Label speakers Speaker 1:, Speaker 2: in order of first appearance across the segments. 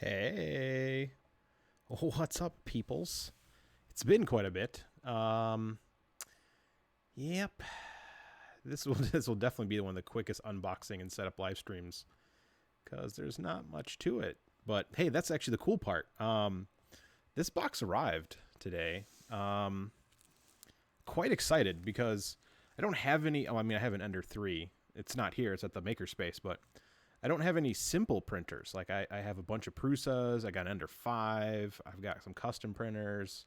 Speaker 1: Hey, what's up, peoples? It's been quite a bit. Yep, this will definitely be one of the quickest unboxing and setup live streams because there's not much to it. But hey, that's actually the cool part. This box arrived today. Quite excited because I don't have any. Oh, I mean, I have an Ender 3. It's not here. It's at the makerspace, but I don't have any simple printers. Like I have a bunch of Prusas. I got an Ender 5. I've got some custom printers,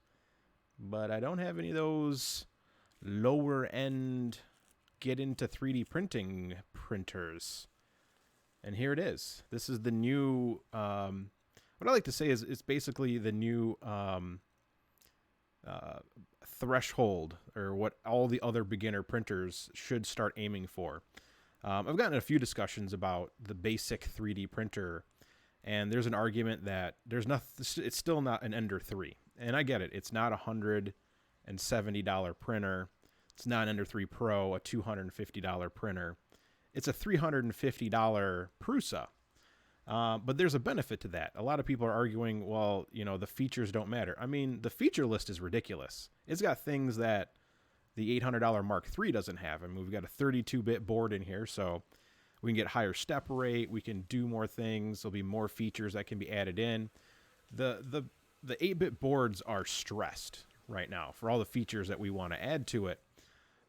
Speaker 1: but I don't have any of those lower end get into 3D printing printers. And here it is. This is the new. What I like to say is it's basically the new threshold, or what all the other beginner printers should start aiming for. I've gotten a few discussions about the basic 3D printer, and there's an argument that it's still not an Ender 3. And I get it. It's not a $170 printer. It's not an Ender 3 Pro, a $250 printer. It's a $350 Prusa. But there's a benefit to that. A lot of people are arguing, well, the features don't matter. I mean, the feature list is ridiculous. It's got things that the $800 Mark III doesn't have. I mean, we've got a 32-bit board in here, so we can get higher step rate. We can do more things. There'll be more features that can be added in. The 8-bit boards are stressed right now for all the features that we want to add to it.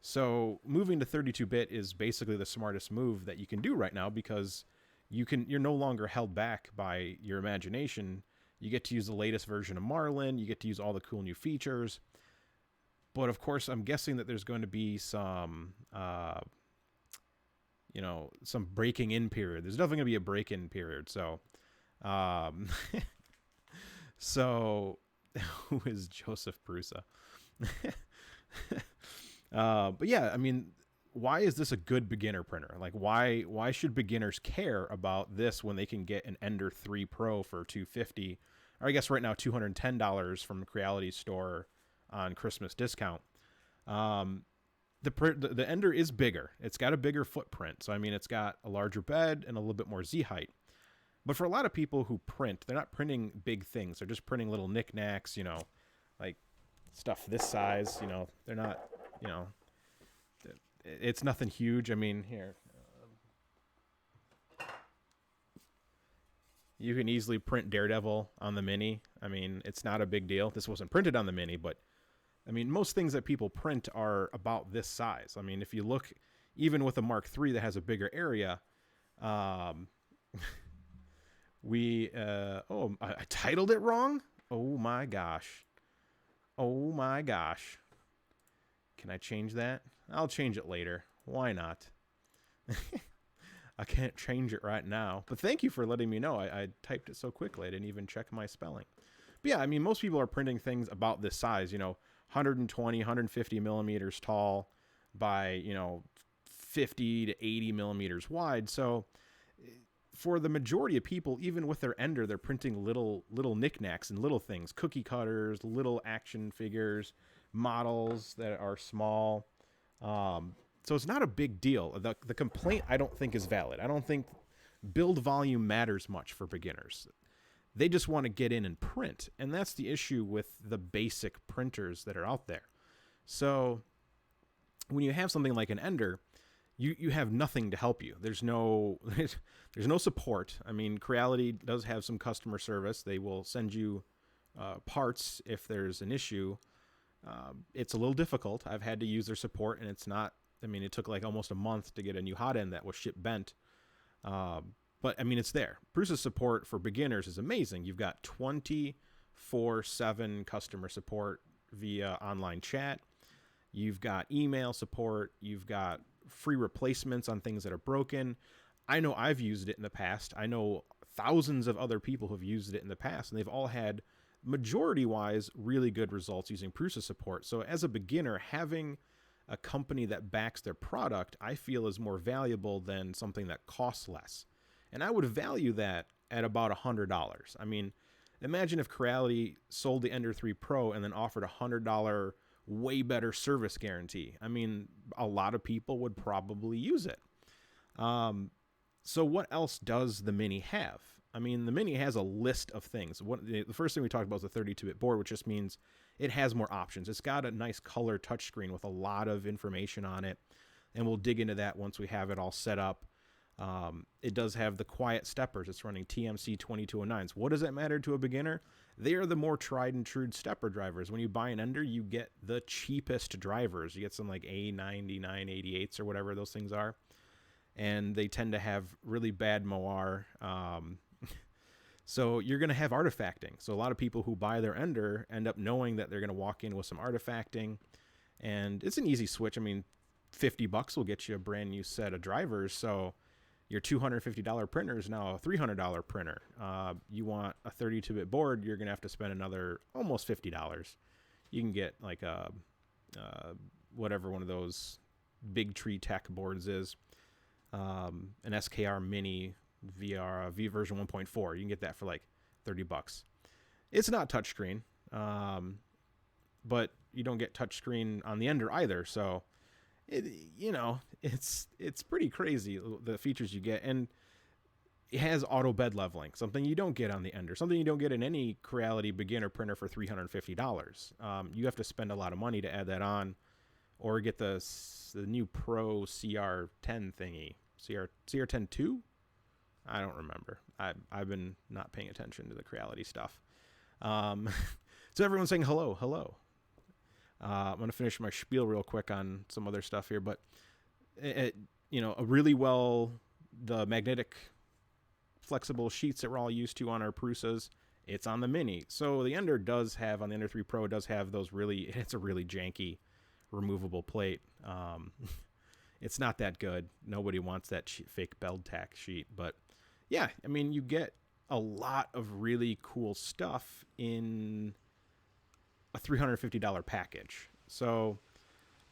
Speaker 1: So moving to 32-bit is basically the smartest move that you can do right now, because you're no longer held back by your imagination. You get to use the latest version of Marlin. You get to use all the cool new features. But of course, I'm guessing that there's going to be some breaking in period. There's definitely going to be a break-in period. So, so who is Josef Prusa? But yeah, I mean, why is this a good beginner printer? Like, why should beginners care about this when they can get an Ender 3 Pro for $250, or I guess right now $210 from the Creality store on Christmas discount? The Ender is bigger. It's got a bigger footprint. So, I mean, it's got a larger bed and a little bit more Z height. But for a lot of people who print, they're not printing big things. They're just printing little knickknacks, like stuff this size. They're not, it's nothing huge. I mean, here, you can easily print Daredevil on the Mini. I mean, it's not a big deal. This wasn't printed on the Mini, but I mean, most things that people print are about this size. I mean, if you look, even with a Mark III that has a bigger area, I titled it wrong? Oh my gosh. Oh my gosh. Can I change that? I'll change it later. Why not? I can't change it right now. But thank you for letting me know. I typed it so quickly, I didn't even check my spelling. But yeah, I mean, most people are printing things about this size, 120, 150 millimeters tall by, 50 to 80 millimeters wide. So for the majority of people, even with their Ender, they're printing little knickknacks and little things, cookie cutters, little action figures, models that are small. So it's not a big deal. The complaint, I don't think, is valid. I don't think build volume matters much for beginners. They just want to get in and print. And that's the issue with the basic printers that are out there. So when you have something like an Ender, you have nothing to help you. There's no support. I mean, Creality does have some customer service. They will send you parts if there's an issue. It's a little difficult. I've had to use their support, and it's not. I mean, it took like almost a month to get a new hot end that was shipped bent. But I mean, it's there. Prusa's support for beginners is amazing. You've got 24/7 customer support via online chat. You've got email support. You've got free replacements on things that are broken. I know I've used it in the past. I know thousands of other people who have used it in the past, and they've all had, majority-wise, really good results using Prusa support. So as a beginner, having a company that backs their product, I feel, is more valuable than something that costs less. And I would value that at about $100. I mean, imagine if Creality sold the Ender 3 Pro and then offered a $100 way better service guarantee. I mean, a lot of people would probably use it. So what else does the Mini have? I mean, the Mini has a list of things. The first thing we talked about is the 32-bit board, which just means it has more options. It's got a nice color touchscreen with a lot of information on it, and we'll dig into that once we have it all set up. It does have the quiet steppers. It's running TMC 2209s. What does that matter to a beginner? They are the more tried and true stepper drivers. When you buy an Ender, you get the cheapest drivers. You get some like A9988s or whatever those things are, and they tend to have really bad MOR. So you're going to have artifacting. So a lot of people who buy their Ender end up knowing that they're going to walk in with some artifacting, and it's an easy switch. I mean, $50 will get you a brand new set of drivers. So your $250 printer is now a $300 printer. You want a 32-bit board, you're going to have to spend another almost $50. You can get like a whatever one of those big tree tech boards is, an SKR Mini V version 1.4. You can get that for like $30. It's not touchscreen, but you don't get touchscreen on the Ender either. So it's pretty crazy, the features you get. And it has auto bed leveling, something you don't get on the Ender, something you don't get in any Creality beginner printer for $350. You have to spend a lot of money to add that on, or get the new Pro CR10 thingy. CR10 I don't remember. I've been not paying attention to the Creality stuff. So everyone's saying hello. I'm going to finish my spiel real quick on some other stuff here, but the magnetic flexible sheets that we're all used to on our Prusas, it's on the Mini. So the Ender does have, on the Ender 3 Pro, does have those it's a really janky removable plate. It's not that good. Nobody wants that fake Beldtac sheet, but yeah, I mean, you get a lot of really cool stuff in a $350 package. So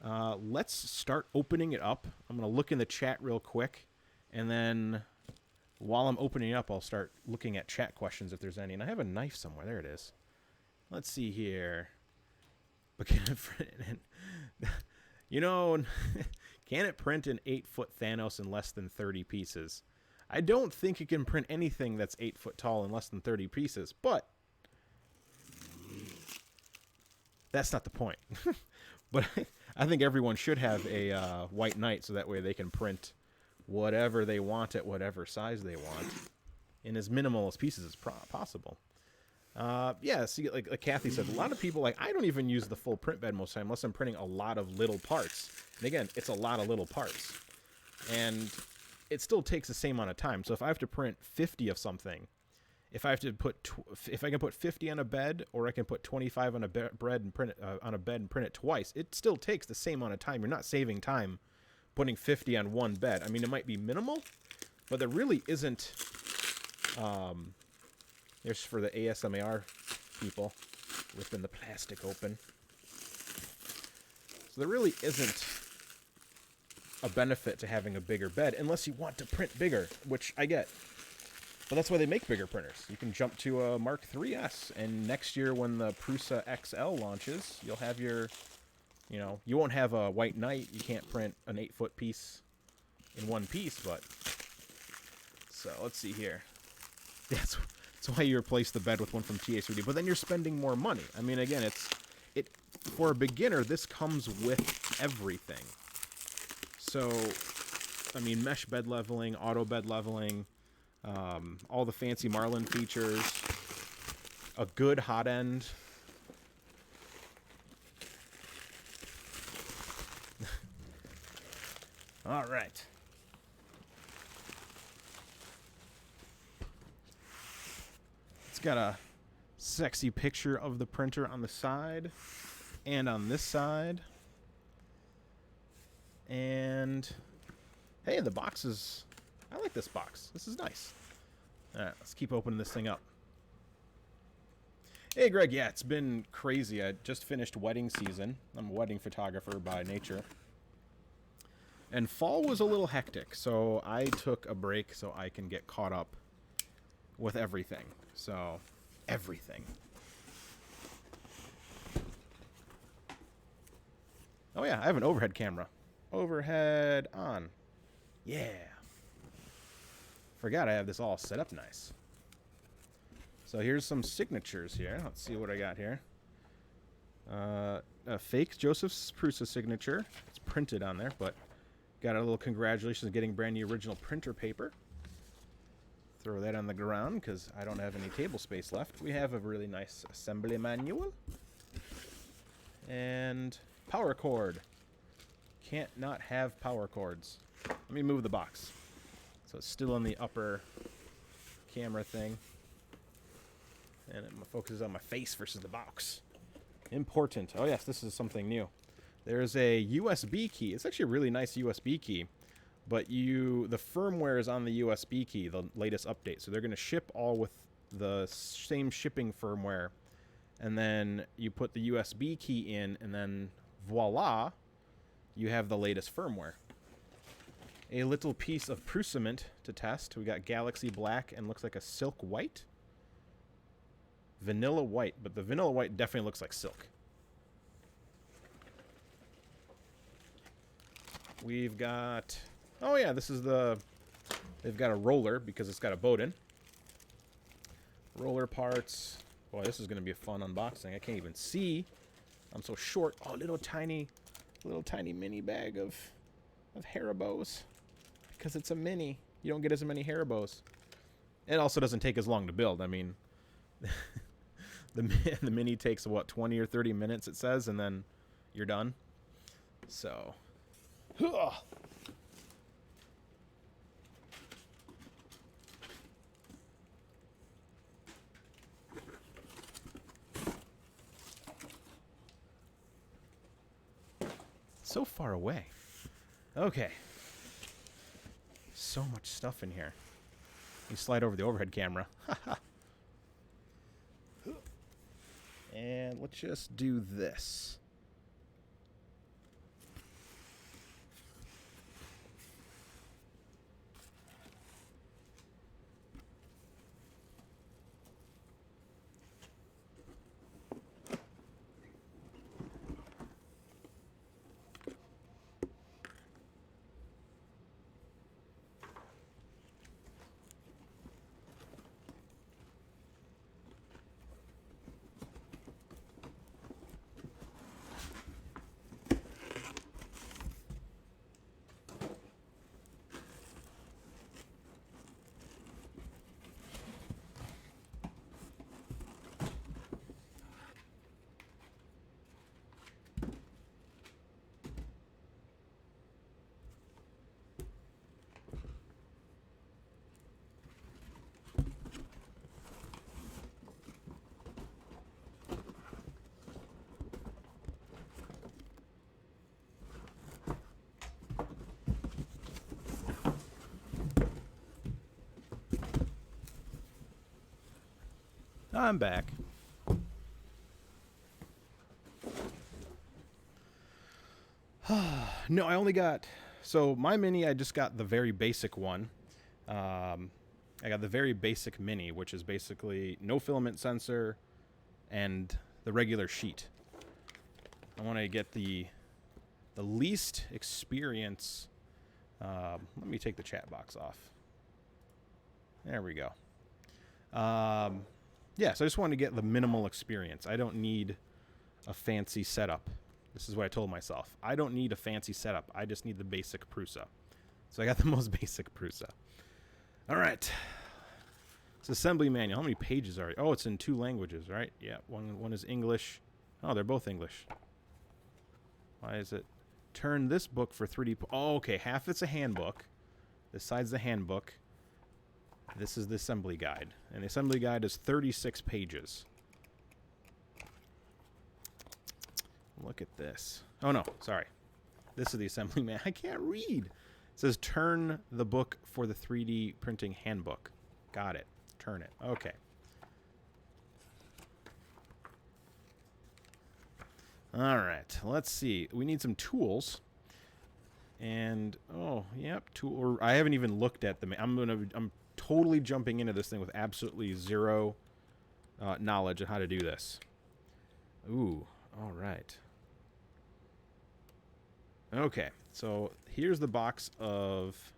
Speaker 1: let's start opening it up. I'm going to look in the chat real quick, and then while I'm opening it up, I'll start looking at chat questions if there's any. And I have a knife somewhere. There it is. Let's see here. But can it print an 8-foot Thanos in less than 30 pieces? I don't think it can print anything that's 8 foot tall in less than 30 pieces, but that's not the point. But I think everyone should have a White Knight, so that way they can print whatever they want at whatever size they want in as minimal as pieces as possible. See, like Kathy said, a lot of people, I don't even use the full print bed most of the time unless I'm printing a lot of little parts. And again, it's a lot of little parts. And it still takes the same amount of time. So if I have to print 50 of something, if I can put 50 on a bed, or I can put 25 on a bed and print it twice, it still takes the same amount of time. You're not saving time putting 50 on one bed. I mean, it might be minimal, but there really isn't. Here's for the ASMR people, ripping the plastic open. So there really isn't a benefit to having a bigger bed unless you want to print bigger, which I get. But that's why they make bigger printers. You can jump to a Mark III's, and next year when the Prusa XL launches, you'll have your, you won't have a White Knight. You can't print an 8-foot piece in one piece, but... So, let's see here. That's why you replace the bed with one from TA3D, but then you're spending more money. I mean, again, for a beginner, this comes with everything. So, I mean, mesh bed leveling, auto bed leveling, all the fancy Marlin features, a good hot end. All right. It's got a sexy picture of the printer on the side and on this side. And hey, the box is... I like this box. This is nice. All right, let's keep opening this thing up. Hey, Greg. Yeah, it's been crazy. I just finished wedding season. I'm a wedding photographer by nature. And fall was a little hectic, so I took a break so I can get caught up with everything. So, everything. Oh, yeah, I have an overhead camera. Overhead on. Yeah. Forgot I have this all set up nice. So here's some signatures here. Let's see what I got here. A fake Joseph's Prusa signature. It's printed on there, but got a little congratulations on getting brand new original printer paper. Throw that on the ground because I don't have any table space left. We have a really nice assembly manual. And power cord. Can't not have power cords. Let me move the box. So it's still on the upper camera thing. And it focuses on my face versus the box. Important. Oh yes, this is something new. There's a USB key. It's actually a really nice USB key. But the firmware is on the USB key, the latest update. So they're going to ship all with the same shipping firmware. And then you put the USB key in, and then voila, you have the latest firmware. A little piece of Prusa Mini to test. We got Galaxy Black and looks like a silk white. Vanilla white, but the vanilla white definitely looks like silk. We've got... Oh yeah, this is the... They've got a roller because it's got a boat in. Roller parts. Boy, this is going to be a fun unboxing. I can't even see. I'm so short. Oh, little tiny mini bag of Haribos. Because it's a mini. You don't get as many Haribos. It also doesn't take as long to build. I mean, the mini takes, what, 20 or 30 minutes, it says, and then you're done. So... So far away. Okay. So much stuff in here. You slide over the overhead camera. And let's just do this. I'm back. No, I only got... So, my Mini, I just got the very basic one. I got the very basic Mini, which is basically no filament sensor and the regular sheet. I want to get the least experience... let me take the chat box off. There we go. Yeah, so I just wanted to get the minimal experience. I don't need a fancy setup. This is what I told myself. I don't need a fancy setup. I just need the basic Prusa. So I got the most basic Prusa. All right. It's assembly manual. How many pages are it? Oh, it's in 2 languages, right? Yeah, one is English. Oh, they're both English. Why is it? Turn this book for 3D... Oh, okay. Half it's a handbook. This side's the handbook. This is the assembly guide. And the assembly guide is 36 pages. Look at this. Oh, no. Sorry. This is the assembly man. I can't read. It says turn the book for the 3D printing handbook. Got it. Turn it. Okay. All right. Let's see. We need some tools. And, oh, yep. Tool. I haven't even looked at them. I'm totally jumping into this thing with absolutely zero knowledge on how to do this. Ooh, all right. Okay, so here's the box of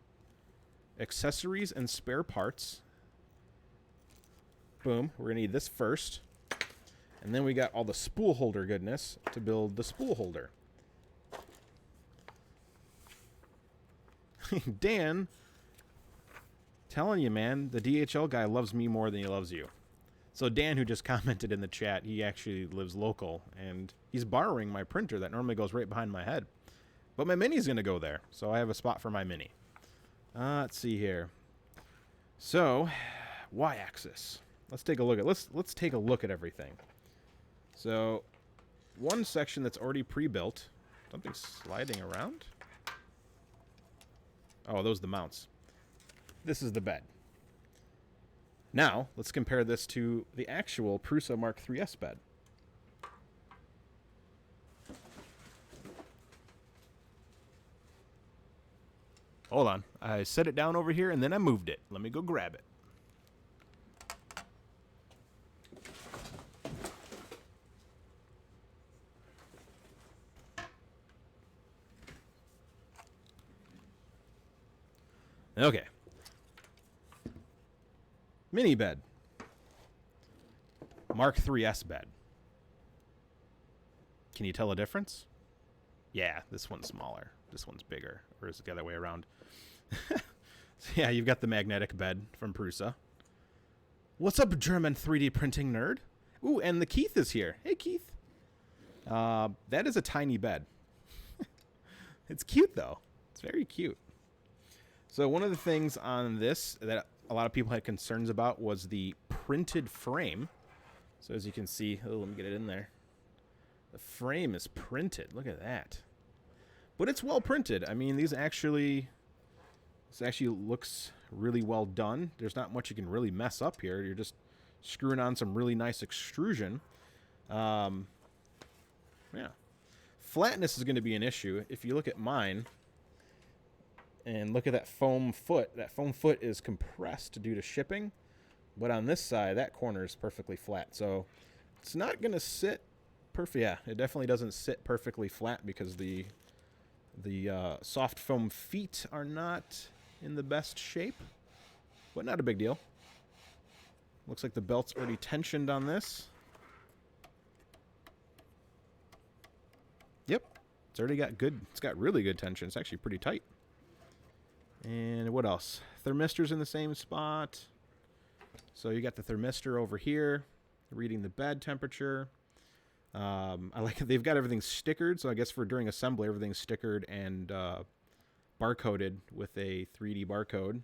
Speaker 1: accessories and spare parts. Boom. We're going to need this first. And then we got all the spool holder goodness to build the spool holder. Dan, telling you, man, the DHL guy loves me more than he loves you. So Dan, who just commented in the chat, he actually lives local, and he's borrowing my printer that normally goes right behind my head. But my Mini's going to go there, so I have a spot for my Mini. Let's see here. So, y-axis. Let's take a look at let's take a look at everything. So, one section that's already pre-built. Something's sliding around. Oh, those are the mounts. This is the bed. Now, let's compare this to the actual Prusa Mark III's bed. Hold on. I set it down over here, and then I moved it. Let me go grab it. Okay. Mini bed. Mark III's bed. Can you tell a difference? Yeah, this one's smaller. This one's bigger. Or is it the other way around? So yeah, you've got the magnetic bed from Prusa. What's up, German 3D printing nerd? Ooh, and the Keith is here. Hey, Keith. That is a tiny bed. It's cute, though. It's very cute. So one of the things on this that a lot of people had concerns about was the printed frame. So as you can see, oh, let me get it in there. The frame is printed. Look at that. But it's well printed. I mean, this actually looks really well done. There's not much you can really mess up here. You're just screwing on some really nice extrusion. Yeah. Flatness is going to be an issue. If you look at mine and look at that foam foot is compressed due to shipping. But on this side, that corner is perfectly flat. So it's not going to sit perfect. Yeah, it definitely doesn't sit perfectly flat because the soft foam feet are not in the best shape, but not a big deal. Looks like the belt's already tensioned on this. Yep, it's already got good. It's got really good tension. It's actually pretty tight. And what else? Thermistor's in the same spot. So you got the thermistor over here, reading the bed temperature. I like they've got everything stickered, so I guess for during assembly, everything's stickered and barcoded with a 3D barcode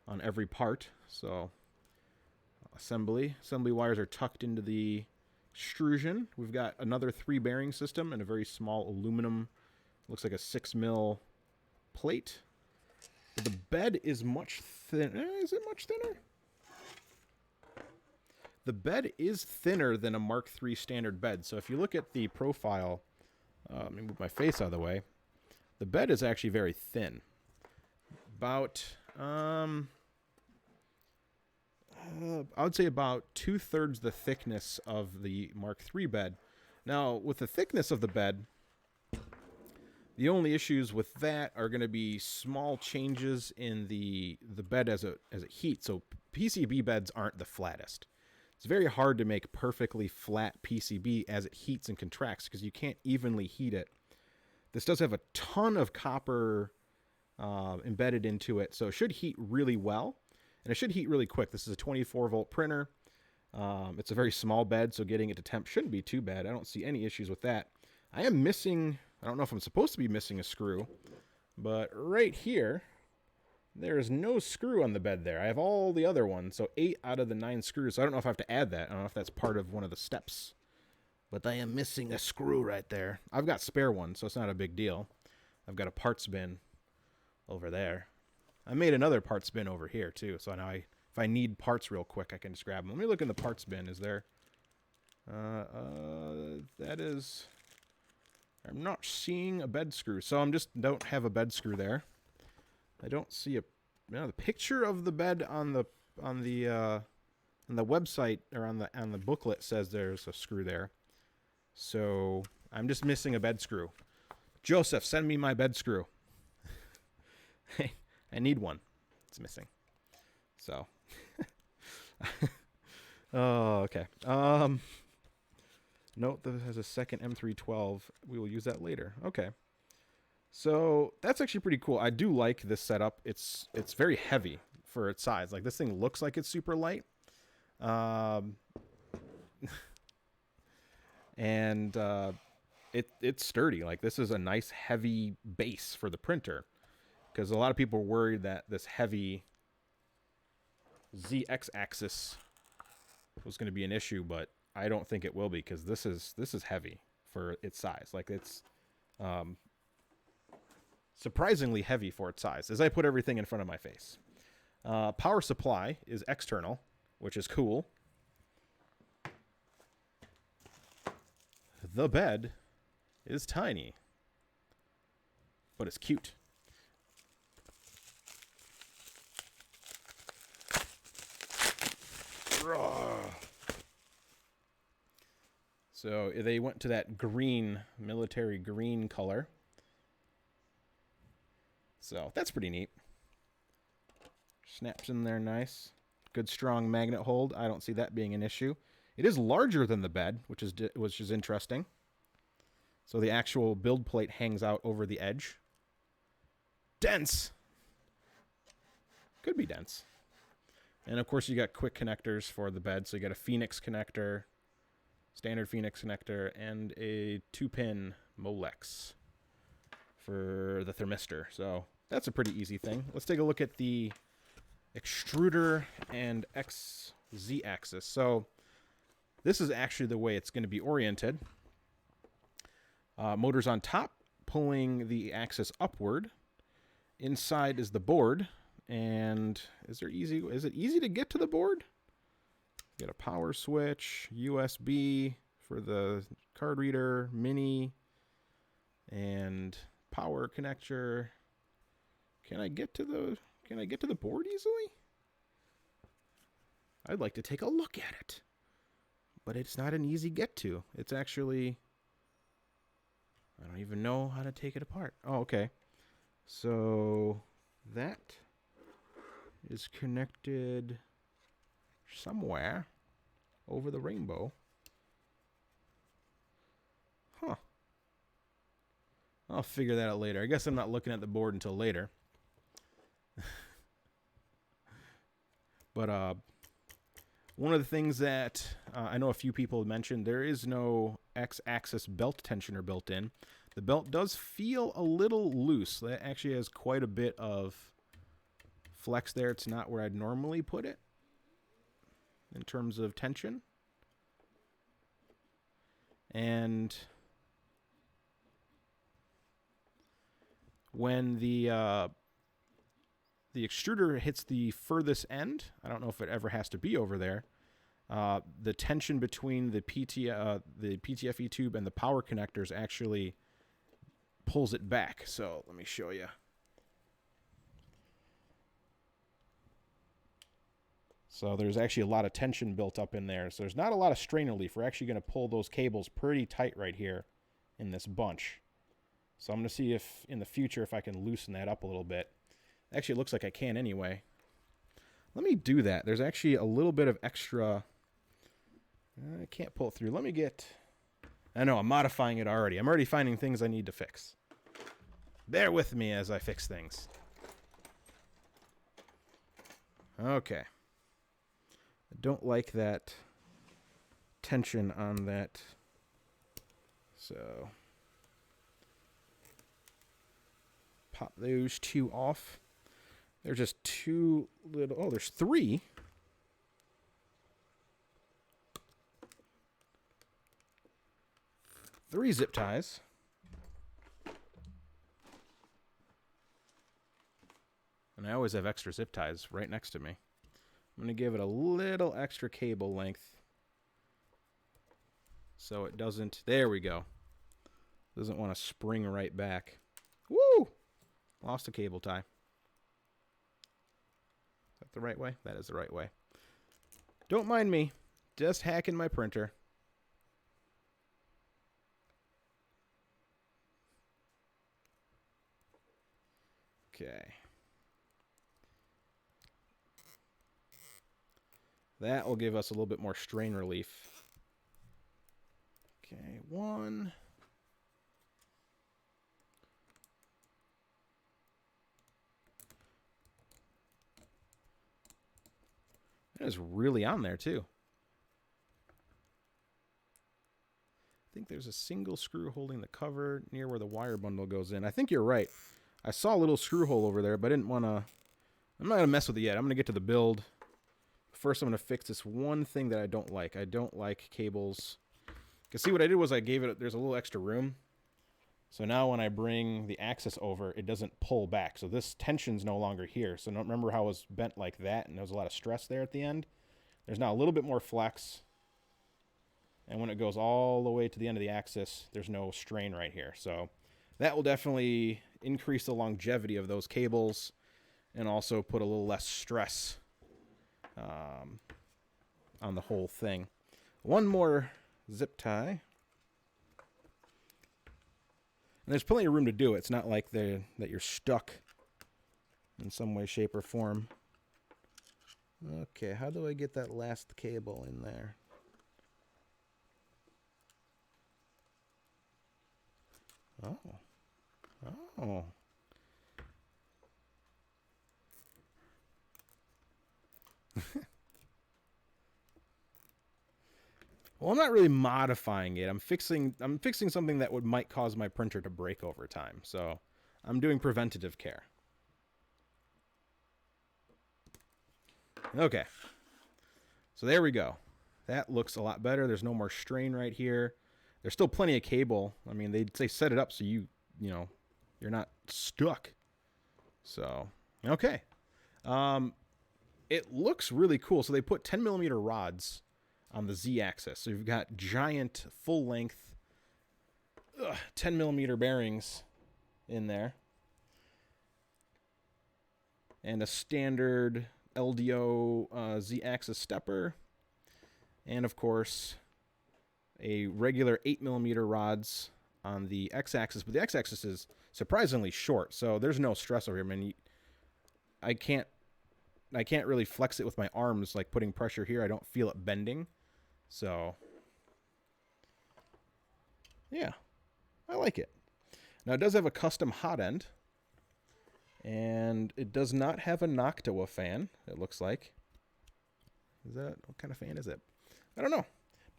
Speaker 1: on every part. So assembly wires are tucked into the extrusion. We've got another 3 bearing system and a very small aluminum, looks like a 6 mil plate. The bed is much thinner. Is it much thinner? The bed is thinner than a Mark III standard bed. So if you look at the profile, let me move my face out of the way. The bed is actually very thin. About, I would say about 2/3 the thickness of the Mark III bed. Now, with the thickness of the bed, the only issues with that are going to be small changes in the bed as it heats. So PCB beds aren't the flattest. It's very hard to make perfectly flat PCB as it heats and contracts because you can't evenly heat it. This does have a ton of copper embedded into it, so it should heat really well, and it should heat really quick. This is a 24-volt printer. It's a very small bed, so getting it to temp shouldn't be too bad. I don't see any issues with that. I am missing, I don't know if I'm supposed to be missing a screw, but right here, there is no screw on the bed there. I have all the other ones, so 8 out of the 9 screws. So I don't know if I have to add that. I don't know if that's part of one of the steps. But I am missing a screw right there. I've got spare ones, so it's not a big deal. I've got a parts bin over there. I made another parts bin over here, too. So now if I need parts real quick, I can just grab them. Let me look in the parts bin. Is there... that is... I'm not seeing a bed screw. So I'm just don't have a bed screw there. I don't see a... the picture of the bed on the website or on the booklet says there's a screw there. So I'm just missing a bed screw. Josef, send me my bed screw. I need one. It's missing. So Oh, okay. Note that it has a second M312. We will use that later. Okay. So that's actually pretty cool. I do like this setup. It's very heavy for its size. Like, this thing looks like it's super light. And it's sturdy. Like, this is a nice heavy base for the printer, because a lot of people are worried that this heavy ZX axis was going to be an issue, but I don't think it will be, because this is heavy for its size. Like, it's surprisingly heavy for its size, as I put everything in front of my face. Power supply is external, which is cool. The bed is tiny, but it's cute. So they went to that green, military green color. So that's pretty neat. Snaps in there nice. Good strong magnet hold. I don't see that being an issue. It is larger than the bed, which is interesting. So the actual build plate hangs out over the edge. Dense. Could be dense. And of course you got quick connectors for the bed. So you got a Phoenix connector, standard Phoenix connector, and a 2-pin Molex for the thermistor. So that's a pretty easy thing. Let's take a look at the extruder and XZ axis. So this is actually the way it's going to be oriented. Motor's on top, pulling the axis upward. Inside is the board. And is it easy to get to the board? You got a power switch, USB for the card reader, mini, and power connector. Can I get to the board easily? I'd like to take a look at it. But it's not an easy get to. It's actually, I don't even know how to take it apart. Oh, okay. So that is connected somewhere over the rainbow. Huh. I'll figure that out later. I guess I'm not looking at the board until later. But one of the things that I know a few people have mentioned, there is no X-axis belt tensioner built in. The belt does feel a little loose. That actually has quite a bit of flex there. It's not where I'd normally put it in terms of tension. And when the extruder hits the furthest end, I don't know if it ever has to be over there, the tension between the PTFE tube and the power connectors actually pulls it back. So let me show you. So there's actually a lot of tension built up in there. So there's not a lot of strain relief. We're actually going to pull those cables pretty tight right here in this bunch. So I'm going to see if in the future if I can loosen that up a little bit. Actually, it looks like I can anyway. Let me do that. There's actually a little bit of extra. I can't pull it through. Let me get. I know, I'm modifying it already. I'm already finding things I need to fix. Bear with me as I fix things. Okay. I don't like that tension on that. So pop those two off. There's just two little, oh, there's three. Three zip ties. And I always have extra zip ties right next to me. I'm going to give it a little extra cable length so it doesn't, there we go. Doesn't want to spring right back. Woo! Lost a cable tie. Is that the right way? That is the right way. Don't mind me. Just hacking my printer. Okay. That will give us a little bit more strain relief. Okay, 1. That is really on there, too. I think there's a single screw holding the cover near where the wire bundle goes in. I think you're right. I saw a little screw hole over there, but I didn't want to... I'm not going to mess with it yet. I'm going to get to the build. First, I'm going to fix this one thing that I don't like. I don't like cables. Because see, what I did was I gave it... There's a little extra room. So now when I bring the axis over, it doesn't pull back. So this tension's no longer here. So don't remember how it was bent like that, and there was a lot of stress there at the end? There's now a little bit more flex. And when it goes all the way to the end of the axis, there's no strain right here. So that will definitely increase the longevity of those cables and also put a little less stress on the whole thing. One more zip tie. And there's plenty of room to do it. It's not like that you're stuck in some way, shape, or form. Okay, how do I get that last cable in there? Oh. Oh. Well, I'm not really modifying it. I'm fixing something that might cause my printer to break over time. So I'm doing preventative care. Okay. So there we go. That looks a lot better. There's no more strain right here. There's still plenty of cable. I mean, they set it up so you're not stuck. So, okay. It looks really cool. So they put 10mm rods on the Z-axis. So you've got giant, full-length 10mm bearings in there. And a standard LDO Z-axis stepper. And, of course, a regular 8mm rods on the X-axis. But the X-axis is surprisingly short, so there's no stress over here. I mean, I can't really flex it with my arms, like putting pressure here. I don't feel it bending. So, yeah, I like it. Now, it does have a custom hot end, and it does not have a Noctua fan, it looks like. What kind of fan is it? I don't know,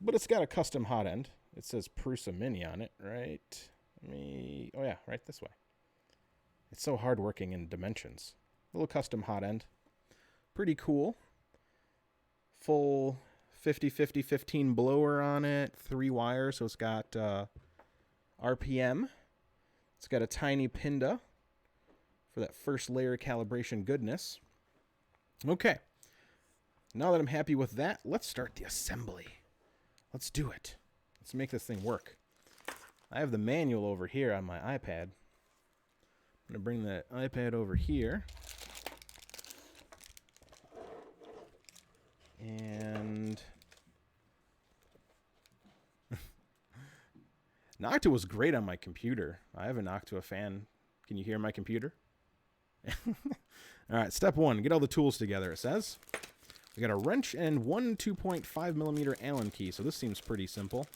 Speaker 1: but it's got a custom hot end. It says Prusa Mini on it, right? Oh yeah, right this way. It's so hard working in dimensions. A little custom hot end. Pretty cool. Full 50-50-15 blower on it. 3 wires, so it's got RPM. It's got a tiny pinda for that first layer calibration goodness. Okay. Now that I'm happy with that, let's start the assembly. Let's do it. Let's make this thing work. I have the manual over here on my iPad. I'm going to bring the iPad over here. And Noctua was great on my computer. I have a Noctua fan. Can you hear my computer? All right, step 1, get all the tools together, it says. We got a wrench and one 2.5mm Allen key, so this seems pretty simple.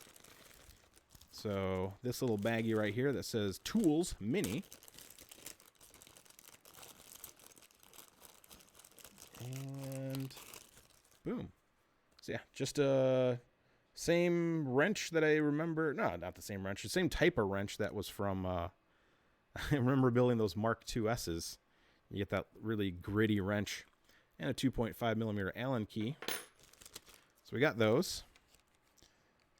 Speaker 1: So this little baggie right here that says Tools Mini. And boom. So yeah, just a same wrench that I remember. No, not the same wrench. The same type of wrench that was from, I remember building those Mark II S's. You get that really gritty wrench. And a 2.5mm Allen key. So we got those.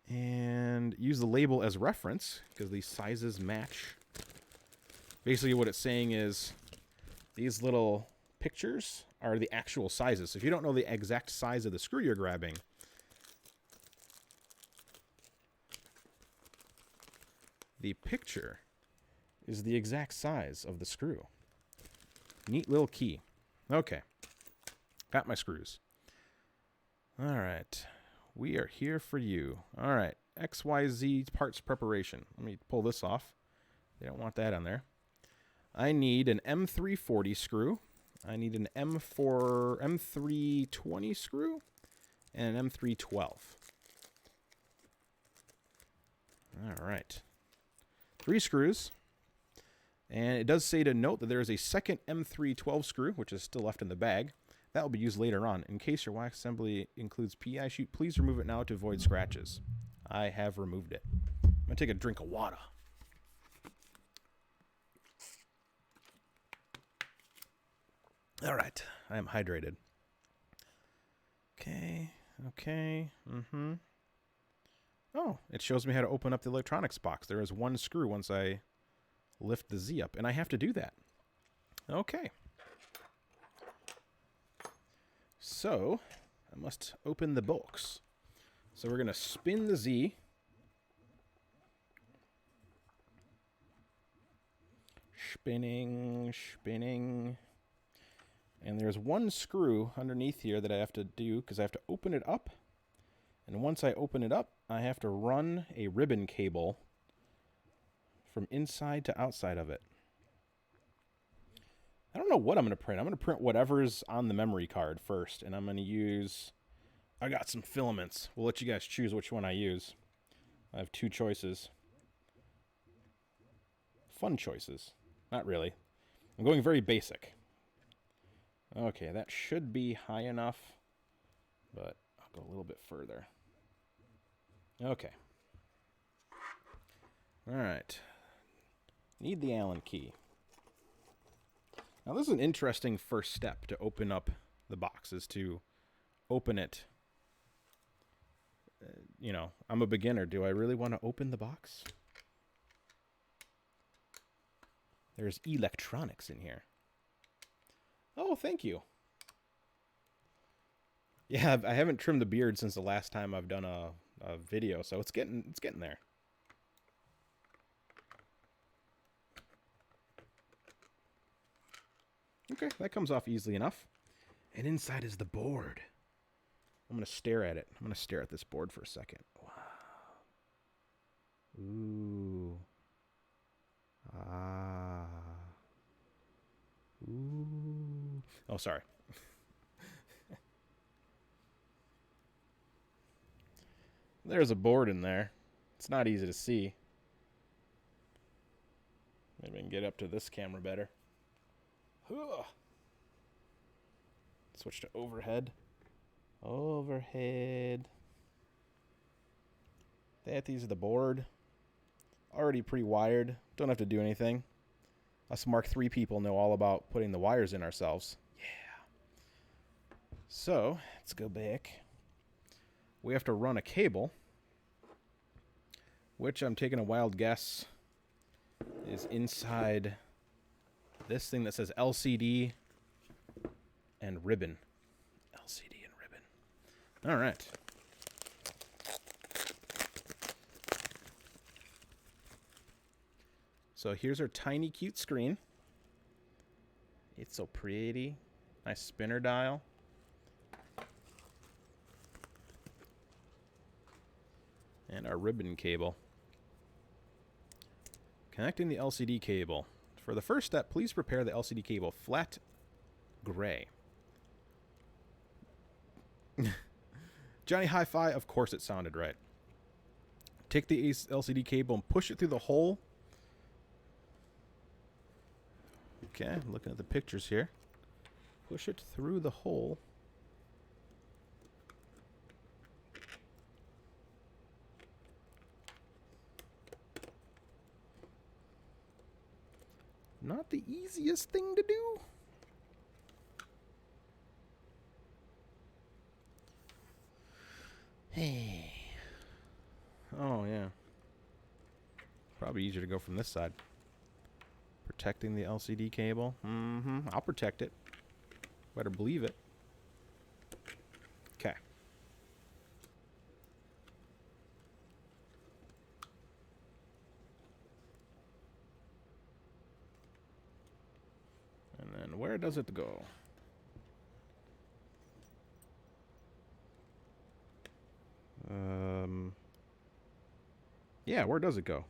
Speaker 1: And use the label as reference because these sizes match. Basically what it's saying is these little pictures are the actual sizes. So if you don't know the exact size of the screw you're grabbing, the picture is the exact size of the screw. Neat little key. Okay. Got my screws. All right. We are here for you. All right. XYZ parts preparation. Let me pull this off. They don't want that on there. I need an M340 screw. I need an M320 screw. and an M312. All right. 3 screws. And it does say to note that there is a second M312 screw, which is still left in the bag. That will be used later on. In case your wax assembly includes PI chute, please remove it now to avoid scratches. I have removed it. I'm going to take a drink of water. All right. I am hydrated. Okay. Okay. Mm-hmm. Oh, it shows me how to open up the electronics box. There is 1 screw once I lift the Z up, and I have to do that. Okay. So, I must open the box. So we're going to spin the Z. Spinning, spinning. And there's 1 screw underneath here that I have to do because I have to open it up. And once I open it up, I have to run a ribbon cable from inside to outside of it. I don't know what I'm going to print. I'm going to print whatever's on the memory card first. And I'm going to use... I got some filaments. We'll let you guys choose which one I use. I have 2 choices. Fun choices. Not really. I'm going very basic. Okay, that should be high enough. But I'll go a little bit further. Okay. Alright. Need the Allen key. Now this is an interesting first step to open up the box, is to open it. You know, I'm a beginner. Do I really want to open the box? There's electronics in here. Oh, thank you. Yeah, I haven't trimmed the beard since the last time I've done a video, so it's getting there. Okay, that comes off easily enough. And inside is the board. I'm going to stare at it. I'm going to stare at this board for a second. Wow. Ooh. Ah. Ooh. Oh, sorry. There's a board in there. It's not easy to see. Maybe I can get up to this camera better. Switch to overhead. Overhead. These are the board. Already pre-wired. Don't have to do anything. Us Mark III people know all about putting the wires in ourselves. Yeah. So, let's go back. We have to run a cable, which I'm taking a wild guess is inside this thing that says LCD and ribbon. LCD and ribbon. All right. So here's our tiny, cute screen. It's so pretty. Nice spinner dial. And our ribbon cable. Connecting the LCD cable. For the first step, please prepare the LCD cable flat gray. Johnny Hi-Fi, of course it sounded right. Take the LCD cable and push it through the hole. Okay, looking at the pictures here. Push it through the hole. Not the easiest thing to do. Hey. Oh, yeah. Probably easier to go from this side. Protecting the LCD cable. I'll protect it. Better believe it. Okay. And then where does it go? Yeah, where does it go?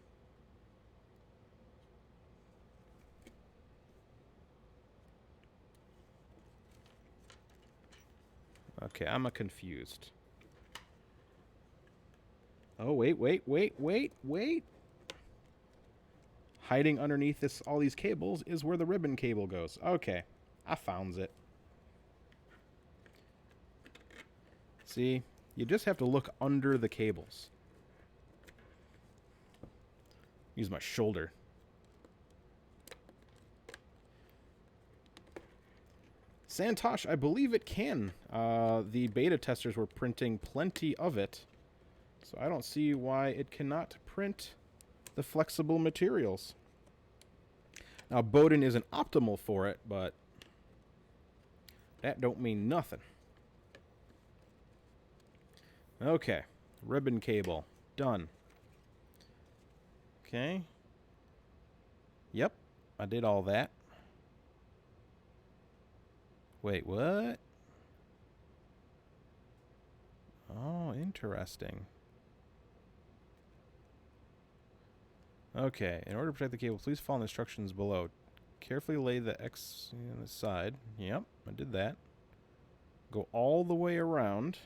Speaker 1: Okay, I'm confused. Oh, wait, wait, wait, wait, wait. Hiding underneath all these cables is where the ribbon cable goes. Okay, I found it. See, you just have to look under the cables. Use my shoulder. Santosh, I believe it can. The beta testers were printing plenty of it, so I don't see why it cannot print the flexible materials. Now, Bowden isn't optimal for it, but that don't mean nothing. Okay, ribbon cable, done. Okay. Yep, I did all that. Wait, what? Oh, interesting. Okay, in order to protect the cable, please follow the instructions below. Carefully lay the X on the side. Yep, I did that. Go all the way around.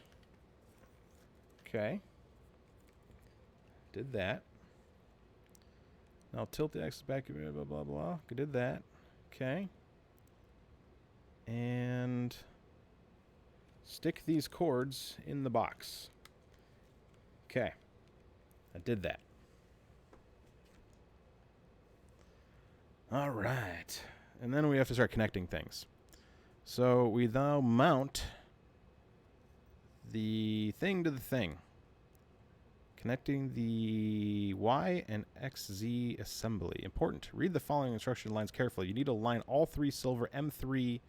Speaker 1: Okay. Did that. Now tilt the X back, blah, blah, blah. Did that. Okay. And stick these cords in the box. Okay. I did that. All right. And then we have to start connecting things. So we now mount the thing to the thing. Connecting the Y and XZ assembly. Important. Read the following instruction lines carefully. You need to align all 3 silver M3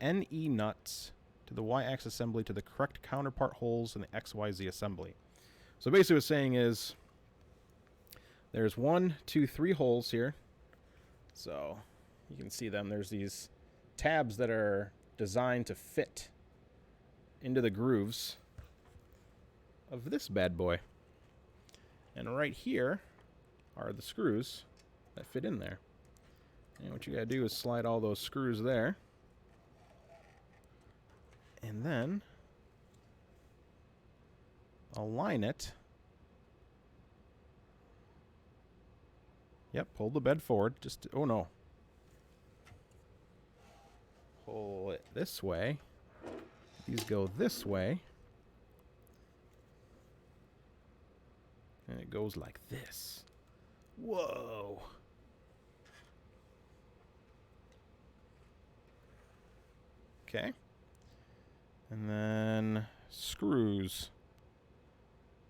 Speaker 1: NE nuts to the Y-axis assembly to the correct counterpart holes in the XYZ assembly. So basically what it's saying is there's 1, 2, 3 holes here. So you can see them. There's these tabs that are designed to fit into the grooves of this bad boy. And right here are the screws that fit in there. And what you gotta do is slide all those screws there. And then align it. Yep, pull the bed forward. Just, oh no. Pull it this way. These go this way. And it goes like this. Whoa. Okay. And then screws.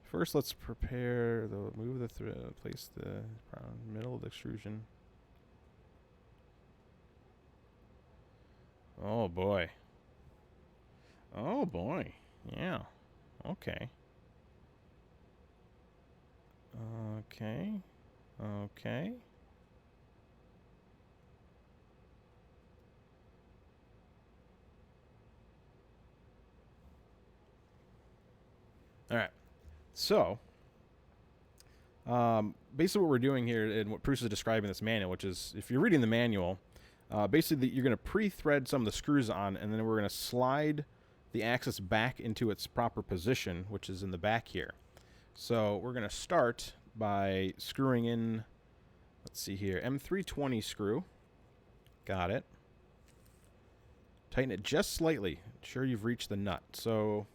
Speaker 1: First, let's prepare the move the thread, place the middle of the extrusion. Oh boy. Oh boy. Yeah. Okay. Okay. Okay. All right. So, basically what we're doing here and what Prusa is describing in this manual, which is, if you're reading the manual, basically you're going to pre-thread some of the screws on, and then we're going to slide the axis back into its proper position, which is in the back here. So we're going to start by screwing in, let's see here, M320 screw. Got it. Tighten it just slightly. Ensure you've reached the nut. So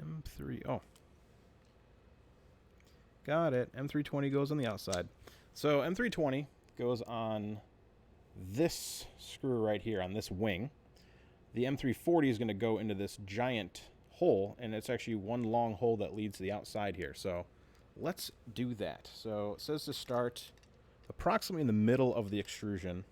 Speaker 1: M3, oh. Got it. M320 goes on the outside. So M320 goes on this screw right here, on this wing. The M340 is going to go into this giant hole, and it's actually one long hole that leads to the outside here. So let's do that. So it says to start approximately in the middle of the extrusion.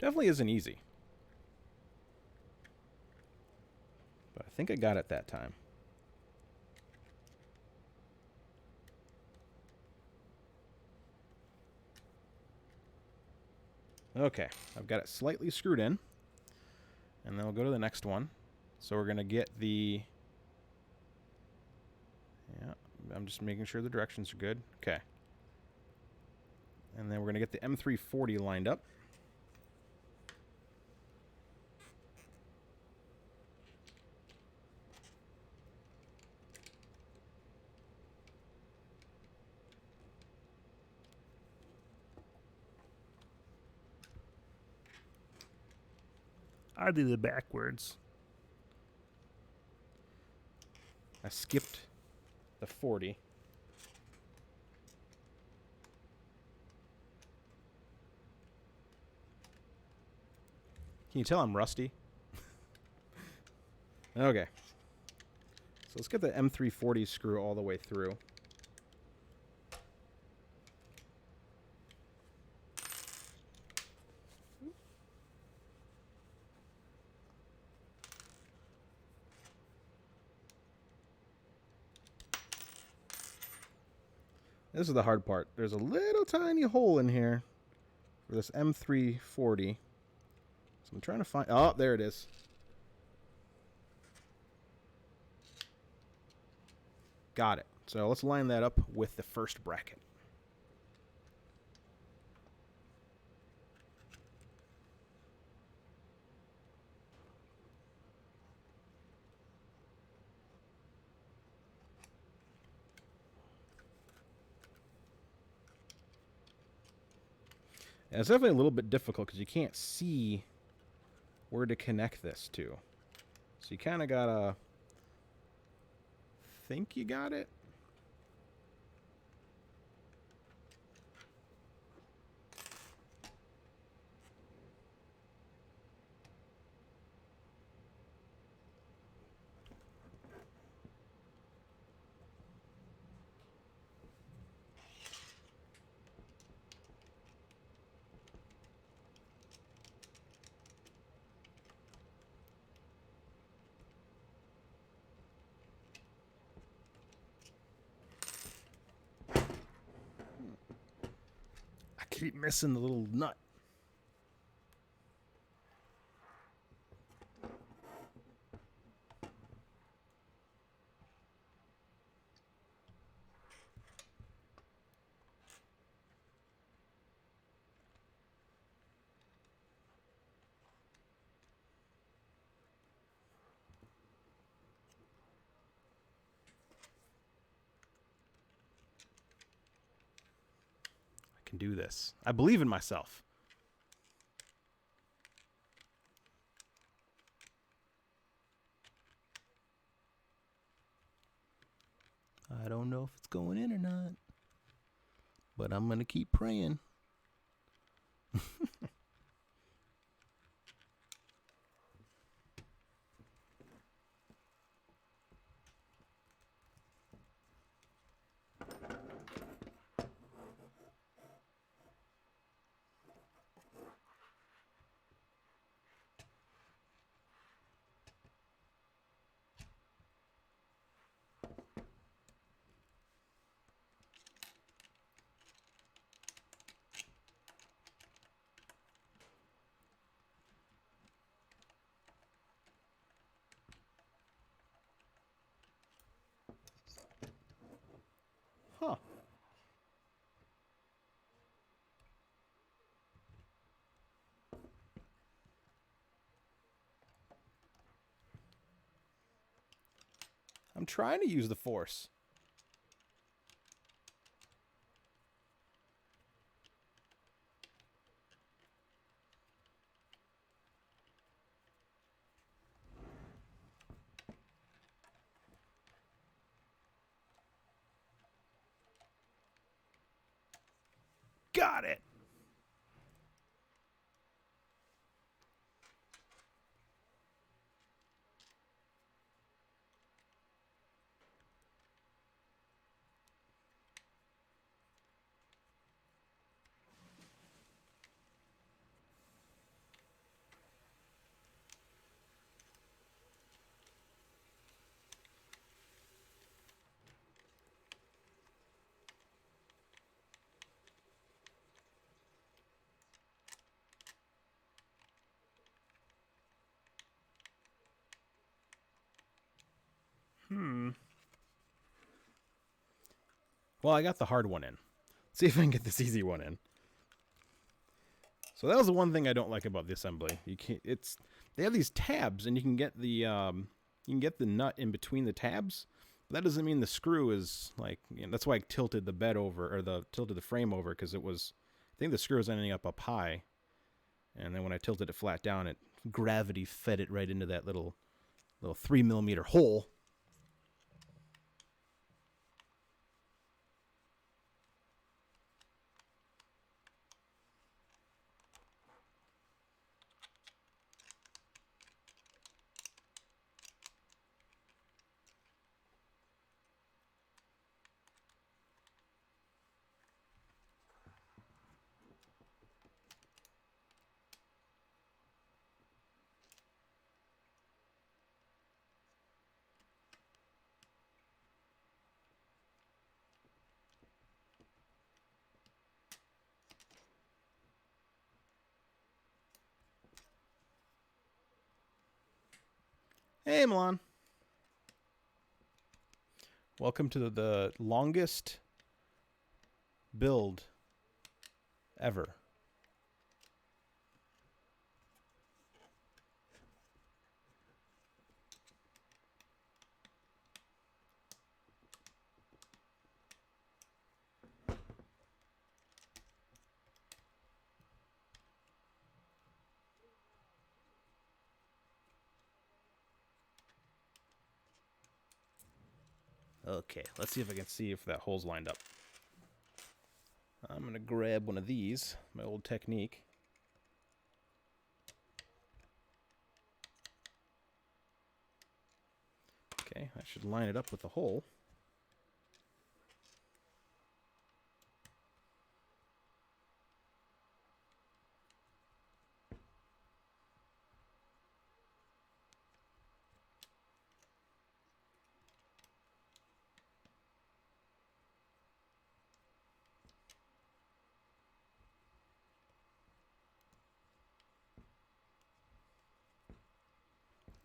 Speaker 1: Definitely isn't easy. But I think I got it that time. Okay, I've got it slightly screwed in. And then we'll go to the next one. So we're going to get the... Yeah, I'm just making sure the directions are good. Okay. And then we're going to get the M340 lined up.
Speaker 2: I did it backwards.
Speaker 1: I skipped the 40. Can you tell I'm rusty? Okay. So let's get the M340 screw all the way through. This is the hard part. There's a little tiny hole in here for this M340. So I'm trying to find... Oh, there it is. Got it. So let's line that up with the first bracket. And it's definitely a little bit difficult because you can't see where to connect this to. So you kind of gotta think you got it. I keep missing the little nut. I can do this. I believe in myself. I don't know if it's going in or not, but I'm going to keep praying. Huh. I'm trying to use the force. Got it. Well, I got the hard one in. Let's see if I can get this easy one in. So that was the one thing I don't like about the assembly. You can't. They have these tabs, and you can get the nut in between the tabs. But that doesn't mean the screw is like. That's why I tilted the bed over, or tilted the frame over, because it was. I think the screw was ending up high, and then when I tilted it flat down, gravity fed it right into that little 3mm hole. Hey, Milan. Welcome to the longest build ever. Okay, let's see if I can see if that hole's lined up. I'm going to grab one of these, my old technique. Okay, I should line it up with the hole.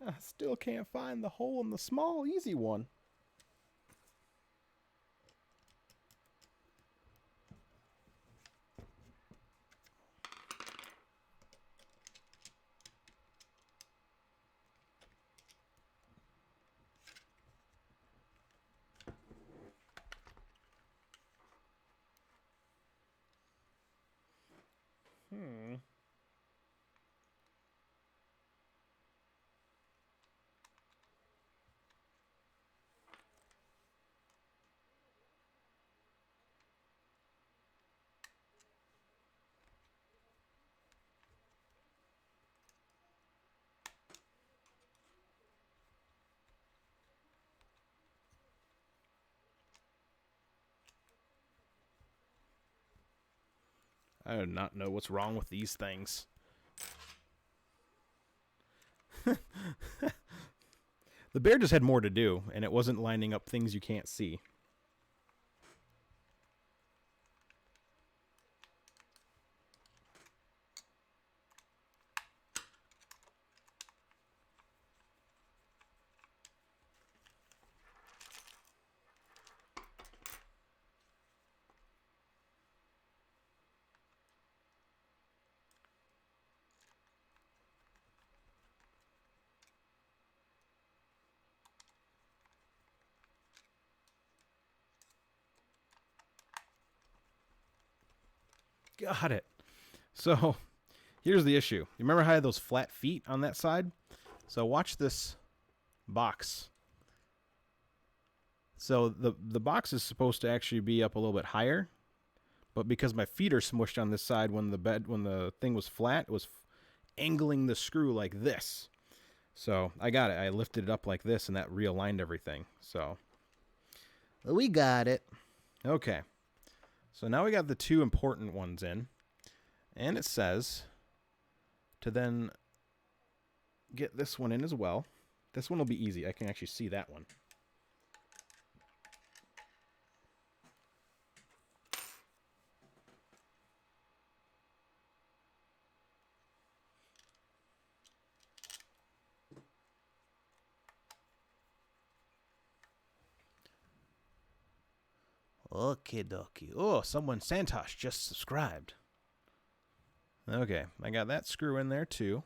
Speaker 1: I still can't find the hole in the small, easy one. I do not know what's wrong with these things. The bear just had more to do, and it wasn't lining up things you can't see. Got it. So, here's the issue. You remember how I had those flat feet on that side? So watch this box. So the box is supposed to actually be up a little bit higher, but because my feet are smushed on this side when the thing was flat, it was angling the screw like this. So I got it. I lifted it up like this, and that realigned everything. So we got it. Okay. So now we got the two important ones in, and it says to then get this one in as well. This one will be easy. I can actually see that one. Okay, dokie. Oh, someone, Santosh, just subscribed. Okay, I got that screw in there too.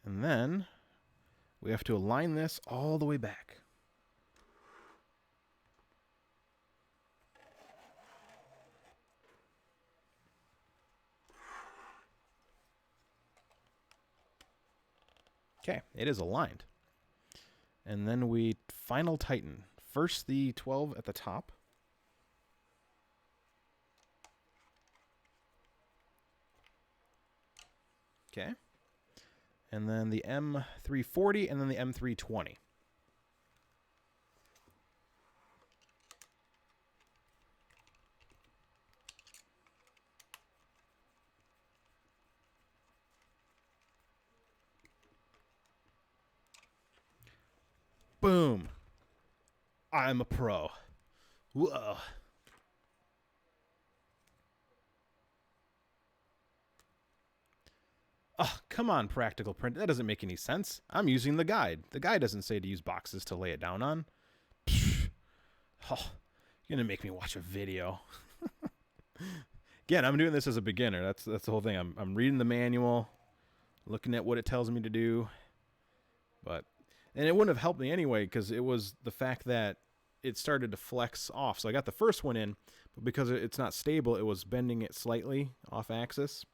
Speaker 1: And then we have to align this all the way back. Okay, it is aligned. And then we final tighten. First the 12 at the top. Okay. And then the M340 and then the M320. Boom. I'm a pro. Whoa. Oh, come on, Practical Print. That doesn't make any sense. I'm using the guide. The guide doesn't say to use boxes to lay it down on. Psh. Oh, you're going to make me watch a video. Again, I'm doing this as a beginner. That's the whole thing. I'm reading the manual, looking at what it tells me to do. And it wouldn't have helped me anyway because it was the fact that it started to flex off. So I got the first one in, but because it's not stable, it was bending it slightly off axis.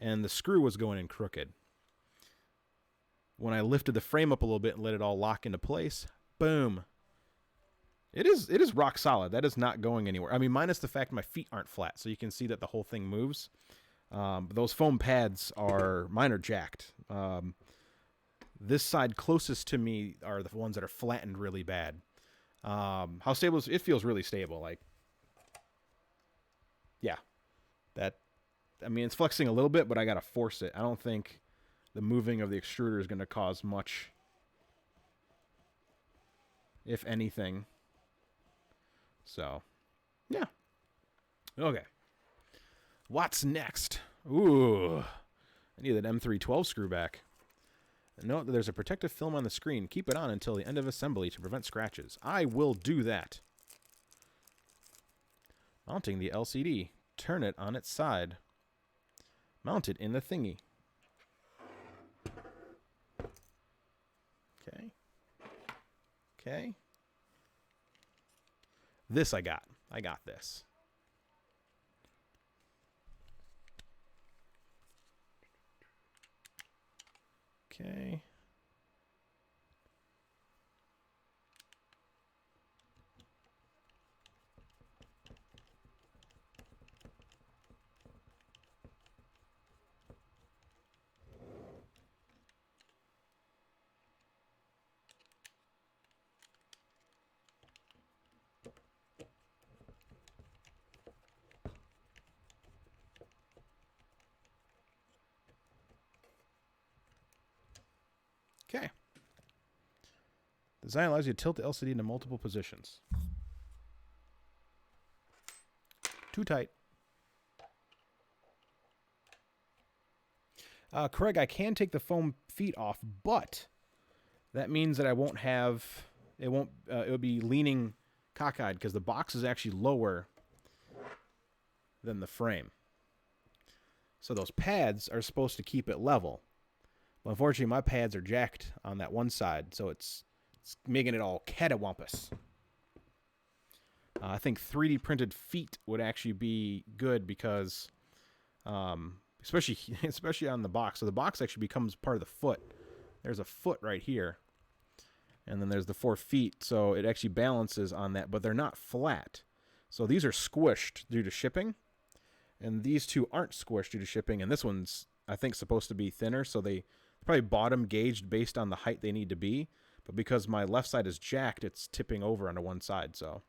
Speaker 1: And the screw was going in crooked. When I lifted the frame up a little bit and let it all lock into place, boom. It is rock solid. That is not going anywhere. I mean, minus the fact my feet aren't flat, so you can see that the whole thing moves. But those foam pads mine are jacked. This side closest to me are the ones that are flattened really bad. How stable is it? It feels really stable. Like, yeah, I mean, it's flexing a little bit, but I got to force it. I don't think the moving of the extruder is going to cause much, if anything. So, yeah. Okay. What's next? Ooh. I need that M312 screw back. Note that there's a protective film on the screen. Keep it on until the end of assembly to prevent scratches. I will do that. Mounting the LCD. Turn it on its side. Mount it in the thingy. Okay. Okay. This I got. I got this. Okay. Okay. The design allows you to tilt the LCD into multiple positions. Too tight. Craig, I can take the foam feet off, but that means that I won't have, it would be leaning cockeyed because the box is actually lower than the frame. So those pads are supposed to keep it level. But unfortunately, my pads are jacked on that one side, so it's making it all catawampus. I think 3D printed feet would actually be good because, especially on the box. So the box actually becomes part of the foot. There's a foot right here, and then there's the 4 feet. So it actually balances on that, but they're not flat. So these are squished due to shipping, and these two aren't squished due to shipping. And this one's, I think, supposed to be thinner, so they probably bottom gauged based on the height they need to be. But because my left side is jacked, it's tipping over onto one side, so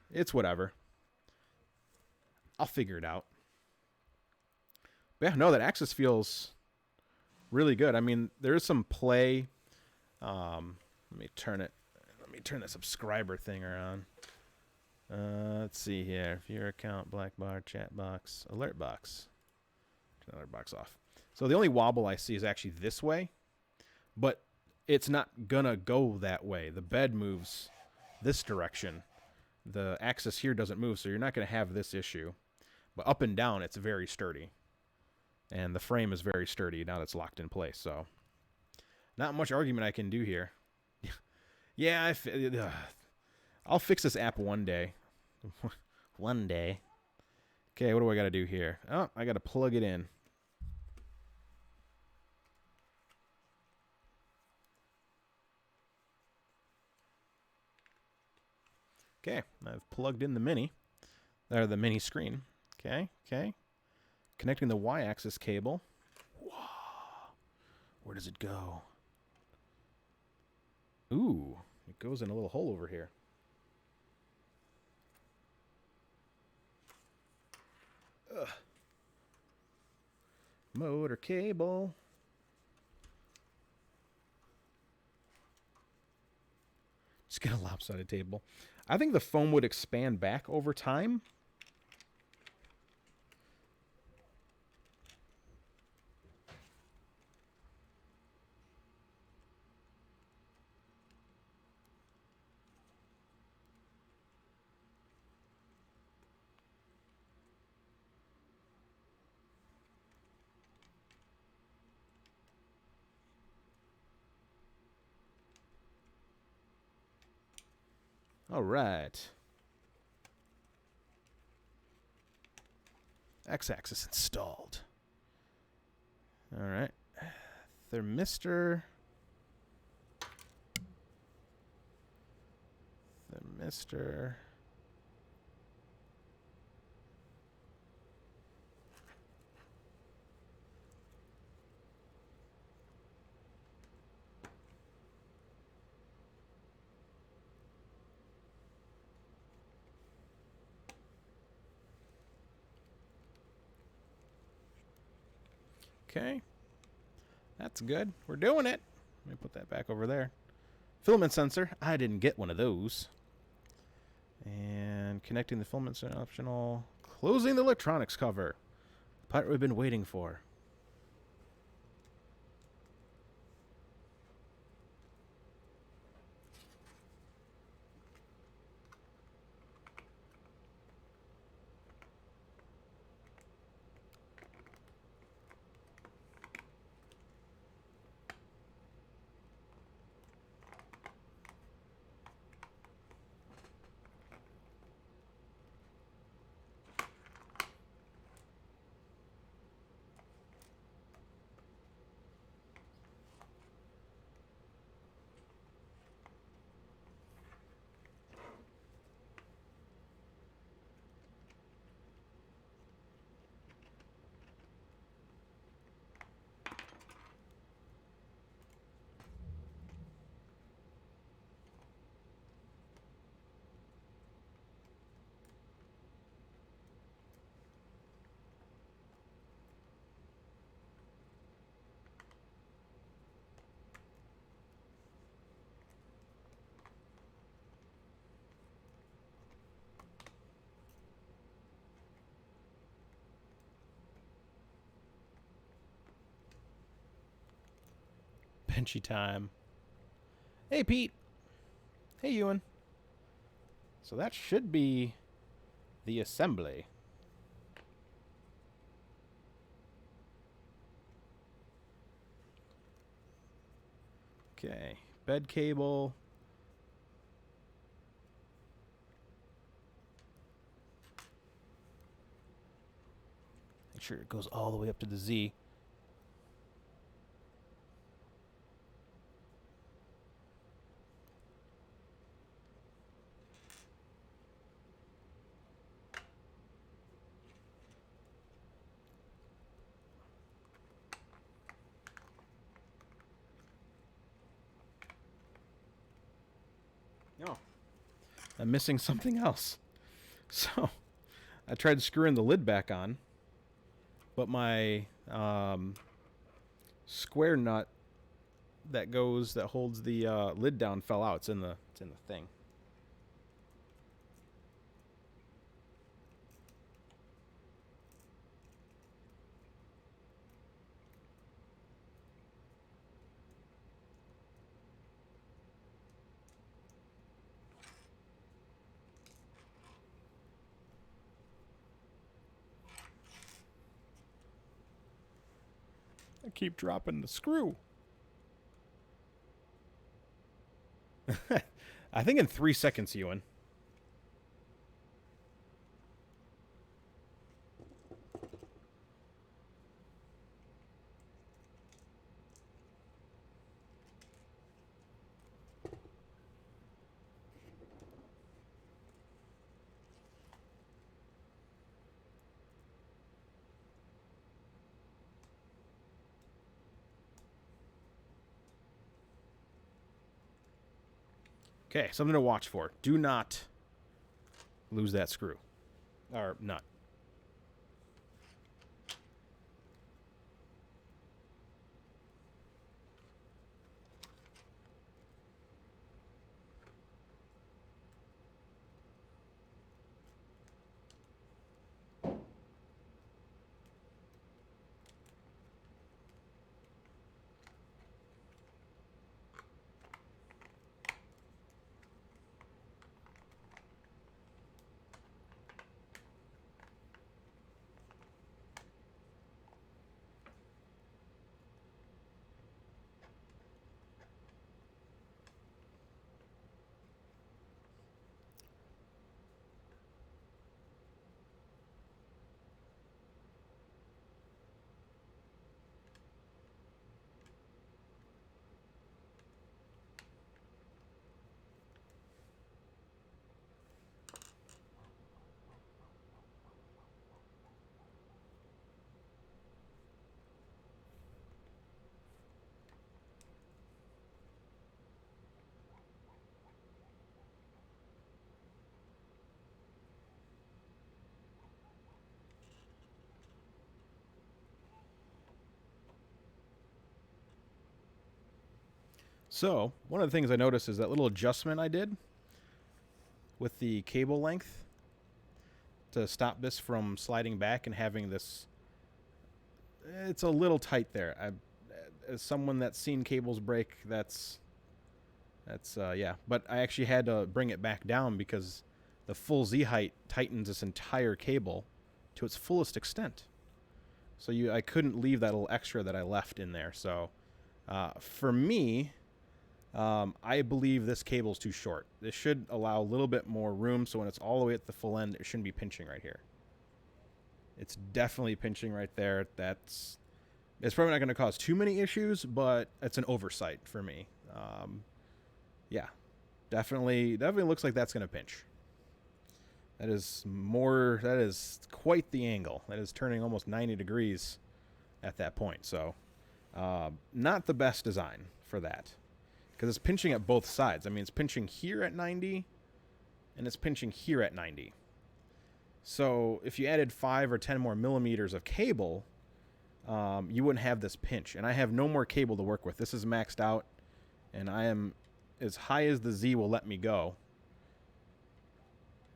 Speaker 1: it's whatever. I'll figure it out. But yeah, no, that axis feels really good. I mean, there is some play. Let me turn the subscriber thing around. Let's see here. Viewer account, black bar, chat box, alert box. Turn the alert box off. So the only wobble I see is actually this way, but it's not gonna go that way. The bed moves this direction. the axis here doesn't move, so you're not going to have this issue. But up and down, it's very sturdy. And the frame is very sturdy now that it's locked in place, so not much argument I can do here. Yeah, I'll fix this app one day. One day. Okay, what do I got to do here? Oh, I got to plug it in. Okay, I've plugged in the mini. Or the mini screen. Okay, okay. Connecting the Y-axis cable. Whoa. Where does it go? Ooh, it goes in a little hole over here. Ugh. Motor cable. Just get a lopsided table. I think the foam would expand back over time. All right. X-axis installed. All right. Thermistor. Okay. That's good. We're doing it. Let me put that back over there. Filament sensor. I didn't get one of those. And connecting the filament sensor optional. Closing the electronics cover. The part we've been waiting for. Benchy time. Hey, Pete. Hey, Ewan. So that should be the assembly. Okay. Bed cable. Make sure it goes all the way up to the Z. Oh, I'm missing something else. So, I tried screwing the lid back on, but my square nut that holds the lid down fell out. It's in the thing. I keep dropping the screw. I think in 3 seconds, Ewan. Okay, something to watch for. Do not lose that screw. Or nut. So, one of the things I noticed is that little adjustment I did with the cable length to stop this from sliding back and having this. It's a little tight there. As someone that's seen cables break, that's yeah. But I actually had to bring it back down because the full Z height tightens this entire cable to its fullest extent. So I couldn't leave that little extra that I left in there. So for me, I believe this cable's too short. This should allow a little bit more room, so when it's all the way at the full end, it shouldn't be pinching right here. It's definitely pinching right there. It's probably not going to cause too many issues, but it's an oversight for me. Yeah, definitely looks like that's going to pinch. That is quite the angle. That is turning almost 90 degrees at that point. So, not the best design for that. Because it's pinching at both sides. I mean, it's pinching here at 90, and it's pinching here at 90. So if you added 5 or 10 more millimeters of cable, you wouldn't have this pinch. And I have no more cable to work with. This is maxed out, and I am as high as the Z will let me go.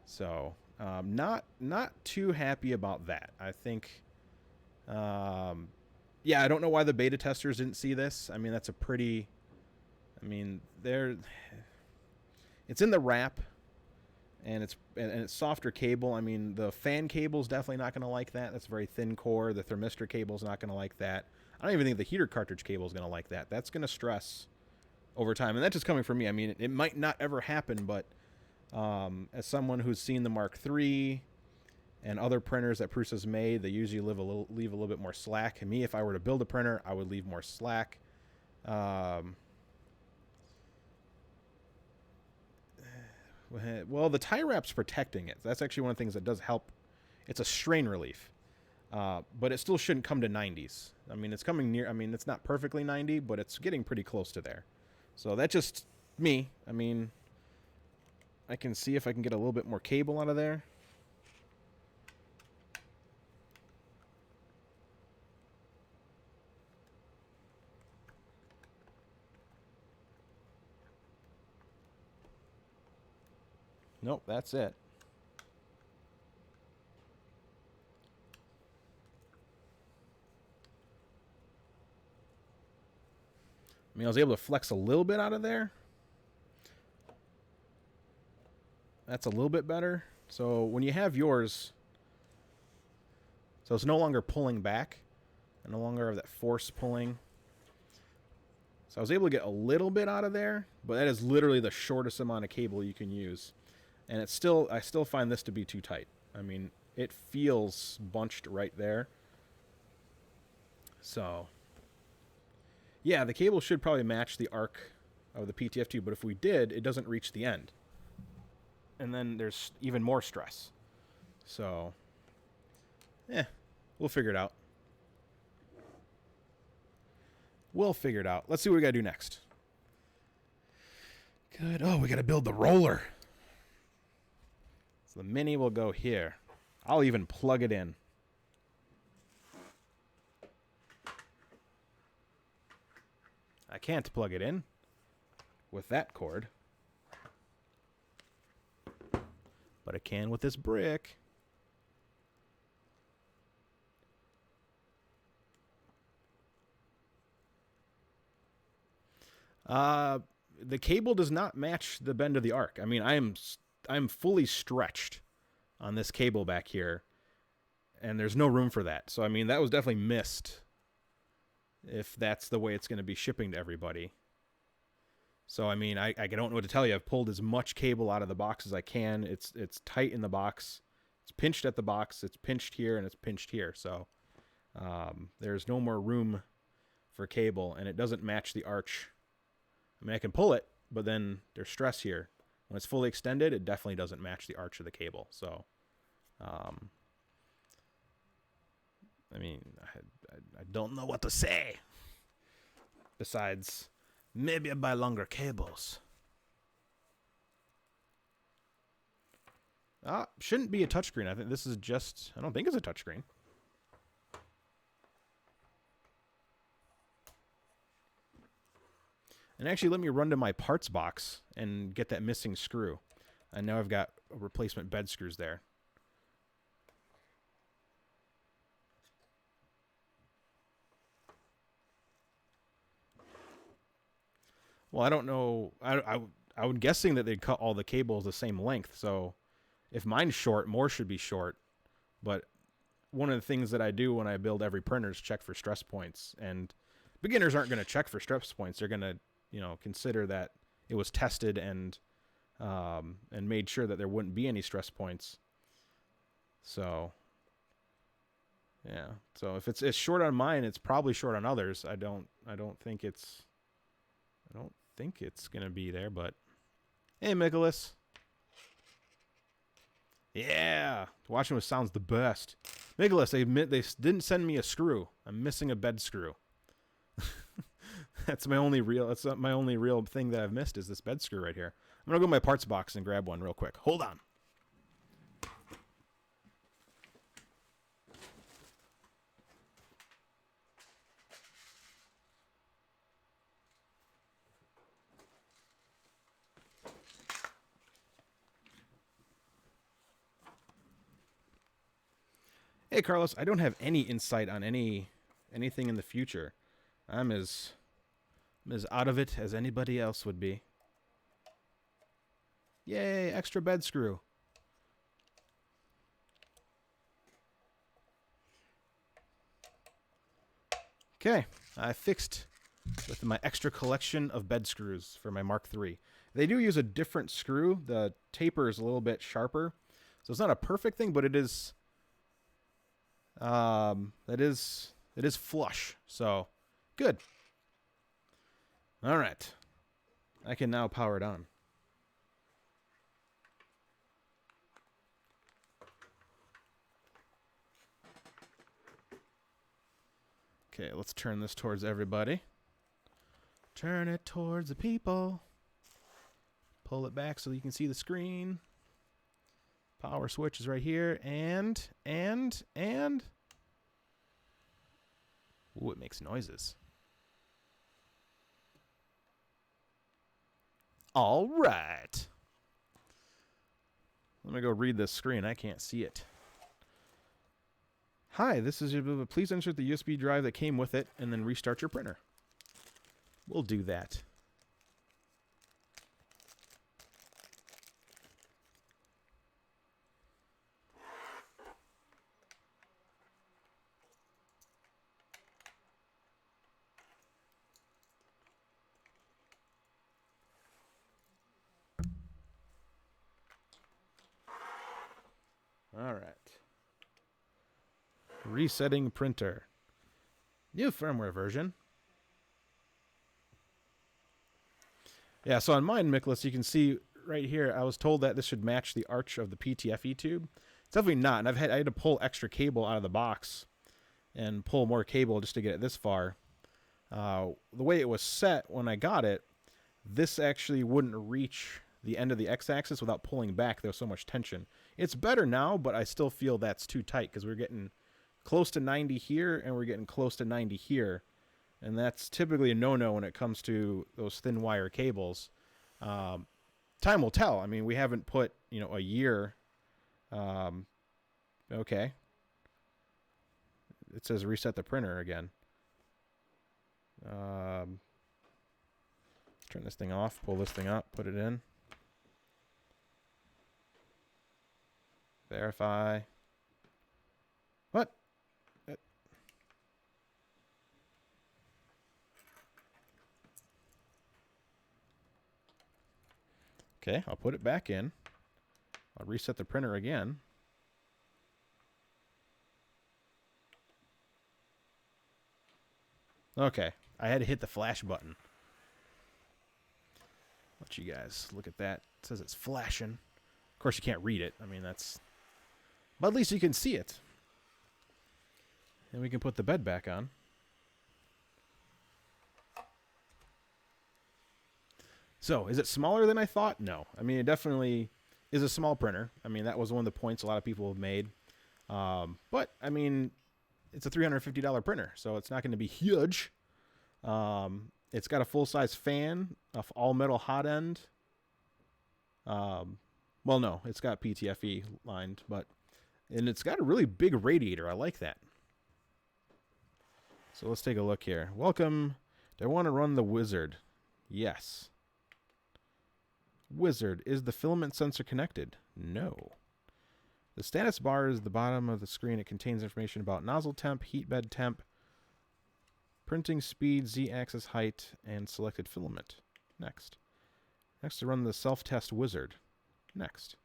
Speaker 1: So not too happy about that. I think, yeah, I don't know why the beta testers didn't see this. I mean, that's a pretty... I mean, it's in the wrap, and it's softer cable. I mean, the fan cable's definitely not going to like that. That's very thin core. The thermistor cable's not going to like that. I don't even think the heater cartridge cable is going to like that. That's going to stress over time, and that's just coming from me. I mean, it might not ever happen, but as someone who's seen the Mark III and other printers that Prusa's made, they usually leave a little bit more slack. And me, if I were to build a printer, I would leave more slack. Well, the tie wrap's protecting it. That's actually one of the things that does help. It's a strain relief, but it still shouldn't come to 90s. I mean, it's coming near. I mean, it's not perfectly 90, but it's getting pretty close to there. So that's just me. I mean, I can see if I can get a little bit more cable out of there. Nope, that's it. I mean, I was able to flex a little bit out of there. That's a little bit better. So when you have yours, so it's no longer pulling back. I no longer have that force pulling. So I was able to get a little bit out of there, but that is literally the shortest amount of cable you can use. And it's still, I still find this to be too tight. I mean, it feels bunched right there. So, yeah, the cable should probably match the arc of the PTF2, but if we did, it doesn't reach the end. And then there's even more stress. So, we'll figure it out. We'll figure it out. Let's see what we gotta do next. Good. Oh, we gotta build the roller. So the Mini will go here. I'll even plug it in. I can't plug it in with that cord, but I can with this brick. The cable does not match the bend of the arc. I mean, I'm fully stretched on this cable back here, and there's no room for that. So, I mean, that was definitely missed if that's the way it's going to be shipping to everybody. So, I mean, I don't know what to tell you. I've pulled as much cable out of the box as I can. It's tight in the box. It's pinched at the box. It's pinched here, and it's pinched here. So, there's no more room for cable, and it doesn't match the arch. I mean, I can pull it, but then there's stress here. When it's fully extended, it definitely doesn't match the arch of the cable. So, I mean, I don't know what to say. Besides, maybe I buy longer cables. Shouldn't be a touchscreen. I think this is just... I don't think it's a touchscreen. And actually, let me run to my parts box and get that missing screw. And now I've got replacement bed screws there. Well, I don't know. I'm guessing that they'd cut all the cables the same length. So if mine's short, more should be short. But one of the things that I do when I build every printer is check for stress points. And beginners aren't going to check for stress points. They're going to, consider that it was tested and made sure that there wouldn't be any stress points. So, yeah. So if it's short on mine, it's probably short on others. I don't think it's gonna be there. But hey, Nicholas. Yeah, watching with sound's the best. Nicholas, they didn't send me a screw. I'm missing a bed screw. That's my only real thing that I've missed is this bed screw right here. I'm gonna go to my parts box and grab one real quick. Hold on. Hey Carlos, I don't have any insight on anything in the future. I'm as out of it as anybody else would be. Yay, extra bed screw. Okay, I fixed with my extra collection of bed screws for my Mark III. They do use a different screw. The taper is a little bit sharper. So it's not a perfect thing, but it is it is flush. So good. All right. I can now power it on. Okay, let's turn this towards everybody. Turn it towards the people. Pull it back so you can see the screen. Power switch is right here. And. Ooh, it makes noises. All right. Let me go read this screen. I can't see it. Hi, this is your... Please insert the USB drive that came with it and then restart your printer. We'll do that. All right. Resetting printer. New firmware version. Yeah, so on mine, Miklas, you can see right here, I was told that this should match the arch of the PTFE tube. It's definitely not, and I had to pull extra cable out of the box and pull more cable just to get it this far. The way it was set when I got it, this actually wouldn't reach the end of the x-axis without pulling back. There was so much tension. It's better now, but I still feel that's too tight because we're getting close to 90 here and we're getting close to 90 here. And that's typically a no-no when it comes to those thin wire cables. Time will tell. I mean, we haven't put, a year. Okay. It says reset the printer again. Turn this thing off, pull this thing up, put it in. Verify. What? Okay, I'll put it back in. I'll reset the printer again. Okay, I had to hit the flash button. Let you guys look at that. It says it's flashing. Of course, you can't read it. I mean, that's... But at least you can see it. And we can put the bed back on. So, is it smaller than I thought? No. I mean, it definitely is a small printer. I mean, that was one of the points a lot of people have made. But, I mean, it's a $350 printer, so it's not going to be huge. It's got a full-size fan, a all-metal hot end. Well, no, it's got PTFE lined, and it's got a really big radiator. I like that. So let's take a look here. Welcome. Do I want to run the wizard? Yes. Wizard, is the filament sensor connected? No. The status bar is the bottom of the screen. It contains information about nozzle temp, heat bed temp, printing speed, z-axis height, and selected filament. Next. Next to run the self-test wizard. Next.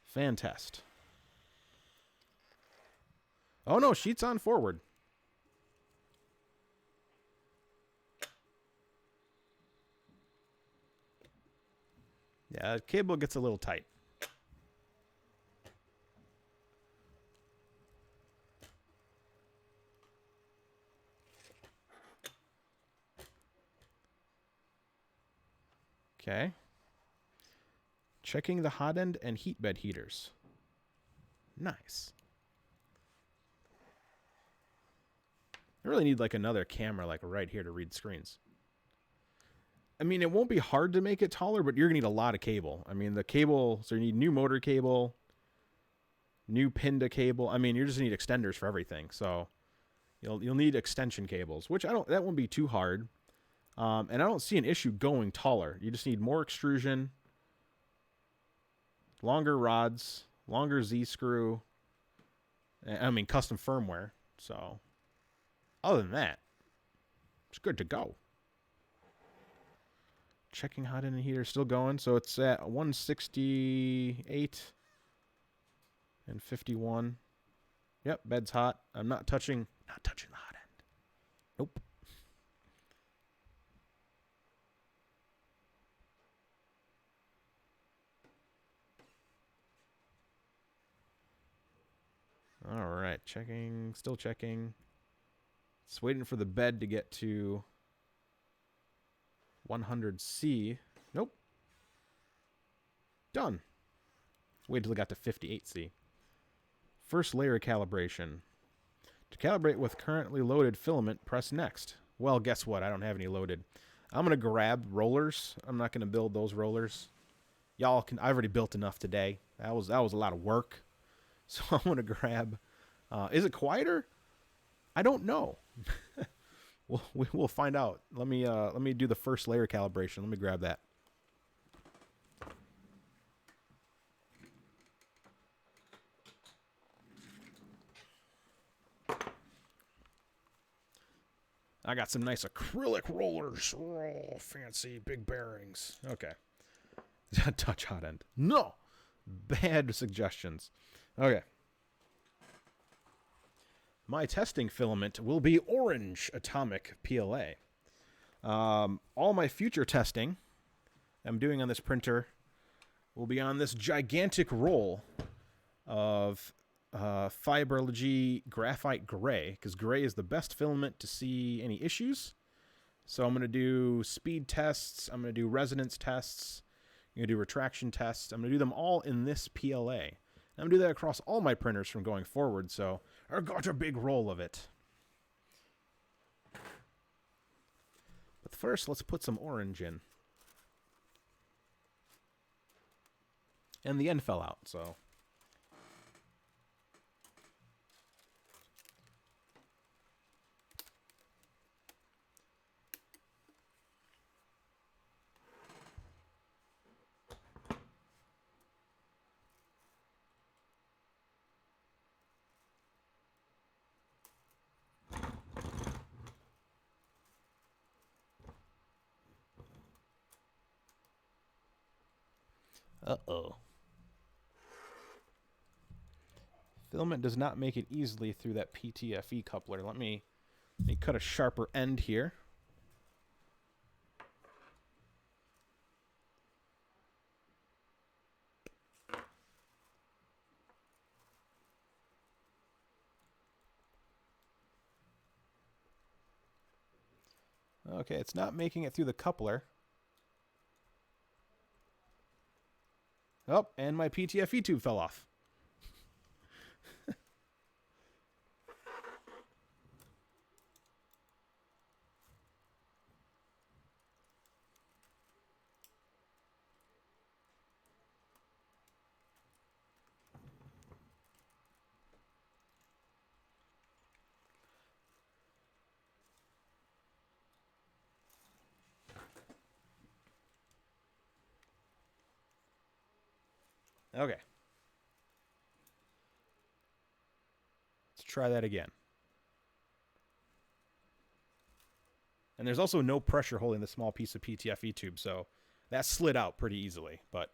Speaker 1: Fan test. Oh no, sheet's on forward. Yeah, the cable gets a little tight. Okay. Checking the hot end and heat bed heaters. Nice. I really need like another camera like right here to read screens. I mean, it won't be hard to make it taller, but you're going to need a lot of cable. I mean, the cable, so you need new motor cable, new PINDA cable. I mean, you just need extenders for everything. So you'll need extension cables, which that won't be too hard. And I don't see an issue going taller. You just need more extrusion, longer rods, longer Z-screw. I mean, custom firmware. So other than that, it's good to go. Checking hot end and heater still going. So it's at 168 and 51. Yep, bed's hot. I'm not touching the hot end. Nope. All right, checking, still checking. Just waiting for the bed to get to 100C. Nope. Done. Wait till it got to 58C. First layer calibration. To calibrate with currently loaded filament, press next. Well, guess what? I don't have any loaded. I'm going to grab rollers. I'm not going to build those rollers. Y'all can... I've already built enough today. That was a lot of work. So I'm going to grab... is it quieter? I don't know. We'll find out. Let me do the first layer calibration. Let me grab that. I got some nice acrylic rollers. Oh, fancy big bearings. Okay. Touch hot end. No. Bad suggestions. Okay. My testing filament will be orange atomic PLA. All my future testing I'm doing on this printer will be on this gigantic roll of Fiberlogy Graphite Gray, because gray is the best filament to see any issues. So I'm going to do speed tests. I'm going to do resonance tests. I'm going to do retraction tests. I'm going to do them all in this PLA. I'm going to do that across all my printers from going forward, so I got a big roll of it. But first, let's put some orange in. And the end fell out, so... Uh-oh. Filament does not make it easily through that PTFE coupler. Let me cut a sharper end here. Okay, it's not making it through the coupler. Oh, and my PTFE tube fell off. Okay. Let's try that again. And there's also no pressure holding the small piece of PTFE tube, so that slid out pretty easily, but...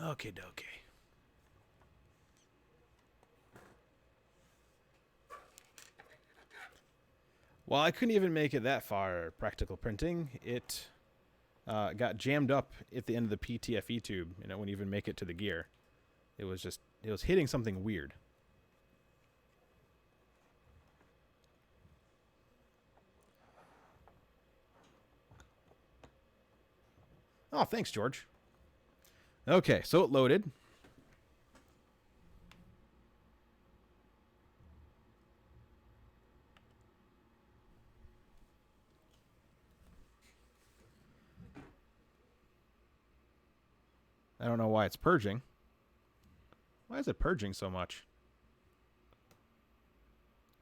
Speaker 1: Okie dokie. Well, I couldn't even make it that far practical printing. It got jammed up at the end of the PTFE tube, and it wouldn't even make it to the gear. It was hitting something weird. Oh, thanks, George. Okay, so it loaded. I don't know why it's purging. Why is it purging so much?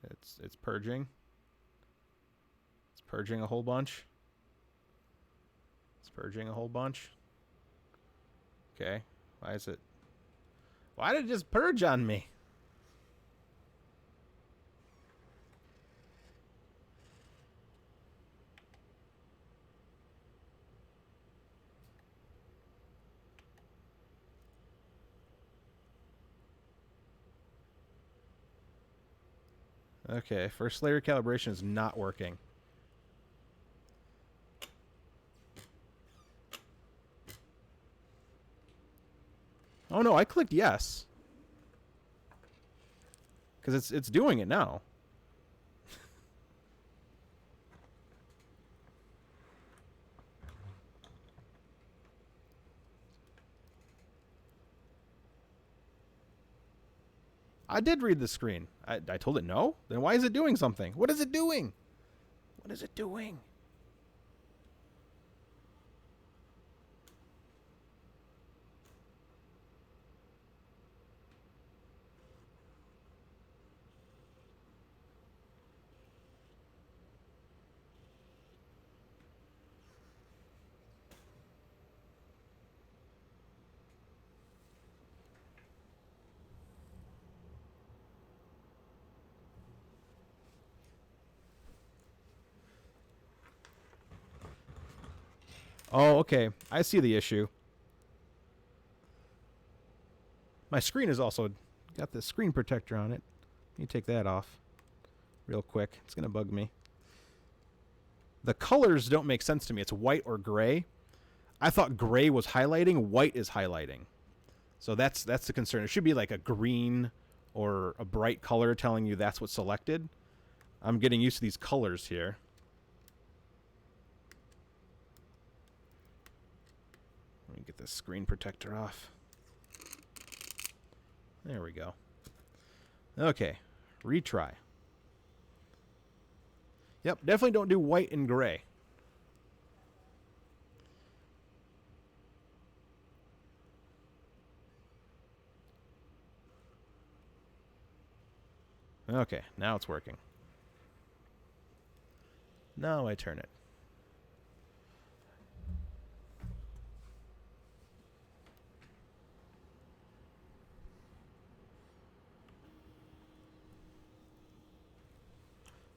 Speaker 1: It's purging. It's purging a whole bunch. It's purging a whole bunch. Okay. Why is it... Why did it just purge on me? Okay, first layer calibration is not working. Oh no, I clicked yes. Because it's doing it now. I did read the screen. I told it no? Then why is it doing something? What is it doing? What is it doing? Oh, okay. I see the issue. My screen is also got the screen protector on it. Let me take that off real quick. It's going to bug me. The colors don't make sense to me. It's white or gray. I thought gray was highlighting. White is highlighting. So that's the concern. It should be like a green or a bright color telling you that's what's selected. I'm getting used to these colors here. Let me get this screen protector off. There we go. Okay, retry. Yep, definitely don't do white and gray. Okay, now it's working. Now I turn it.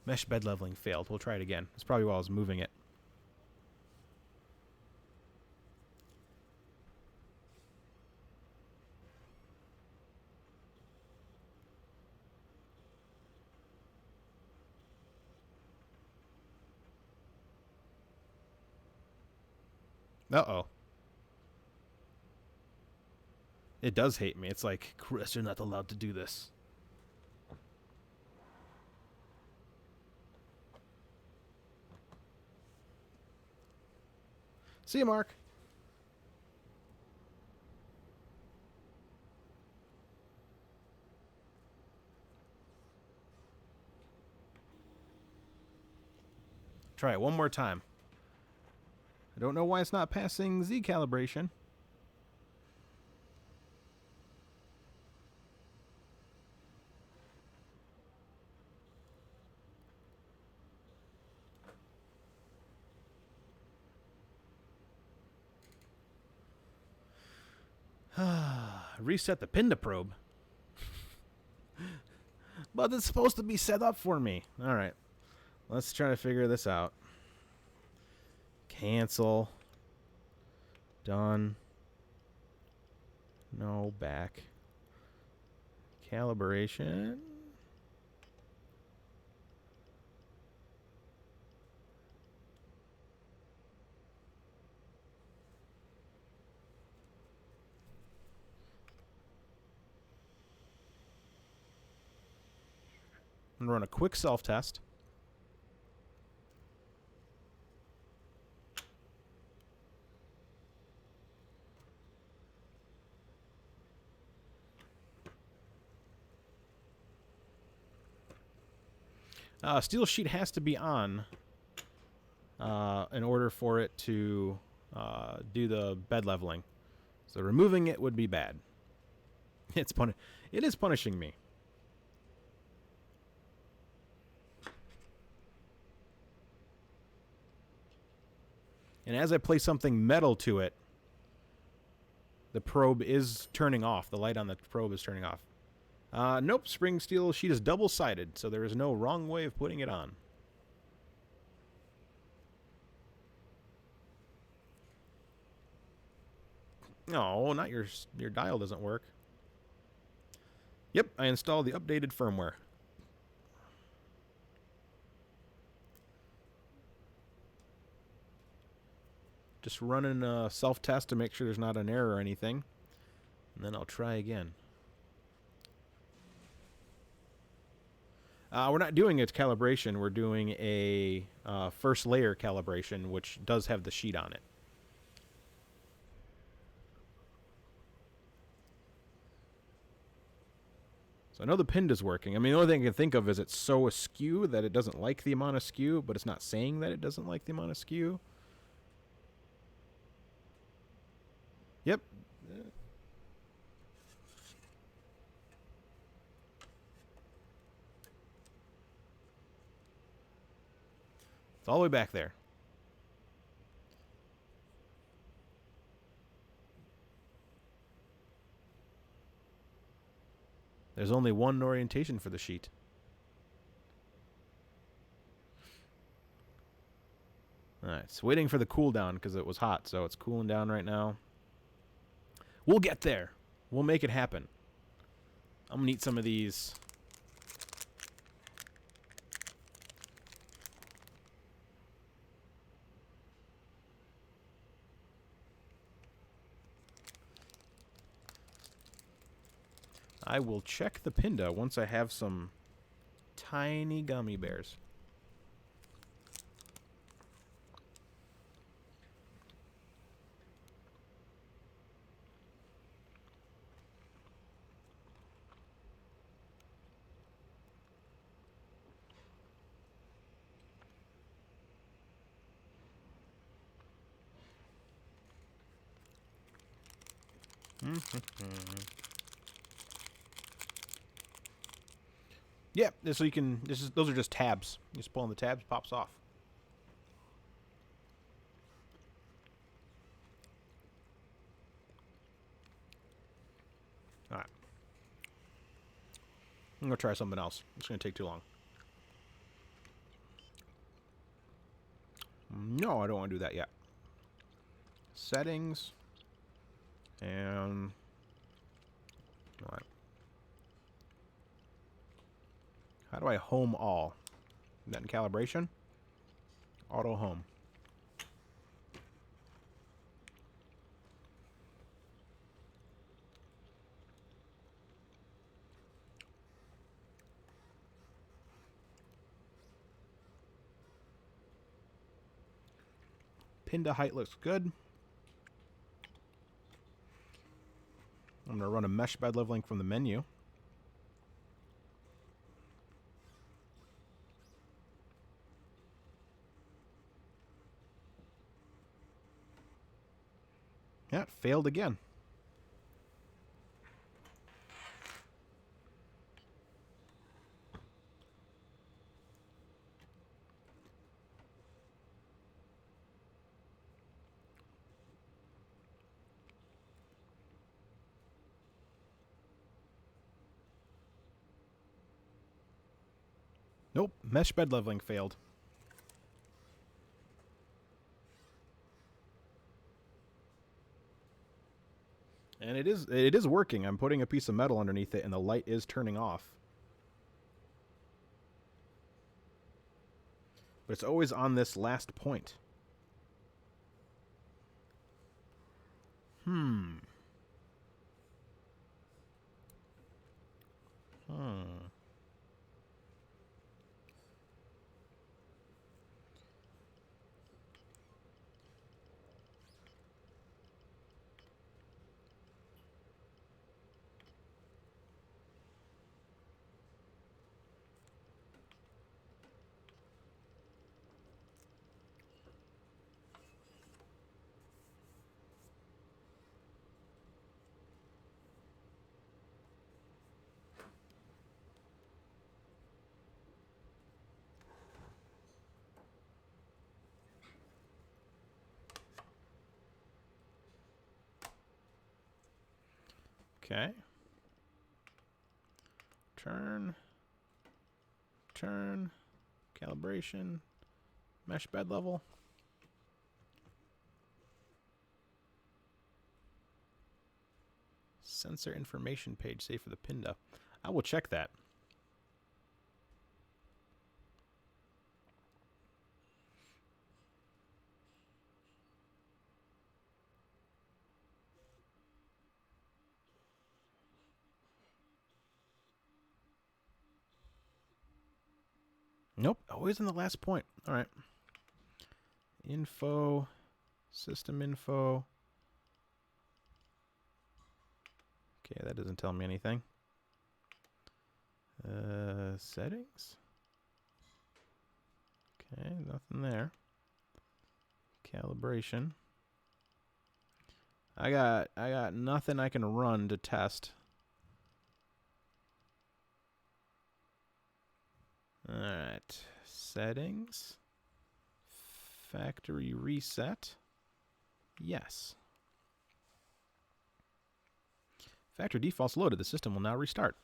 Speaker 1: Mesh bed leveling failed. We'll try it again. It's probably while I was moving it. Uh-oh. It does hate me. It's like, Chris, you're not allowed to do this. See you, Mark. Try it one more time. I don't know why it's not passing Z calibration. Reset the pin to probe. But it's supposed to be set up for me. All right. Let's try to figure this out. Cancel. Done. No, back. Calibration. I'm going to run a quick self-test. Steel sheet has to be on in order for it to do the bed leveling. So removing it would be bad. It is punishing me. And as I place something metal to it, the probe is turning off. The light on the probe is turning off. Nope, spring steel sheet is double-sided, so there is no wrong way of putting it on. No, not your dial doesn't work. Yep, I installed the updated firmware. Just running a self-test to make sure there's not an error or anything. And then I'll try again. We're not doing a calibration. We're doing a first layer calibration, which does have the sheet on it. So I know the Pinda's working. I mean, the only thing I can think of is it's so askew that it doesn't like the amount of skew, but it's not saying that it doesn't like the amount of skew. Yep. It's all the way back there. There's only one orientation for the sheet. Alright, it's waiting for the cooldown because it was hot, so it's cooling down right now. We'll get there. We'll make it happen. I'm going to eat some of these. I will check the Pinda once I have some tiny gummy bears. Yeah, so you can. Those are just tabs. You just pull on the tabs, pops off. All right, I'm gonna try something else. It's gonna take too long. No, I don't want to do that yet. Settings and what? How do I home all? Is that in calibration? Auto home. Pinda height looks good. I'm going to run a mesh bed leveling from the menu. Yeah, it failed again. Nope, mesh bed leveling failed. And it is working. I'm putting a piece of metal underneath it and the light is turning off. But it's always on this last point. Okay. Turn. Calibration. Mesh bed level. Sensor information page, save for the Pinda. I will check that. Nope, always in the last point. All right. Info, system info. Okay, that doesn't tell me anything. Settings. Okay, nothing there. Calibration. I got nothing I can run to test. Alright. Settings. Factory reset. Yes. Factory defaults loaded. The system will now restart.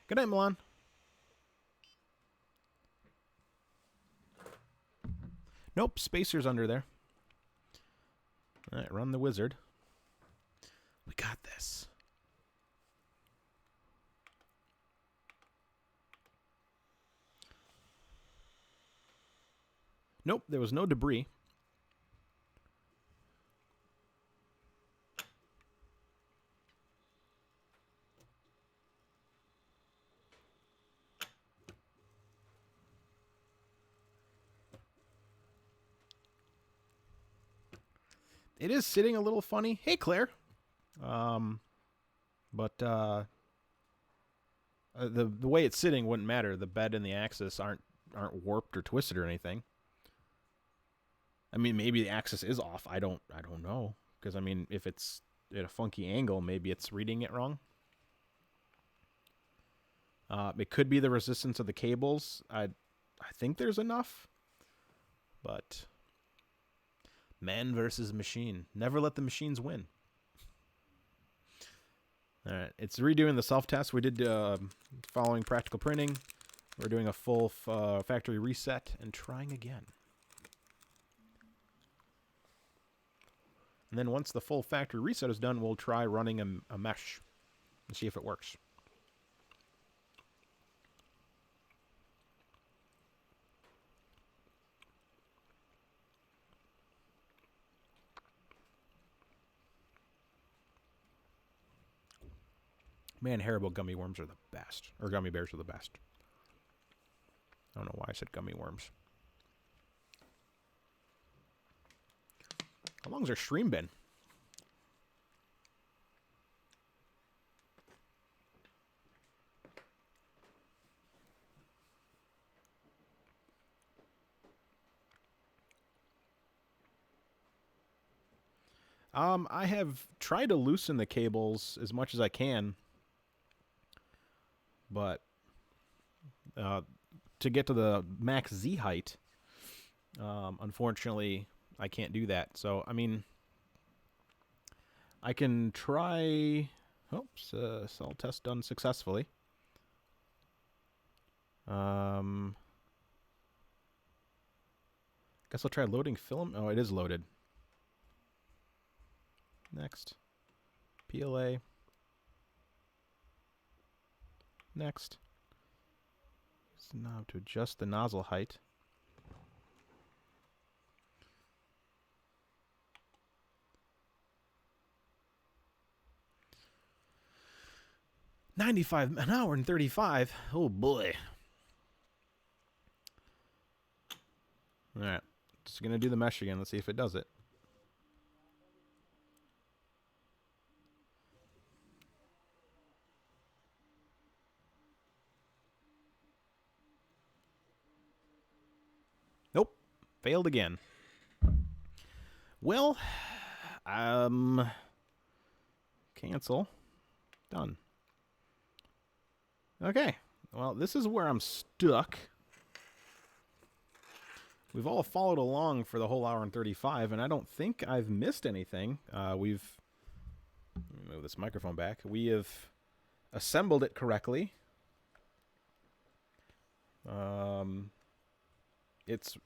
Speaker 1: Good night, Milan. Nope, spacer's under there. Alright, run the wizard. We got this. Nope, there was no debris. It is sitting a little funny. Hey, Claire. But the way it's sitting wouldn't matter. The bed and the axis aren't warped or twisted or anything. I mean, maybe the axis is off. I don't know, because I mean, if it's at a funky angle, maybe it's reading it wrong. It could be the resistance of the cables. I think there's enough, but man versus machine. Never let the machines win. All right, it's redoing the self-test. We did following practical printing. We're doing a full factory reset and trying again. And then once the full factory reset is done, we'll try running a mesh and see if it works. Man, Haribo gummy worms are the best. Or gummy bears are the best. I don't know why I said gummy worms. How long's our stream been? I have tried to loosen the cables as much as I can, but to get to the max Z height, unfortunately, I can't do that. So, I mean, I can try... Oops, cell test done successfully. Guess I'll try loading film. Oh, it is loaded. Next. PLA. Next. Use the knob to adjust the nozzle height. $95 an hour and 35. Oh boy. All right. Just gonna do the mesh again. Let's see if it does it. Nope. Failed again. Well, cancel. Done. Okay. Well, this is where I'm stuck. We've all followed along for the whole hour and 35, and I don't think I've missed anything. Let me move this microphone back. We have assembled it correctly. It's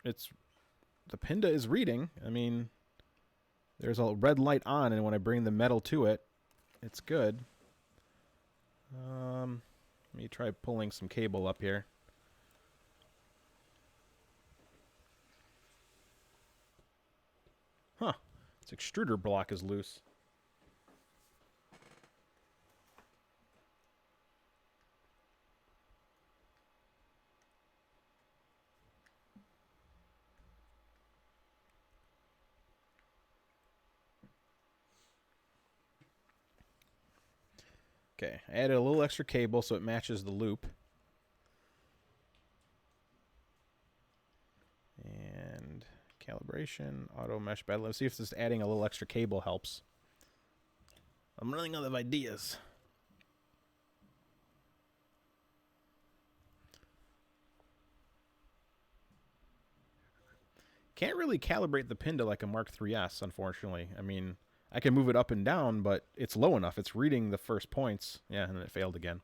Speaker 1: the Pinda is reading. I mean, there's a red light on, and when I bring the metal to it, it's good. Let me try pulling some cable up here. Huh. Its extruder block is loose. Okay, I added a little extra cable so it matches the loop. And calibration, auto mesh bed. Let's see if this adding a little extra cable helps. I'm running out of ideas. Can't really calibrate the Pinda like a Mark III's, unfortunately. I mean, I can move it up and down, but it's low enough. It's reading the first points. Yeah, and then it failed again.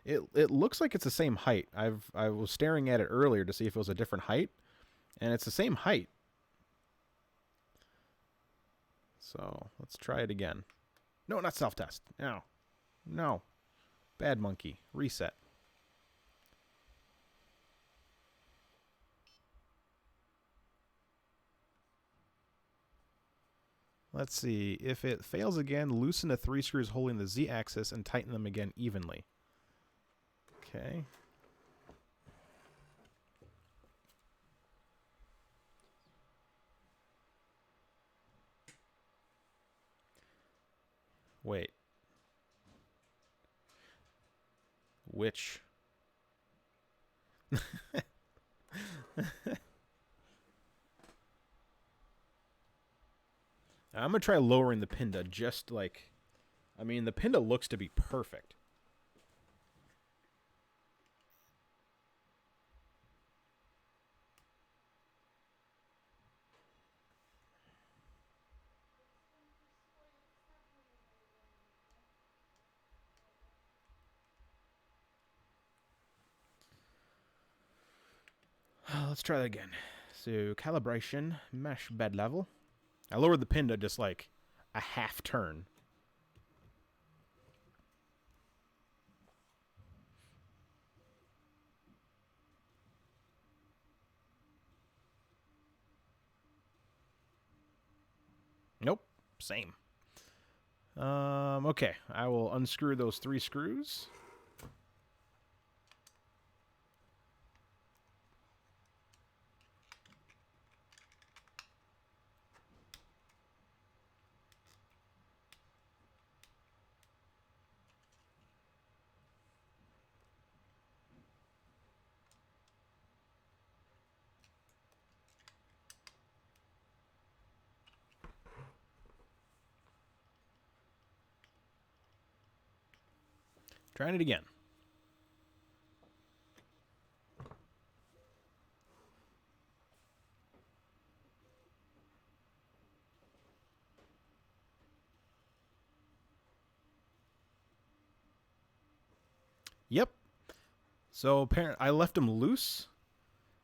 Speaker 1: It looks like it's the same height. I was staring at it earlier to see if it was a different height, and it's the same height. So let's try it again. No, not self-test. No. No. Bad monkey. Reset. Let's see. If it fails again, loosen the 3 screws holding the Z-axis and tighten them again evenly. Okay. Wait. Which? I'm going to try lowering the Pinda just like... I mean, the Pinda looks to be perfect. Let's try that again. So, calibration, mesh bed level. I lowered the Pinda just like a half turn. Nope, same. Okay, I will unscrew those 3 screws. Trying it again. Yep. So apparently I left them loose.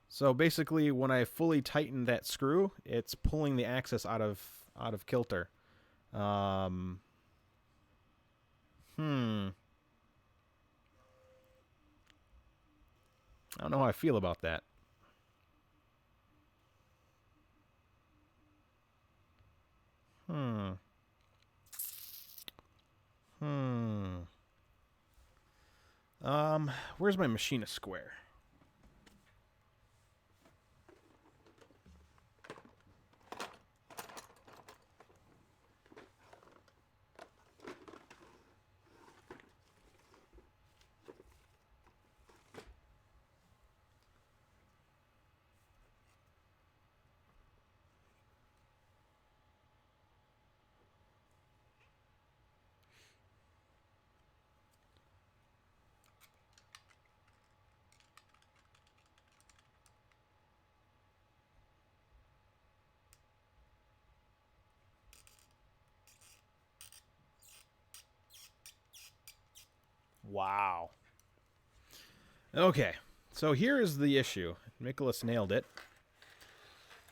Speaker 1: So basically when I fully tighten that screw, it's pulling the axis out of kilter. I don't know how I feel about that. Where's my machinist square? Wow. Okay, so here is the issue. Nicholas nailed it.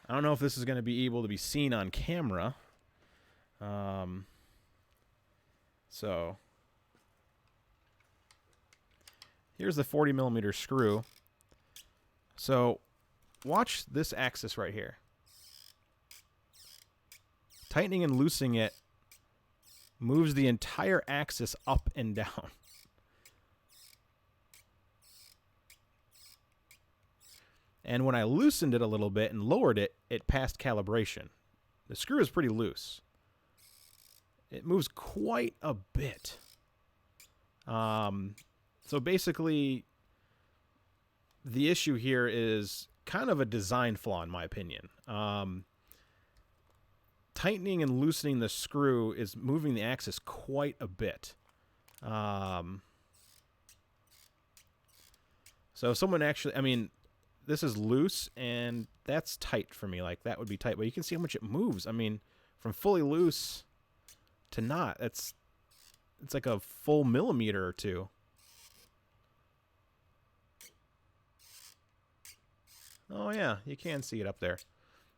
Speaker 1: I don't know if this is going to be able to be seen on camera. So here's the 40 millimeter screw. So watch this axis right here. Tightening and loosening it moves the entire axis up and down. And when I loosened it a little bit and lowered it, it passed calibration. The screw is pretty loose. It moves quite a bit. So basically, the issue here is kind of a design flaw, in my opinion. Tightening and loosening the screw is moving the axis quite a bit. So if someone actually, I mean, this is loose and that's tight for me. Like, that would be tight, but you can see how much it moves. I mean, from fully loose to not, it's like a full millimeter or two. Oh yeah, you can see it up there.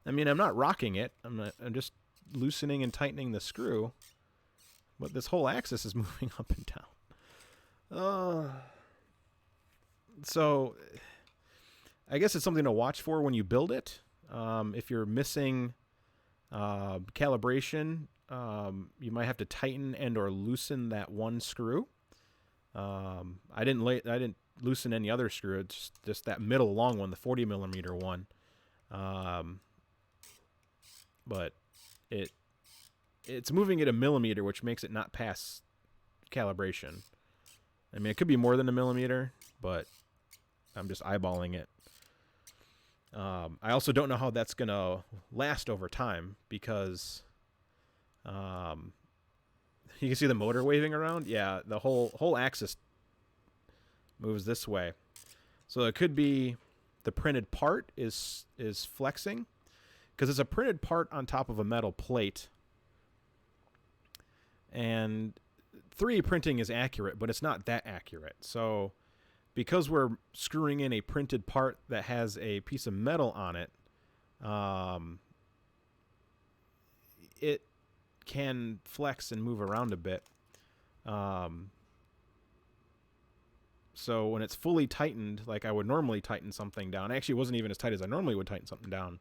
Speaker 1: I mean, I'm not rocking it. I'm just loosening and tightening the screw, but this whole axis is moving up and down. So I guess it's something to watch for when you build it. If you're missing calibration, you might have to tighten and or loosen that one screw. I didn't loosen any other screw. It's just that middle long one, the 40 millimeter one. But it's moving at a millimeter, which makes it not pass calibration. I mean, it could be more than a millimeter, but I'm just eyeballing it. I also don't know how that's going to last over time because you can see the motor waving around. Yeah, the whole axis moves this way. So it could be the printed part is flexing because it's a printed part on top of a metal plate. And 3D printing is accurate, but it's not that accurate. So because we're screwing in a printed part that has a piece of metal on it, it can flex and move around a bit. So when it's fully tightened, like I would normally tighten something down, actually it wasn't even as tight as I normally would tighten something down,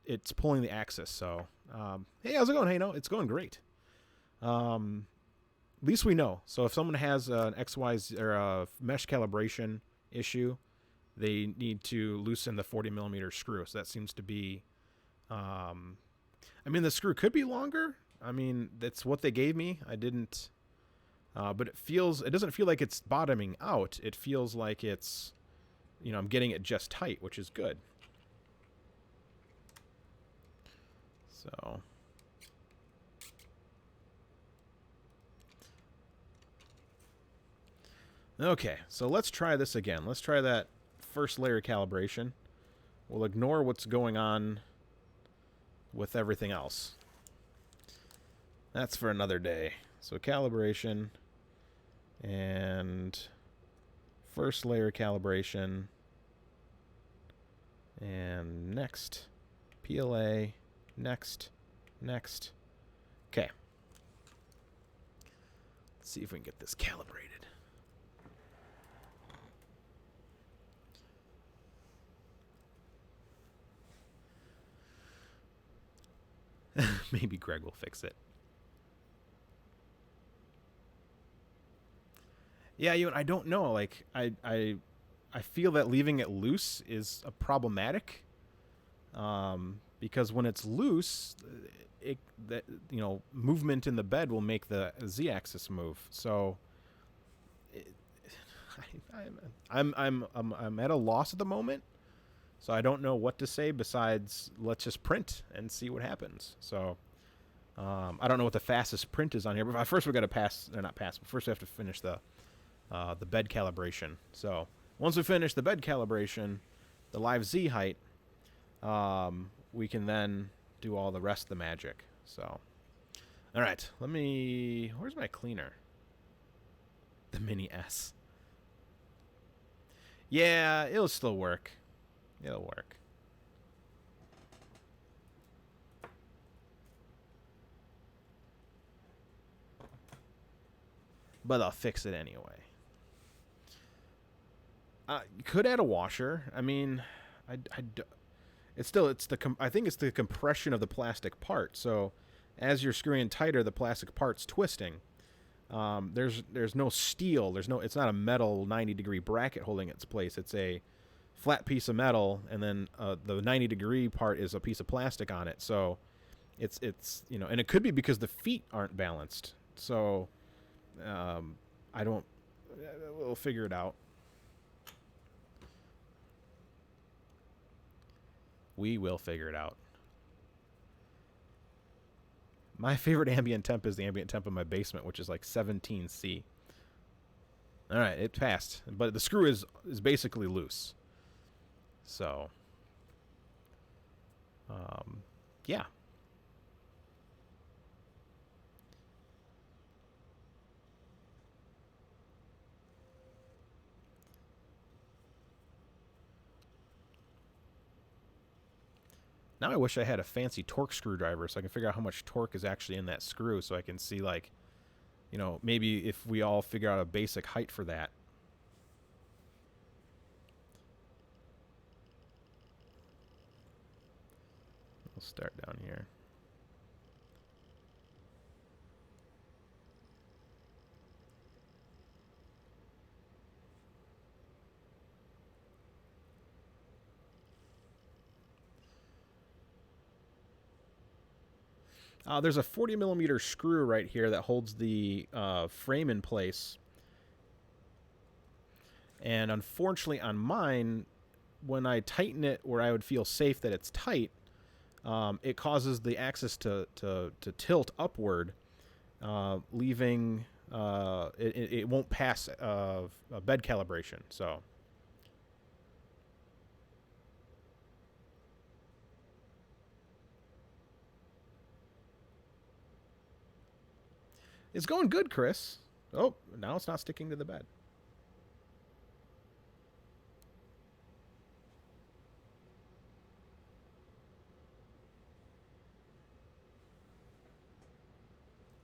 Speaker 1: it's pulling the axis. So, hey, how's it going? Hey, no, it's going great. At least we know. So if someone has an XY or a mesh calibration issue, they need to loosen the 40 millimeter screw. So that seems to be, I mean, the screw could be longer. I mean, that's what they gave me. I didn't, but it doesn't feel like it's bottoming out. It feels like it's, I'm getting it just tight, which is good. So. Okay, so let's try this again. Let's try that first layer calibration. We'll ignore what's going on with everything else. That's for another day. So calibration and first layer calibration and next PLA, next. Okay. Let's see if we can get this calibrated. Maybe Greg will fix it. Yeah, I don't know. Like, I feel that leaving it loose is problematic. Because when it's loose, movement in the bed will make the z-axis move. So, I'm at a loss at the moment. So I don't know what to say besides let's just print and see what happens. So I don't know what the fastest print is on here. But first we got to first we have to finish the bed calibration. So once we finish the bed calibration, the live Z height, we can then do all the rest of the magic. So, all right, where's my cleaner? The Mini S. Yeah, it'll still work. It'll work. But I'll fix it anyway. You could add a washer. I mean, I think it's the compression of the plastic part. So as you're screwing tighter, the plastic part's twisting. There's no steel. It's not a metal 90-degree bracket holding its place. It's a flat piece of metal, and then the 90-degree part is a piece of plastic on it. So it's you know, and it could be because the feet aren't balanced. So I don't. We'll figure it out. We will figure it out. My favorite ambient temp is the ambient temp in my basement, which is like 17C. All right, it passed, but the screw is basically loose. So, yeah. Now I wish I had a fancy torque screwdriver so I can figure out how much torque is actually in that screw, so I can see, like, you know, maybe if we all figure out a basic height for that. We'll start down here. There's a 40mm screw right here that holds the frame in place. And unfortunately on mine, when I tighten it where I would feel safe that it's tight, it causes the axis to tilt upward, leaving it won't pass a bed calibration. So it's going good, Chris. Oh, now it's not sticking to the bed.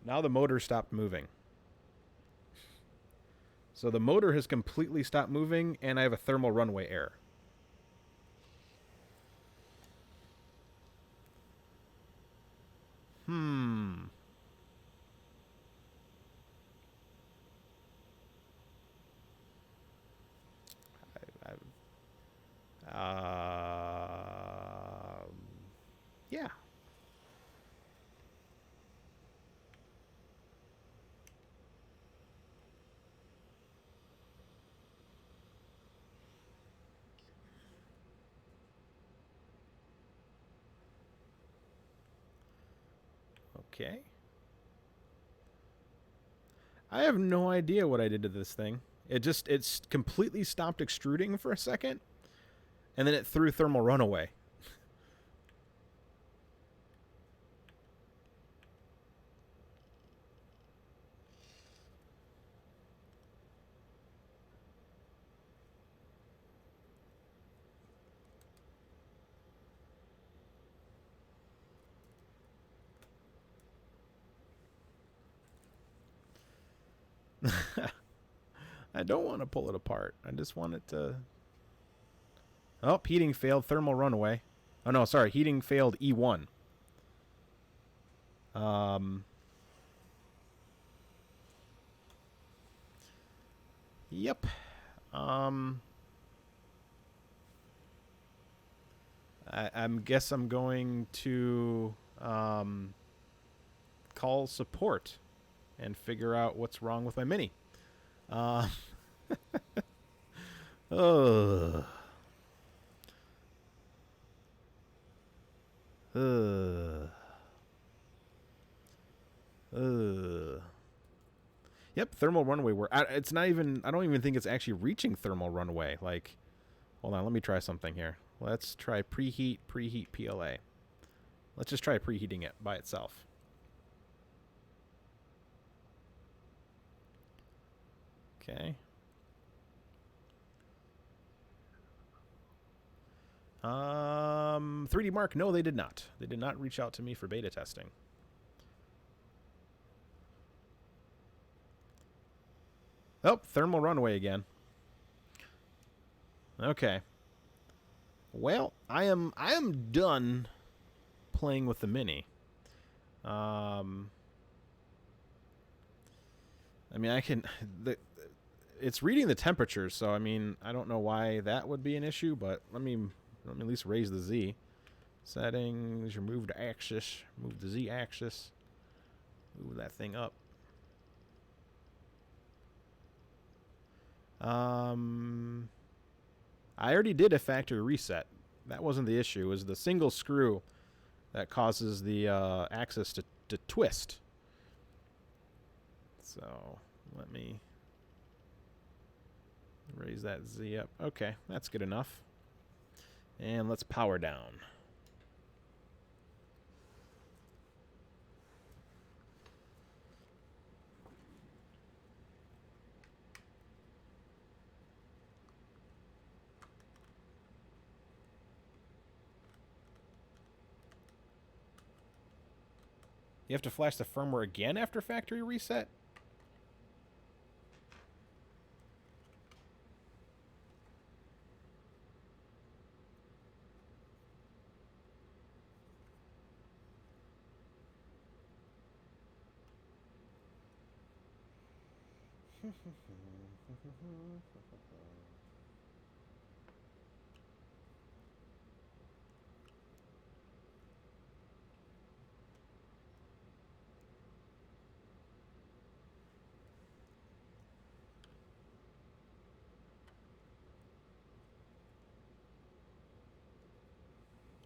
Speaker 1: Now the motor stopped moving. So the motor has completely stopped moving, and I have a thermal runaway error. Yeah. Okay. I have no idea what I did to this thing. It's completely stopped extruding for a second, and then it threw thermal runaway. I don't want to pull it apart. I just want it to... Oh, heating failed. Thermal runaway. Oh, no, sorry. Heating failed E1. Yep. I guess I'm going to call support and figure out what's wrong with my Mini. Yep, thermal runaway. It's not even. I don't even think it's actually reaching thermal runaway. Like, hold on. Let me try something here. Let's try preheat PLA. Let's just try preheating it by itself. Okay. 3D Mark, no, they did not. They did not reach out to me for beta testing. Oh, thermal runaway again. Okay. Well, I am done playing with the Mini. I mean, I can it's reading the temperature, so I mean, I don't know why that would be an issue, but let me at least raise the Z. Settings, remove the axis, move the Z axis, move that thing up. I already did a factory reset. That wasn't the issue. It was the single screw that causes the axis to twist. So let me raise that Z up. Okay, that's good enough. And let's power down. You have to flash the firmware again after factory reset?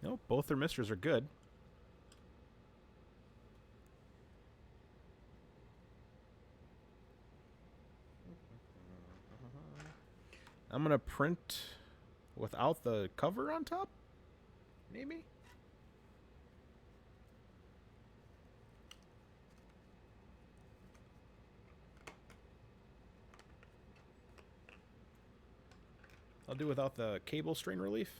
Speaker 1: Nope, both thermistors are good. I'm going to print without the cover on top? Maybe? I'll do without the cable strain relief.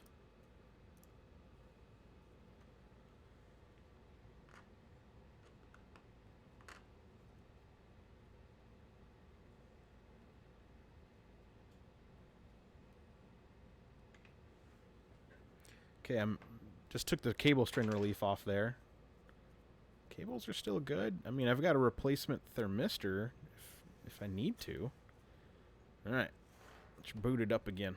Speaker 1: Okay, I'm just took the cable strain relief off there. Cables are still good. I mean, I've got a replacement thermistor if I need to. All right, let's boot it up again.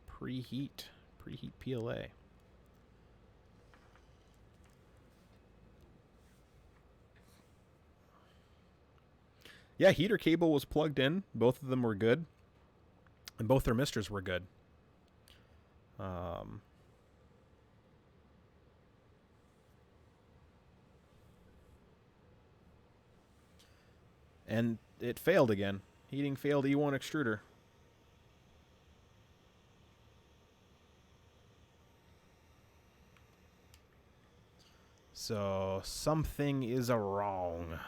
Speaker 1: Preheat PLA. Yeah, heater cable was plugged in. Both of them were good. And both thermistors were good. And it failed again. Heating failed E1 extruder. So something is wrong.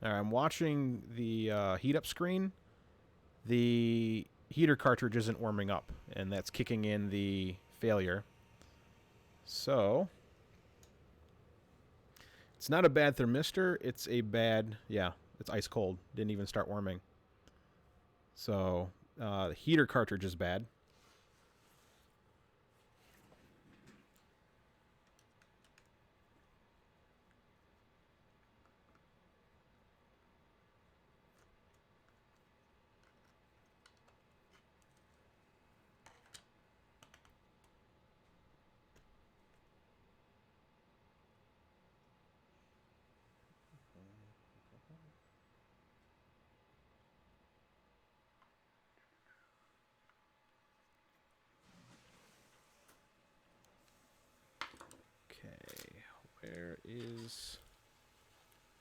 Speaker 1: All right, I'm watching the heat up screen. The heater cartridge isn't warming up, and that's kicking in the failure. So it's not a bad thermistor. It's a bad, yeah, it's ice cold. Didn't even start warming. So the heater cartridge is bad. Okay, where is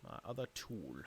Speaker 1: my other tool?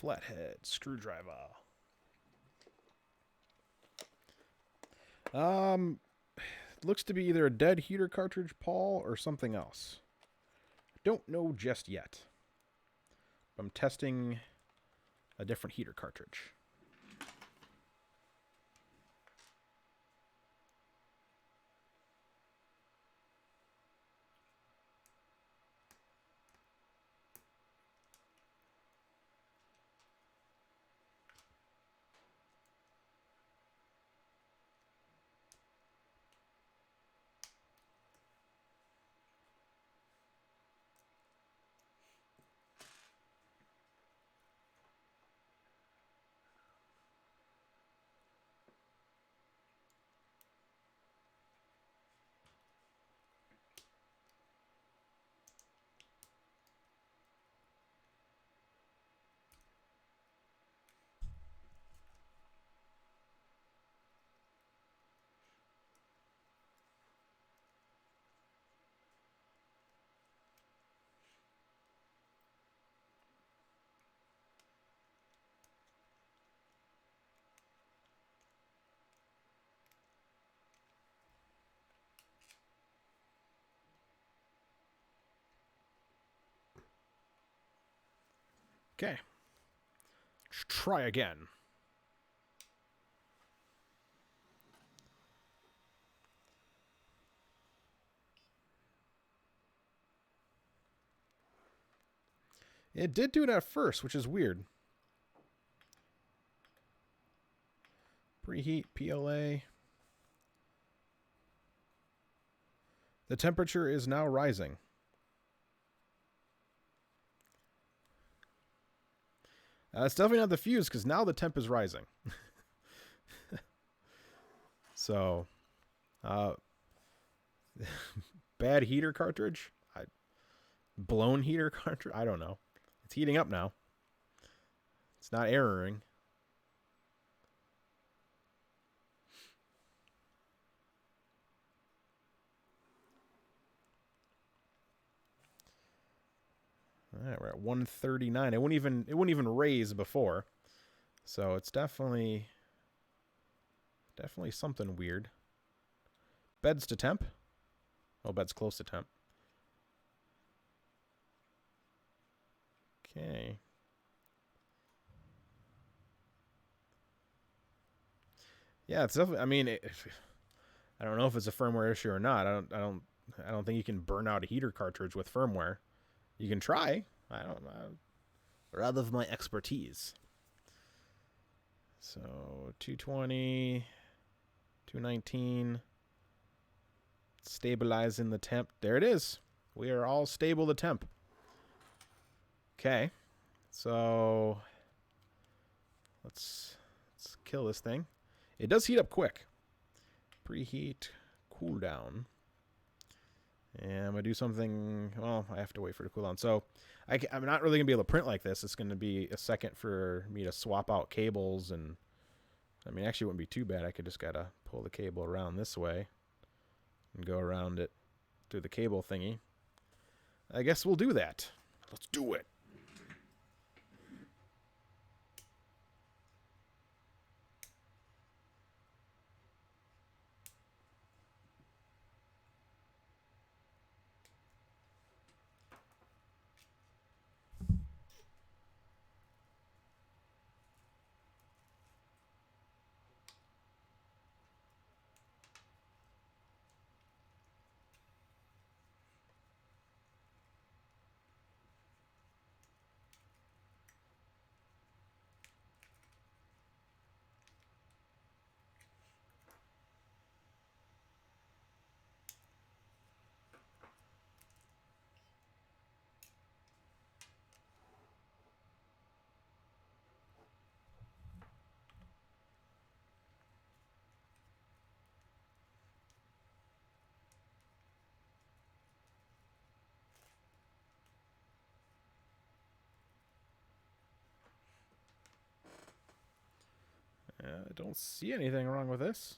Speaker 1: flathead screwdriver. Looks to be either a dead heater cartridge, Paul, or something else. Don't know just yet. I'm testing a different heater cartridge. Okay. Let's try again. It did do it at first, which is weird. Preheat, PLA. The temperature is now rising. It's definitely not the fuse, because now the temp is rising. So, bad heater cartridge? Blown heater cartridge? I don't know. It's heating up now. It's not erroring. All right, we're at 139. It wouldn't even raise before. So it's definitely something weird. Bed's to temp. Oh, bed's close to temp. Okay. Yeah, it's definitely. I mean, I don't know if it's a firmware issue or not. I don't think you can burn out a heater cartridge with firmware. You can try. I don't know. Rather of my expertise. So 220, 219. Stabilizing the temp. There it is. We are all stable the temp. Okay. So let's kill this thing. It does heat up quick. Preheat, cool down. And I'm going to do something. Well, I have to wait for it to cool down. So I'm not really going to be able to print like this. It's going to be a second for me to swap out cables. And I mean, actually, it wouldn't be too bad. I could just got to pull the cable around this way and go around it through the cable thingy. I guess we'll do that. Let's do it. I don't see anything wrong with this.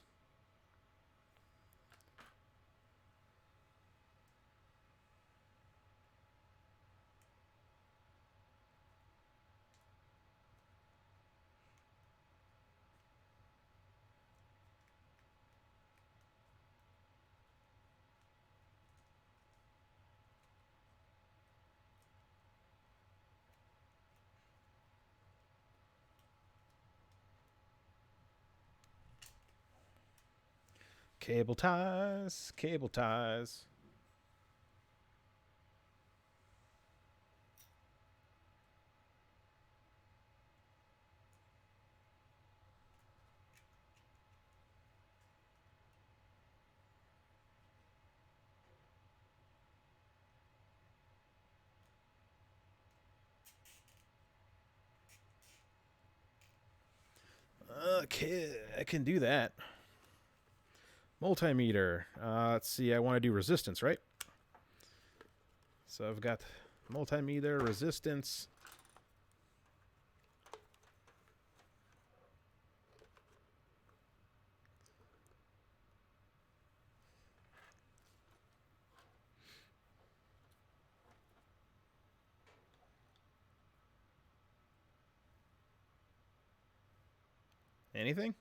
Speaker 1: Cable ties, cable ties. Okay, I can do that. Multimeter. Let's see, I want to do resistance, right? So I've got multimeter, resistance. Anything?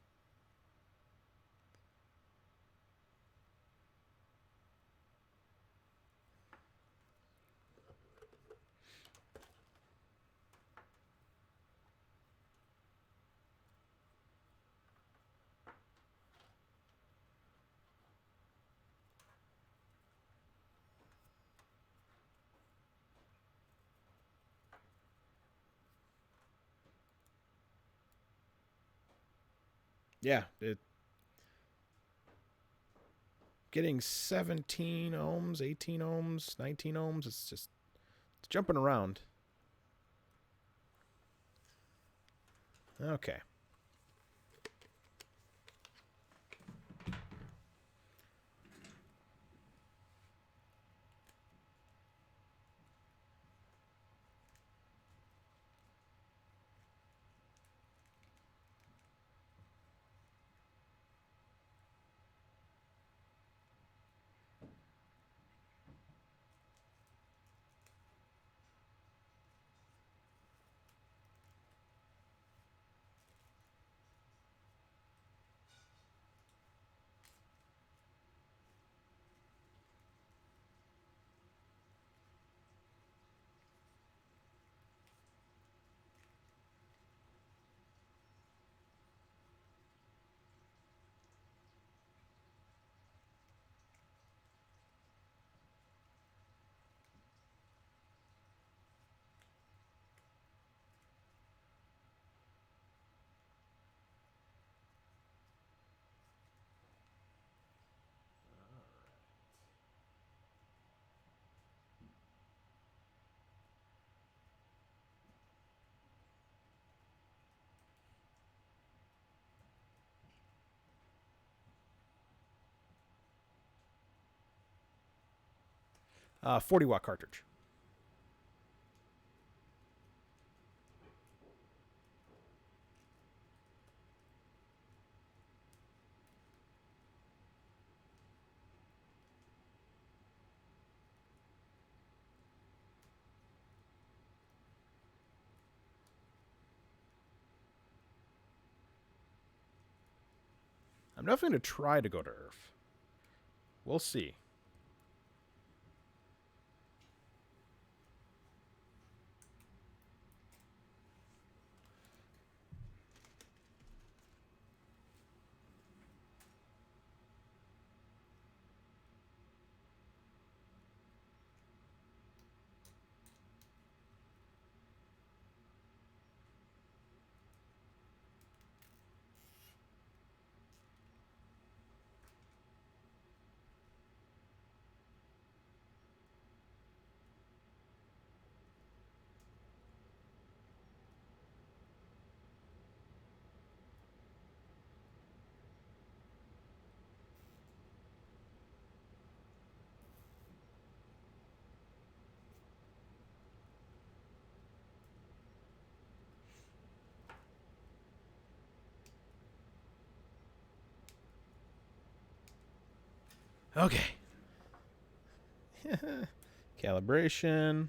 Speaker 1: Yeah, it getting 17 ohms, 18 ohms, 19 ohms. It's jumping around. Okay. 40-watt cartridge. I'm definitely going to try to go to Earth. We'll see. Okay. Calibration.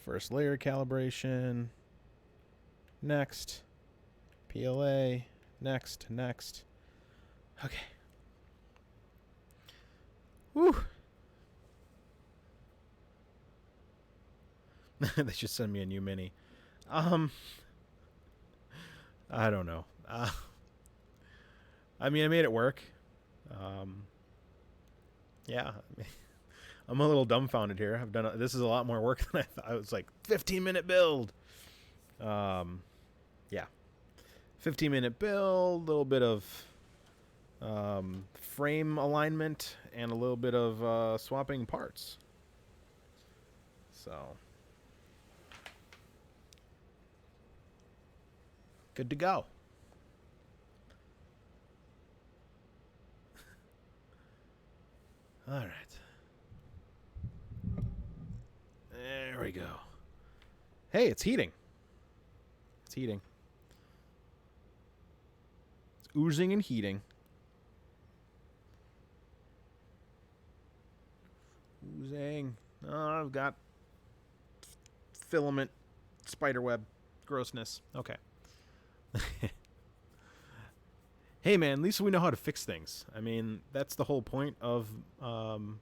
Speaker 1: First layer calibration. Next. PLA. Next. Next. Okay. Whew. They should send me a new mini. I don't know. I mean, I made it work. Yeah, I'm a little dumbfounded here. I've done this is a lot more work than I thought. I was like 15-minute build. Yeah, 15-minute build, a little bit of frame alignment, and a little bit of swapping parts. So good to go. All right. There we go. Hey, it's heating. It's heating. It's oozing and heating. Oozing. Oh, I've got filament, spiderweb, grossness. Okay. Hey, man, at least we know how to fix things. I mean, that's the whole point of all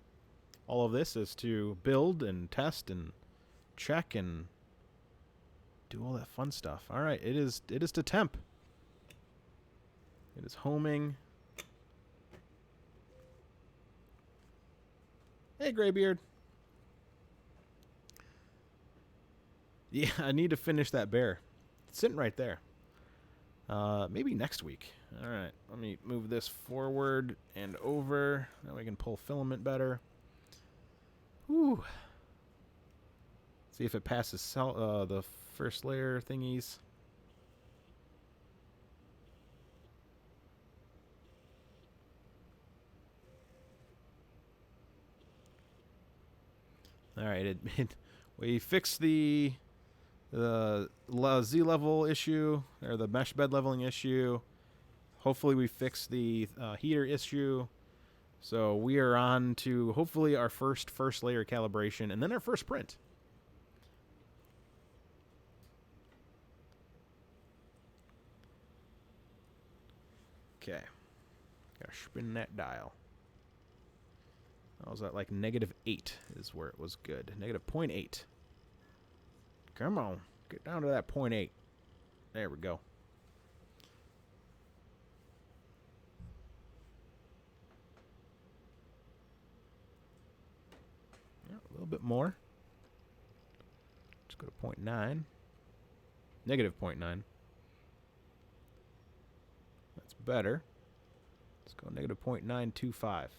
Speaker 1: of this, is to build and test and check and do all that fun stuff. All right, it is to temp. It is homing. Hey, Graybeard. Yeah, I need to finish that bear. It's sitting right there. Maybe next week. All right, let me move this forward and over. Now we can pull filament better. Whew. See if it passes the first layer thingies. All right, we fixed the Z level issue, or the mesh bed leveling issue. Hopefully we fixed the heater issue. So we are on to hopefully our first layer calibration, and then our first print. Okay. Gotta spin that dial. I was at like -8 is where it was good. -0.8. Come on. Get down to that 0.8. There we go. Yeah, a little bit more. Let's go to 0.9. -0.9. That's better. Let's go -0.925.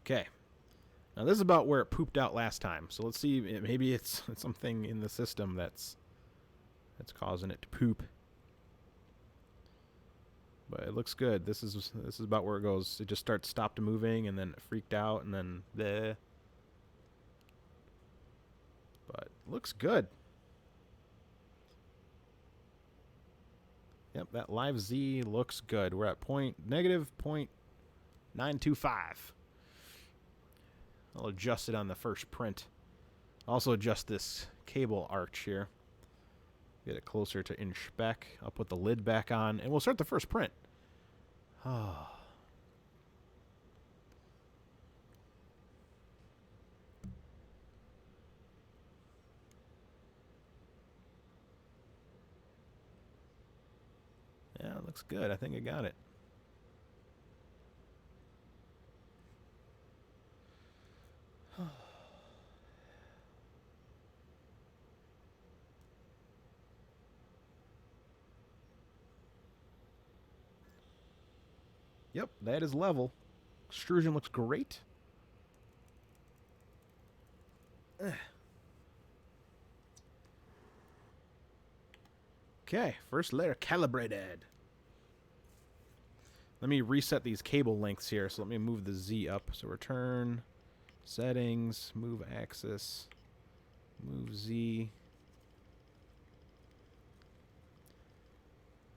Speaker 1: Okay. Now this is about where it pooped out last time. So let's see. Maybe it's something in the system that's causing it to poop. But it looks good. This is about where it goes. It just stopped moving, and then it freaked out, and then bleh. But it looks good. Yep, that live Z looks good. We're at -0.925. I'll adjust it on the first print. Also adjust this cable arch here. Get it closer to inch spec. I'll put the lid back on, and we'll start the first print. Oh. Yeah, it looks good. I think I got it. Yep, that is level. Extrusion looks great. Okay, first layer calibrated. Let me reset these cable lengths here. So let me move the Z up. So return, settings, move axis, move Z.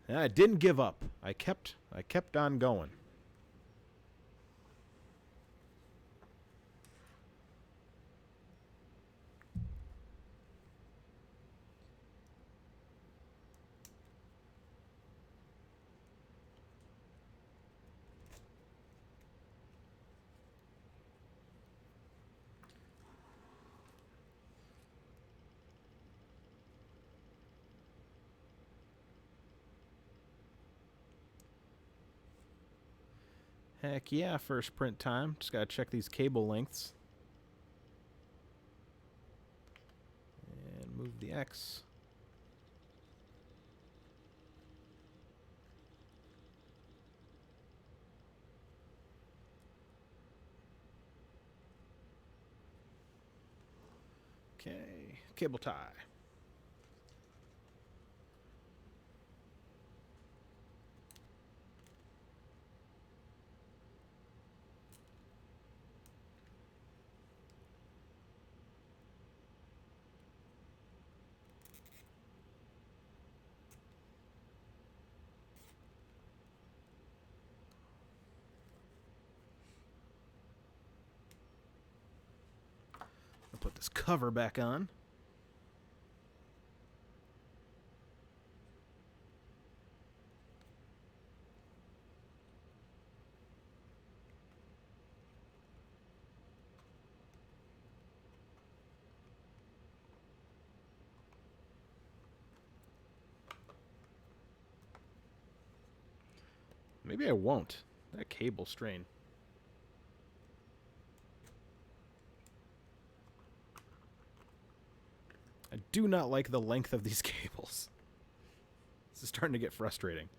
Speaker 1: And I didn't give up. I kept on going. Heck yeah, first print time. Just gotta check these cable lengths. And move the X. Okay, cable tie. I'll put this cover back on. Maybe I won't. That cable strain. I do not like the length of these cables. This is starting to get frustrating.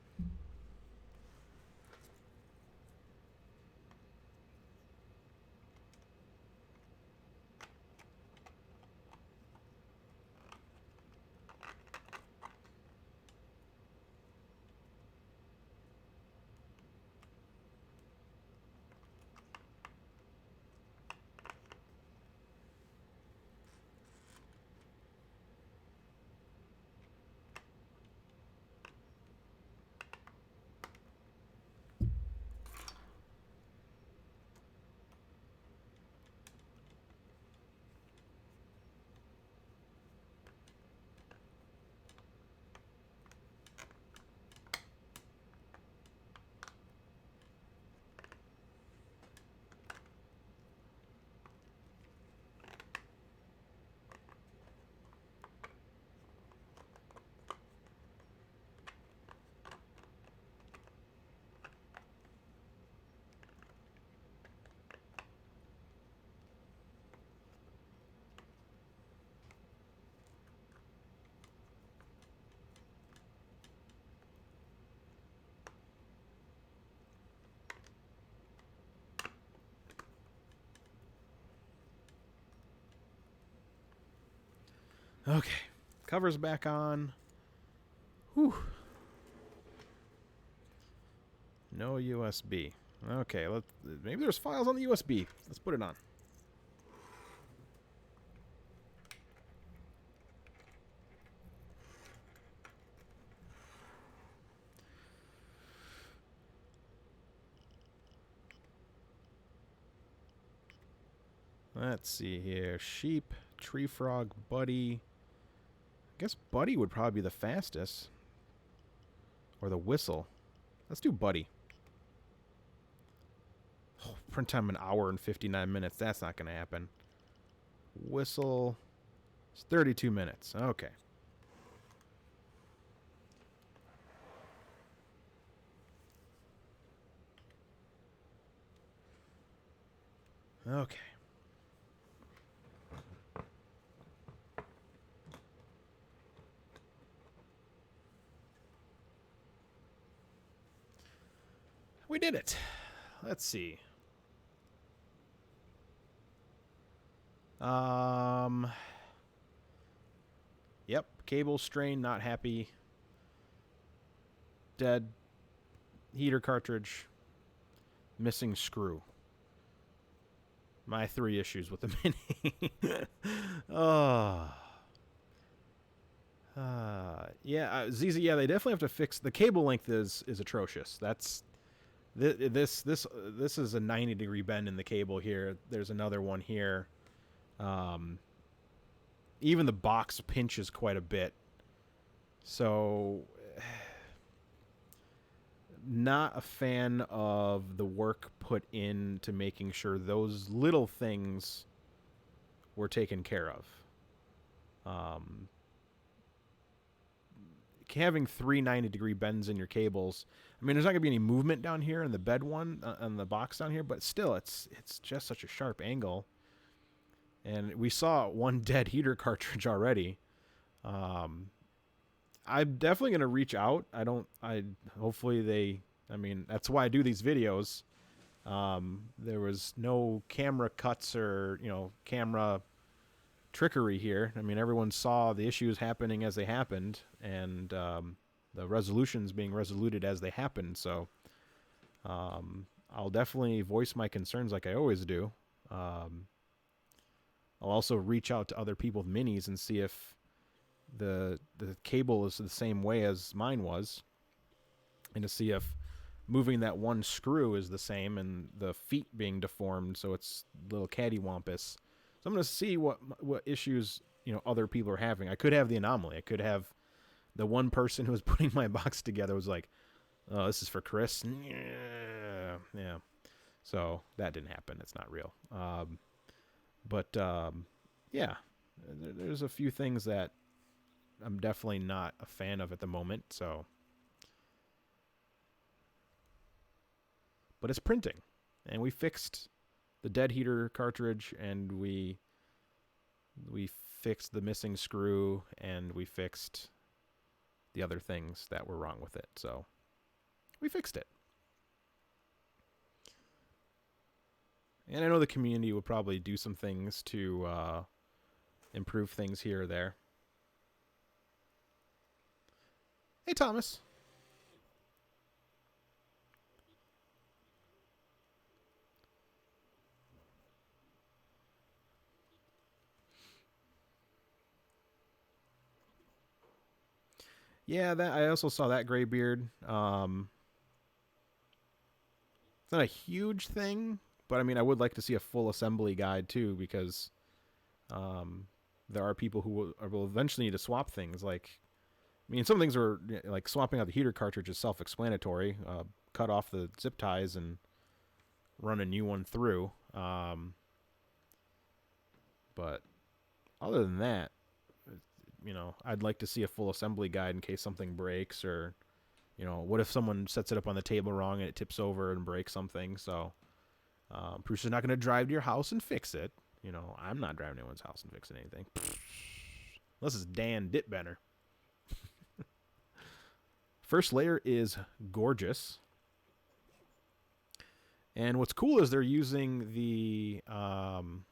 Speaker 1: Okay, cover's back on. Whew. No USB. Okay, maybe there's files on the USB. Let's put it on. Let's see here. Sheep, tree frog, buddy. I guess buddy would probably be the fastest. Or the whistle. Let's do buddy. Oh, print time 1 hour and 59 minutes. That's not going to happen. Whistle. It's 32 minutes. Okay. Okay. We did it. Let's see. Yep, cable strain, not happy. Dead. Heater cartridge. Missing screw. My 3 issues with the Mini. Oh. Yeah, ZZ, yeah, they definitely have to fix the cable length is atrocious. That's this is a 90-degree bend in the cable here. There's another one here. Even the box pinches quite a bit. So not a fan of the work put into making sure those little things were taken care of. having 3 90-degree bends in your cables. I mean, there's not gonna be any movement down here in the bed one on the box down here, but still, it's just such a sharp angle. And we saw one dead heater cartridge already. I'm definitely gonna reach out. Hopefully they. I mean, that's why I do these videos. There was no camera cuts or camera trickery here. I mean, everyone saw the issues happening as they happened, and the resolutions being resoluted as they happened. So I'll definitely voice my concerns like I always do. I'll also reach out to other people with minis and see if the cable is the same way as mine was, and to see if moving that one screw is the same and the feet being deformed so it's a little cattywampus. So I'm going to see what issues other people are having. I could have the anomaly. I could have the one person who was putting my box together was like, "Oh, this is for Chris." Yeah. So that didn't happen. It's not real. Yeah, there's a few things that I'm definitely not a fan of at the moment. So, but it's printing, and we fixed the dead heater cartridge, and we fixed the missing screw, and we fixed the other things that were wrong with it. So we fixed it. And I know the community will probably do some things to improve things here or there. Hey, Thomas. Yeah, that I also saw that Graybeard. It's not a huge thing, but I mean, I would like to see a full assembly guide too, because there are people who will eventually need to swap things. Like, I mean, some things are like swapping out the heater cartridge is self-explanatory. Cut off the zip ties and run a new one through. But other than that, I'd like to see a full assembly guide in case something breaks, or what if someone sets it up on the table wrong and it tips over and breaks something. So Prusa's not going to drive to your house and fix it. I'm not driving to anyone's house and fixing anything. Unless it's Dan Ditbenner. First layer is gorgeous. And what's cool is they're using the no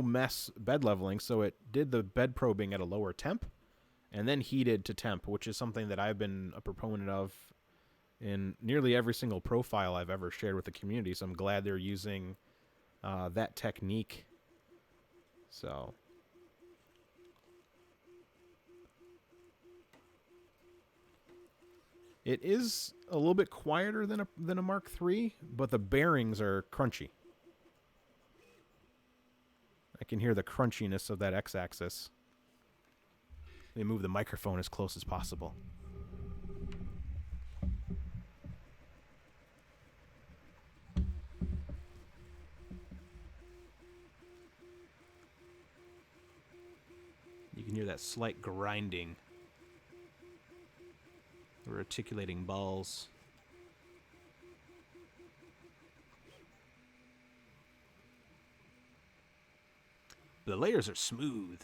Speaker 1: mess bed leveling, so it did the bed probing at a lower temp and then heated to temp, which is something that I've been a proponent of in nearly every single profile I've ever shared with the community. So I'm glad they're using that technique. So it is a little bit quieter than a Mark III, but the bearings are crunchy. I can hear the crunchiness of that X-axis. Let me move the microphone as close as possible. You can hear that slight grinding. We're articulating balls. The layers are smooth.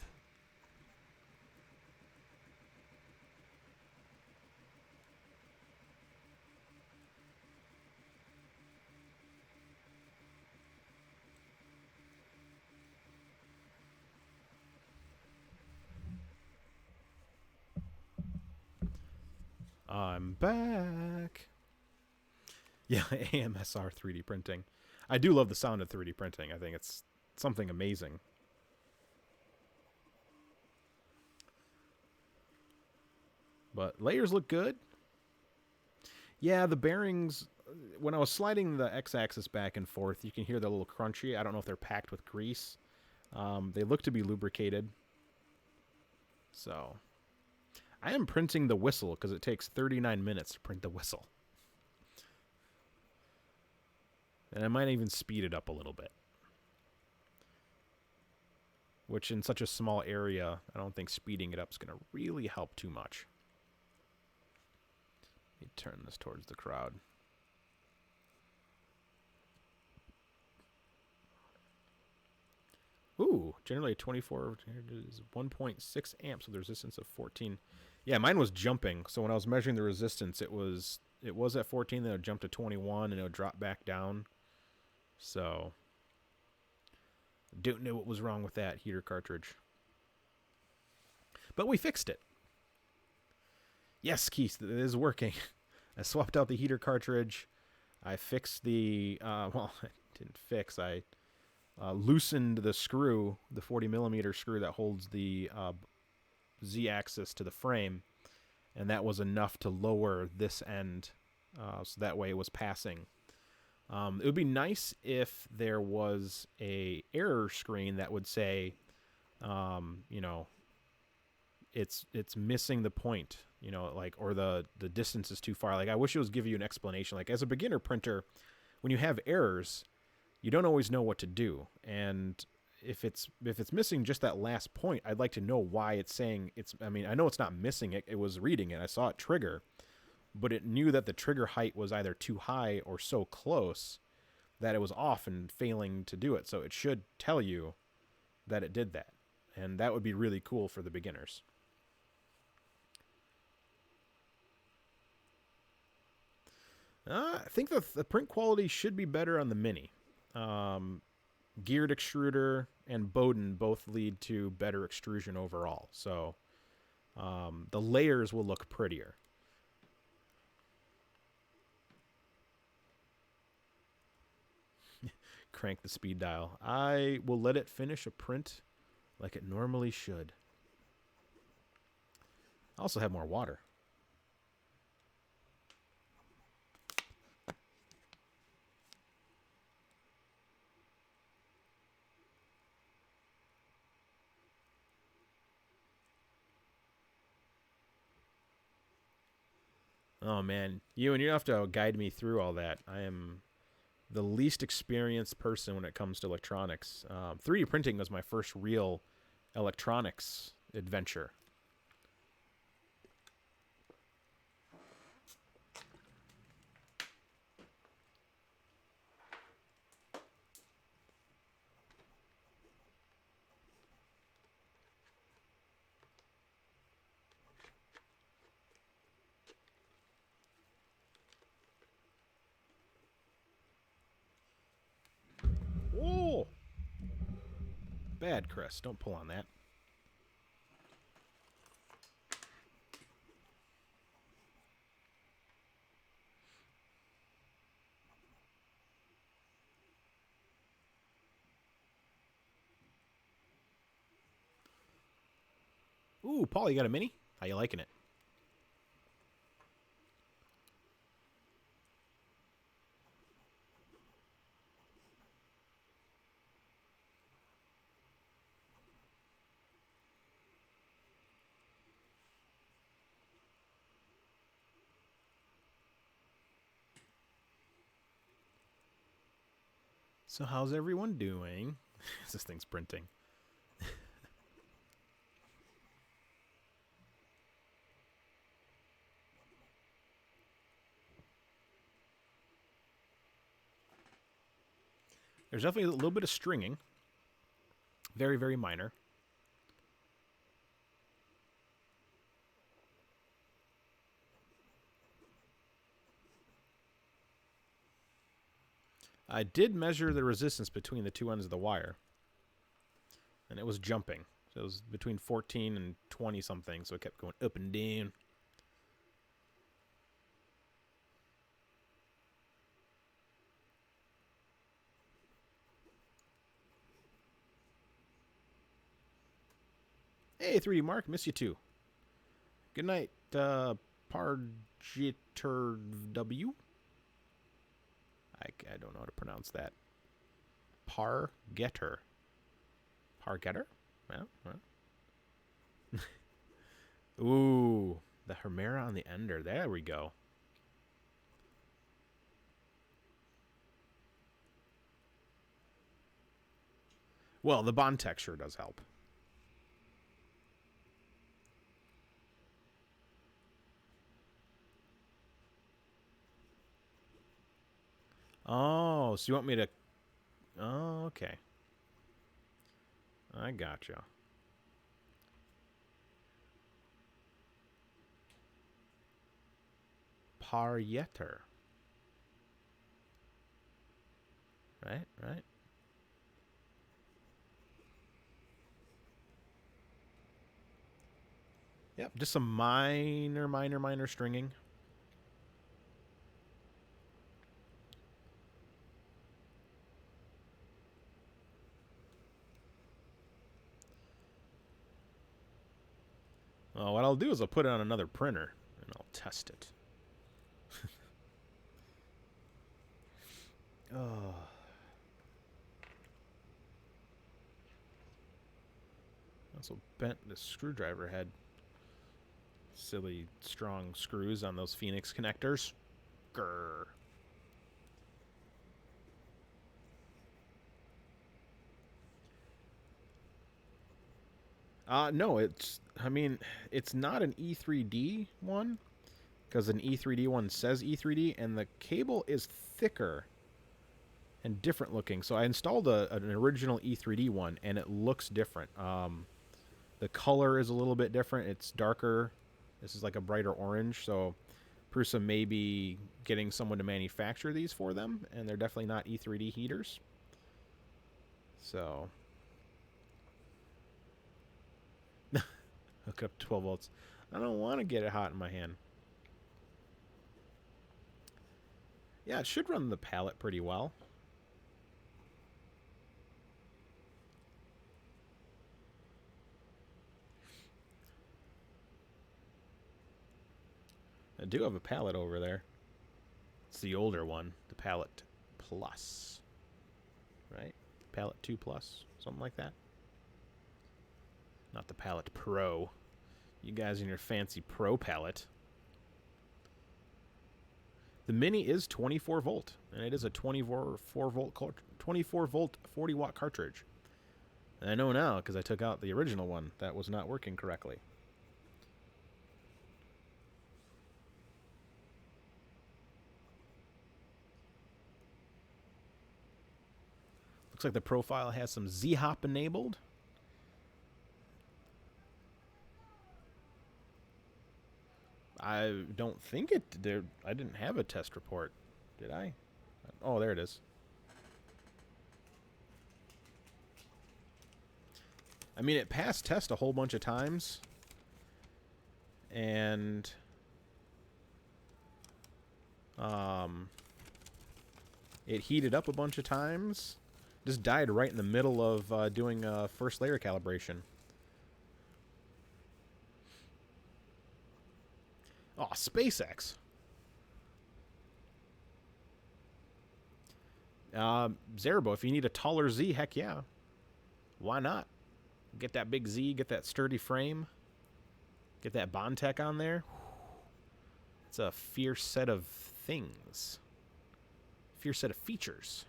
Speaker 1: I'm back. Yeah, AMSR 3D printing. I do love the sound of 3D printing. I think it's something amazing. But layers look good. Yeah, the bearings, when I was sliding the X-axis back and forth, you can hear they're a little crunchy. I don't know if they're packed with grease. They look to be lubricated. So I am printing the whistle because it takes 39 minutes to print the whistle. And I might even speed it up a little bit. which in such a small area, I don't think speeding it up is going to really help too much. Let me turn this towards the crowd. Ooh, generally 24 is 1.6 amps with a resistance of 14. Yeah, mine was jumping. So when I was measuring the resistance, it was at 14, then it would jump to 21, and it would drop back down. So don't know what was wrong with that heater cartridge. But we fixed it. Yes, Keith, it is working. I swapped out the heater cartridge. I fixed the, well, I didn't fix. I loosened the screw, the 40 millimeter screw that holds the Z-axis to the frame, and that was enough to lower this end, so that way it was passing. It would be nice if there was a error screen that would say, you know, it's missing the point, you know, like, or the distance is too far. Like, I wish it was give you an explanation. Like, as a beginner printer, when you have errors, you don't always know what to do. And if it's missing just that last point, I'd like to know why it's saying it's, I mean, I know it's not missing it. It was reading it. I saw it trigger, but it knew that the trigger height was either too high or so close that it was off and failing to do it. So it should tell you that it did that. And that would be really cool for the beginners. I think the print quality should be better on the Mini. Geared extruder and Bowden both lead to better extrusion overall. So the layers will look prettier. Crank the speed dial. I will let it finish a print like it normally should. I also have more water. Oh man, you have to guide me through all that. I am the least experienced person when it comes to electronics. 3D printing was my first real electronics adventure. Whoa! Bad, Chris. Don't pull on that. Ooh, Paul, you got a Mini? How you liking it? So how's everyone doing? This thing's printing. There's definitely a little bit of stringing. Very, very minor. I did measure the resistance between the two ends of the wire, and it was jumping. So it was between 14 and 20 something, so it kept going up and down. Hey, 3D Mark, miss you too. Good night, Parjitter W. I don't know how to pronounce that. Pargetter. Pargetter? Well. Ooh, the Hermera on the ender. There we go. Well, the bond texture does help. Oh, so you want me to... Oh, okay. I gotcha. Parieter. Right, right. Yep, just some minor stringing. Well, what I'll do is I'll put it on another printer and I'll test it. Oh. Also bent the screwdriver head. Silly strong screws on those Phoenix connectors. Grr. No, I mean, it's not an E3D one, because an E3D one says E3D, and the cable is thicker and different looking. So I installed an original E3D one, and it looks different. The color is a little bit different. It's darker. This is like a brighter orange, so Prusa may be getting someone to manufacture these for them, and they're definitely not E3D heaters. So... hook up 12 volts. I don't want to get it hot in my hand. Yeah, it should run the pallet pretty well. I do have a pallet over there. It's the older one, the Pallet Plus. Right? Pallet 2 Plus, something like that. Not the Pallet Pro. You guys in your fancy Pro pallet. The Mini is 24 volt, and it is a 24 volt 40 watt cartridge. And I know now because I took out the original one that was not working correctly. Looks like the profile has some Z-hop enabled. I don't think it there. I didn't have a test report, did I? Oh, there it is. I mean, it passed test a whole bunch of times, and it heated up a bunch of times. Just died right in the middle of doing first layer calibration. Oh, SpaceX. Zerbo, if you need a taller Z, heck yeah. Why not? Get that big Z, get that sturdy frame. Get that Bondtech on there. It's a fierce set of things. Fierce set of features.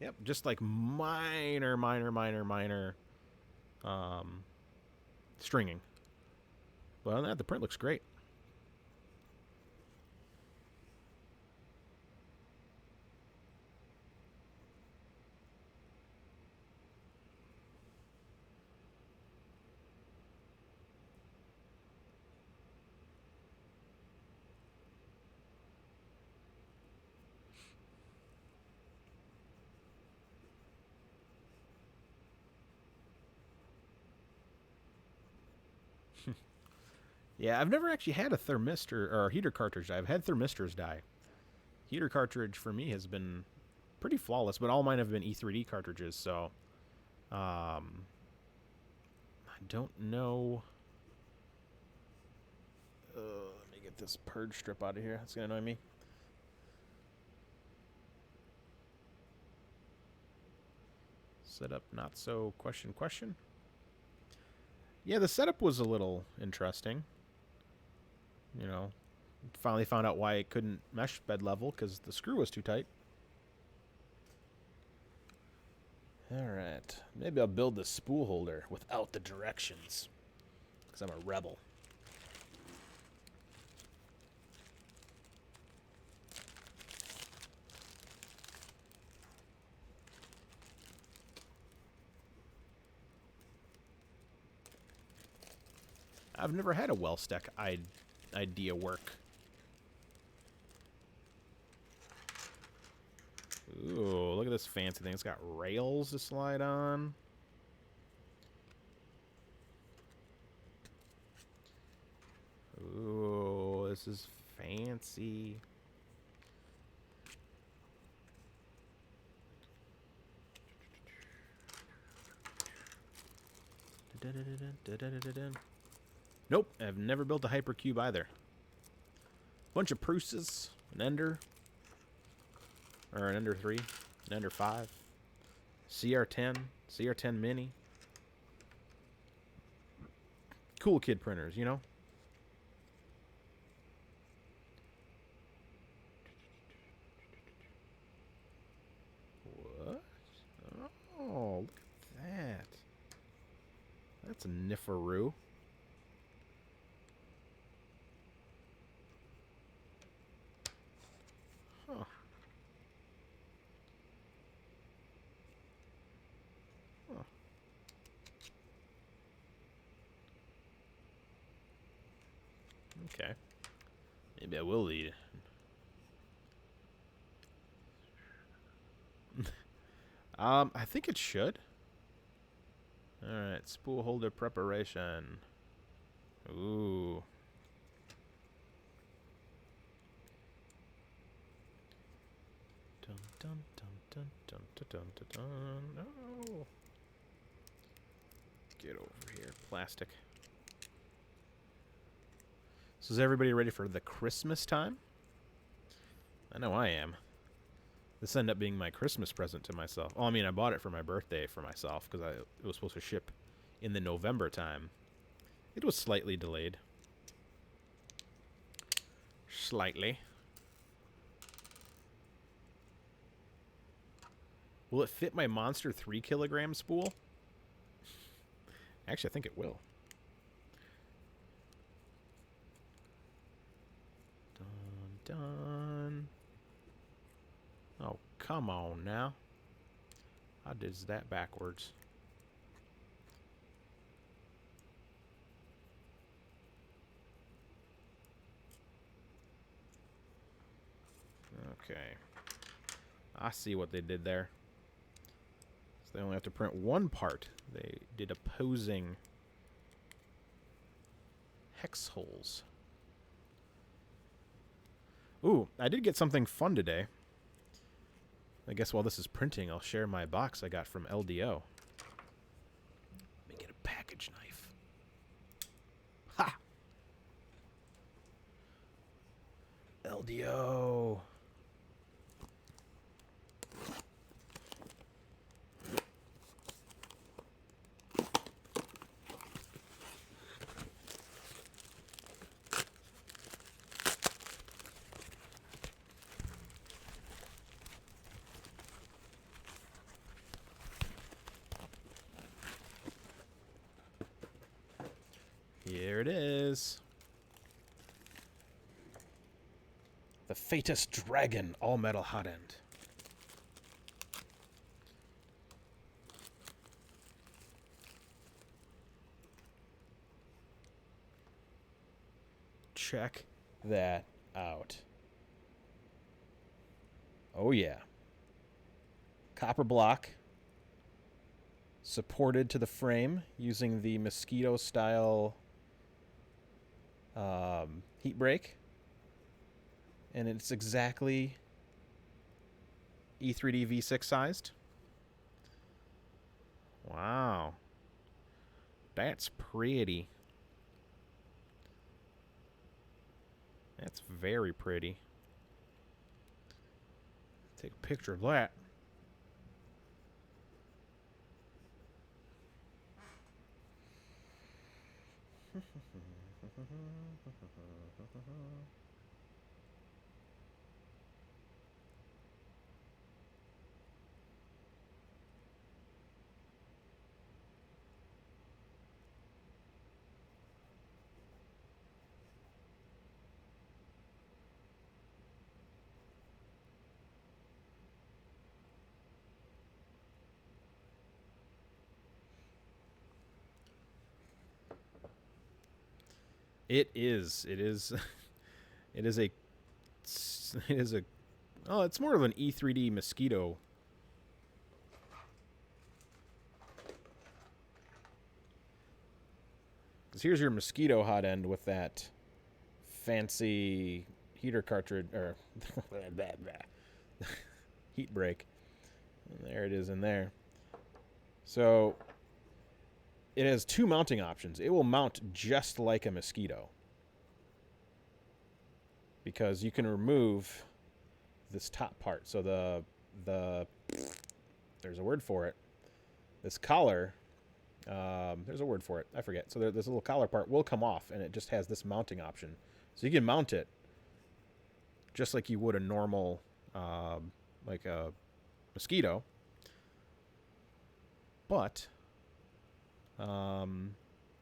Speaker 1: Yep, just like minor stringing. But other than that, the print looks great. Yeah, I've never actually had a thermistor or a heater cartridge die. I've had thermistors die. Heater cartridge for me has been pretty flawless, but all mine have been E3D cartridges, so I don't know. Let me get this purge strip out of here. That's gonna annoy me. Setup not so question. Yeah, the setup was a little interesting. You know, finally found out why it couldn't mesh bed level because the screw was too tight. Alright, maybe I'll build the spool holder without the directions because I'm a rebel. I've never had a well stack idea work. Ooh, look at this fancy thing. It's got rails to slide on. Ooh, this is fancy. Nope, I've never built a hypercube either. Bunch of Prusas, an Ender, or an Ender 3, an Ender 5, CR10, CR10 Mini. Cool kid printers, you know? What? Oh, look at that. That's a niffaroo. Huh. Huh. Okay. Maybe I will eat it. I think it should. Alright, spool holder preparation. Ooh. Dun dun dun dun dun dun dun dun dun. No. Get over here, plastic. So is everybody ready for the Christmas time? I know I am. This ended up being my Christmas present to myself. Well, I mean, I bought it for my birthday for myself because it was supposed to ship in the November time. It was slightly delayed. Slightly. Will it fit my monster 3 kilogram spool? Actually, I think it will. Dun, dun. Oh, come on now. How does that backwards? Okay. I see what they did there. So they only have to print one part. They did opposing hex holes. Ooh, I did get something fun today. I guess while this is printing, I'll share my box I got from LDO. Let me get a package knife. Ha! LDO. Here it is. The Fatus Dragon all-metal hot end. Check that out. Oh yeah. Copper block. Supported to the frame using the Mosquito style heat break. And it's exactly E3D V6 sized. Wow. That's pretty. That's very pretty. Take a picture of that. It is. It is. It is a. It is a. Oh, it's more of an E3D mosquito. Because here's your mosquito hot end with that fancy heater cartridge or heat break. And there it is in there. So it has two mounting options. It will mount just like a mosquito, because you can remove this top part. So the there's a word for it. This collar, there's a word for it. I forget. So this little collar part will come off, and it just has this mounting option. So you can mount it just like you would a normal, like a mosquito. But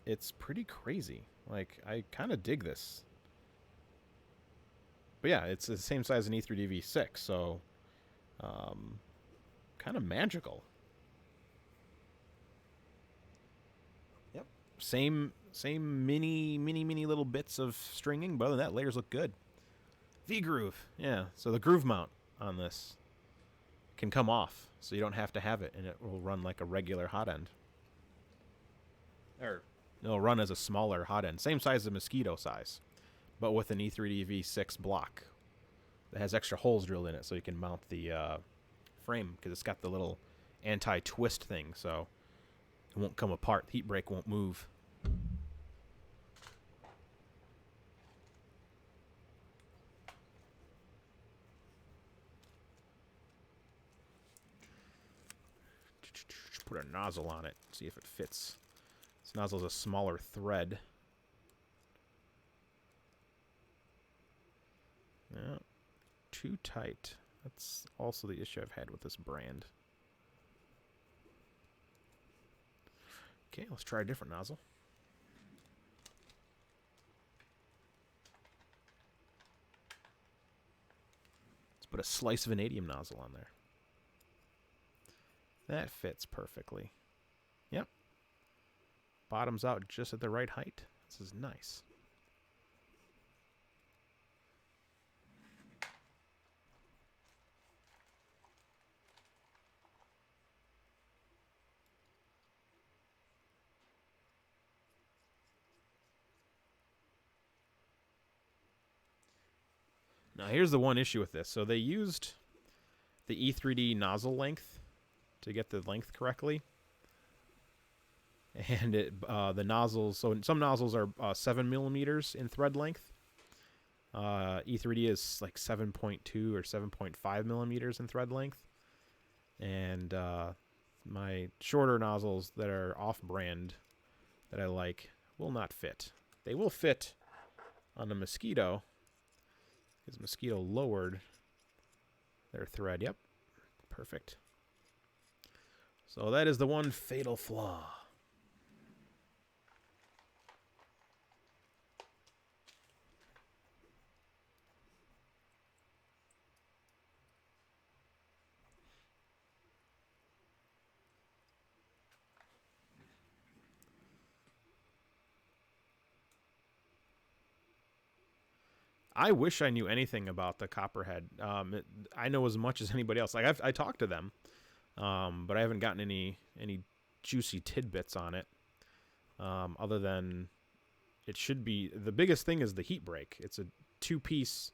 Speaker 1: it's pretty crazy. Like, I kind of dig this. But yeah, it's the same size as an E3D V6, so kind of magical. Yep. Same mini little bits of stringing, but other than that, layers look good. V-groove. Yeah, so the groove mount on this can come off, so you don't have to have it, and it will run like a regular hot end. Or it'll run as a smaller hot end. Same size as mosquito size, but with an E3D V6 block that has extra holes drilled in it, so you can mount the frame, because it's got the little anti-twist thing, so it won't come apart. The heat break won't move. Put a nozzle on it, see if it fits. This nozzle is a smaller thread. Yeah, too tight. That's also the issue I've had with this brand. Okay, let's try a different nozzle. Let's put a slice vanadium nozzle on there. That fits perfectly. Yep. Bottoms out just at the right height. This is nice. Now here's the one issue with this. So they used the E3D nozzle length to get the length correctly. And the nozzles, so some nozzles are 7 millimeters in thread length. E3D is like 7.2 or 7.5 millimeters in thread length. And my shorter nozzles that are off-brand that I like will not fit. They will fit on a mosquito, because mosquito lowered their thread. Yep, perfect. So that is the one fatal flaw. I wish I knew anything about the Copperhead. I know as much as anybody else. Like I talked to them, but I haven't gotten any juicy tidbits on it. Other than it should be, the biggest thing is the heat break. It's a 2-piece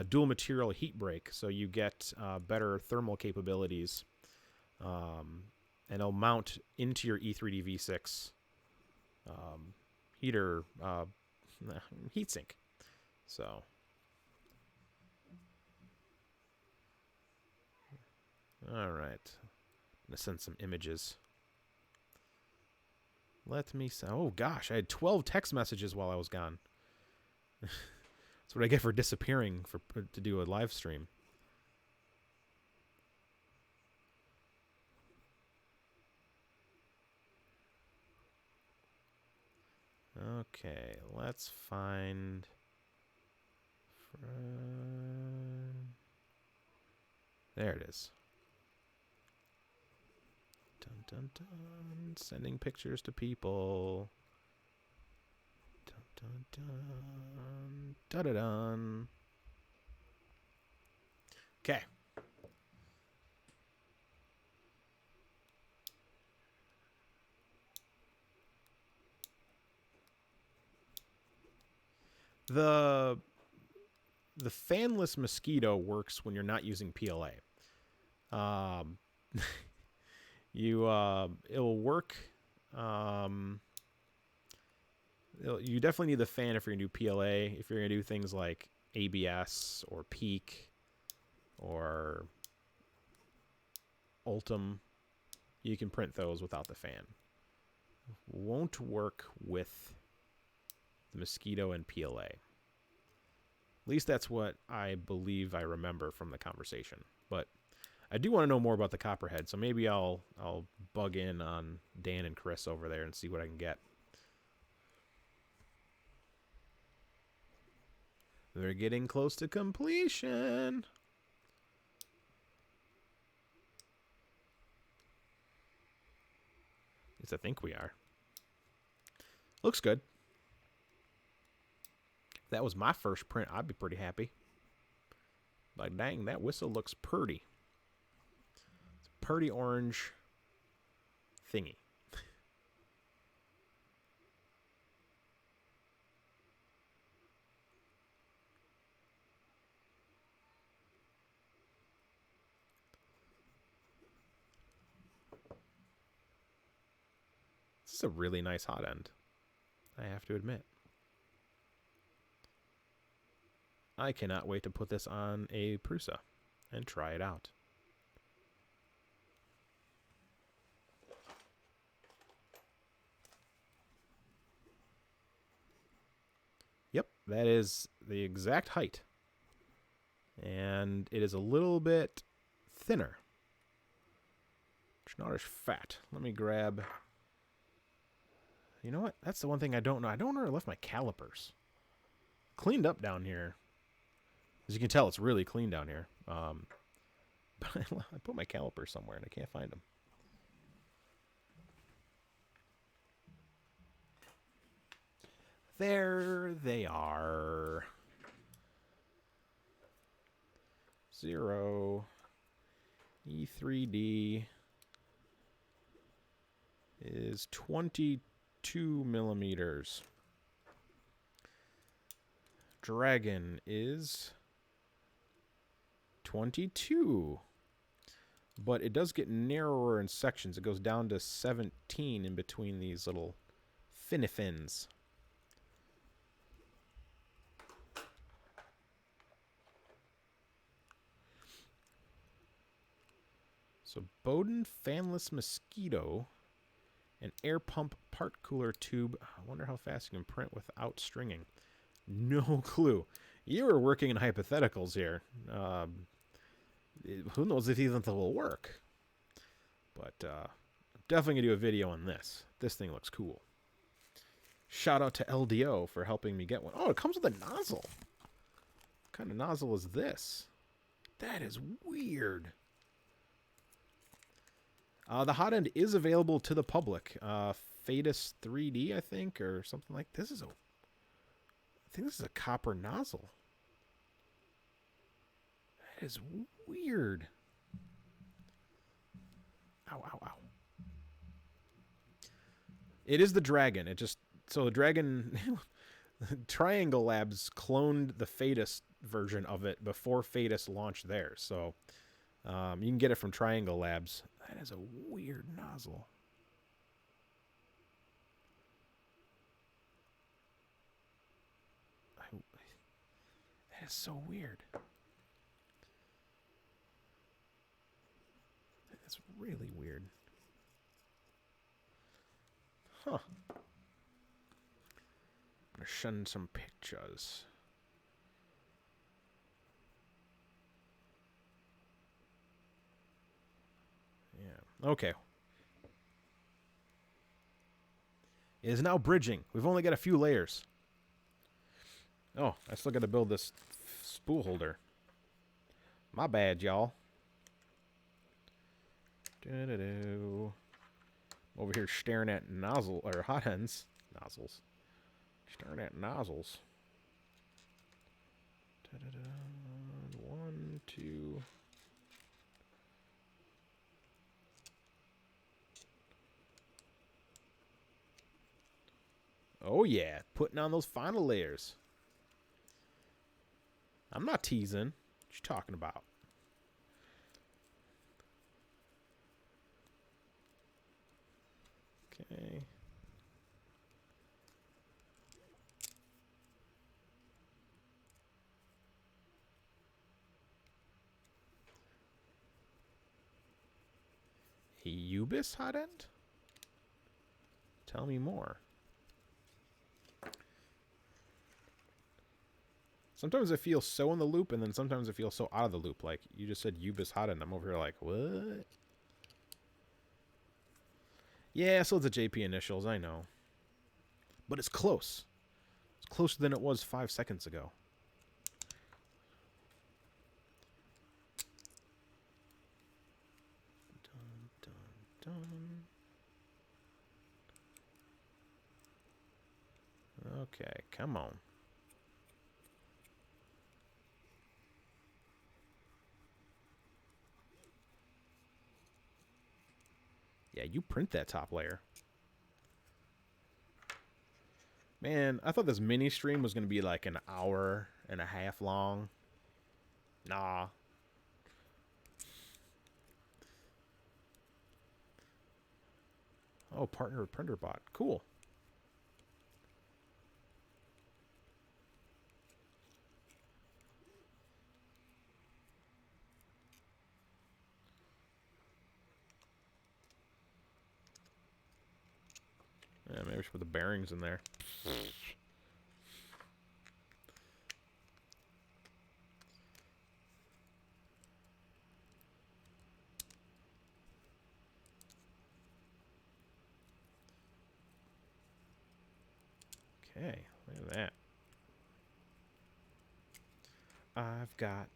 Speaker 1: dual material heat break, so you get better thermal capabilities, and it'll mount into your E3D V6 heater heatsink. So, all right. I'm gonna send some images. Let me. Oh gosh, I had 12 text messages while I was gone. That's what I get for disappearing to do a live stream. Okay, let's find. There it is. Dun dun dun. Sending pictures to people. Dun Dun, dun, dun, dun, dun. Okay. The fanless mosquito works when you're not using PLA. It'll work. You definitely need the fan if you're gonna do PLA. If you're gonna do things like ABS or Peak or Ultim, you can print those without the fan. Won't work with the mosquito and PLA. At least that's what I believe I remember from the conversation. But I do want to know more about the Copperhead, so maybe I'll bug in on Dan and Chris over there and see what I can get. They're getting close to completion. At least I think we are. Looks good. If that was my first print, I'd be pretty happy. Like, dang, that whistle looks purty. It's a purty orange thingy. This is a really nice hot end, I have to admit. I cannot wait to put this on a Prusa and try it out. Yep, that is the exact height. And it is a little bit thinner. It's not as fat. Let me grab... You know what? That's the one thing I don't know. I don't know where I left my calipers. Cleaned up down here. As you can tell, it's really clean down here. But I put my calipers somewhere and I can't find them. There they are. 0 E3D is 22 millimeters. Dragon is 22. But it does get narrower in sections. It goes down to 17 in between these little finifins. So Bowden fanless mosquito, an air pump part cooler tube. I wonder how fast you can print without stringing. No clue. You were working in hypotheticals here. Who knows if even that will work. But I'm definitely going to do a video on this. This thing looks cool. Shout out to LDO for helping me get one. Oh, it comes with a nozzle. What kind of nozzle is this? That is weird. The hot end is available to the public. Fadus 3D, I think, or something like this. I think this is a copper nozzle. That is weird. Ow, ow, ow. It is the Dragon. So the Dragon... Triangle Labs cloned the Fadus version of it before Fadus launched theirs. So you can get it from Triangle Labs. That is a weird nozzle. That is so weird. That's really weird. Huh. I'm gonna send some pictures. Yeah. Okay. It is now bridging. We've only got a few layers. Oh, I still got to build this spool holder. My bad, y'all. Over here staring at nozzle or hot ends. Nozzles. Staring at nozzles. Da-da-da. 1, 2. Oh yeah, putting on those final layers. I'm not teasing. What you talking about? Okay. Ubis hot end? Tell me more. Sometimes I feel so in the loop, and then sometimes I feel so out of the loop. Like, you just said Ubis hot end. I'm over here like, what? Yeah, so it's a JP initials, I know. But it's close. It's closer than it was 5 seconds ago. Dun, dun, dun. Okay, come on. Yeah, you print that top layer. Man, I thought this mini stream was going to be like an hour and a half long. Nah. Oh, partner with printer bot. Cool. Yeah, maybe we should put the bearings in there. Okay, look at that. I've got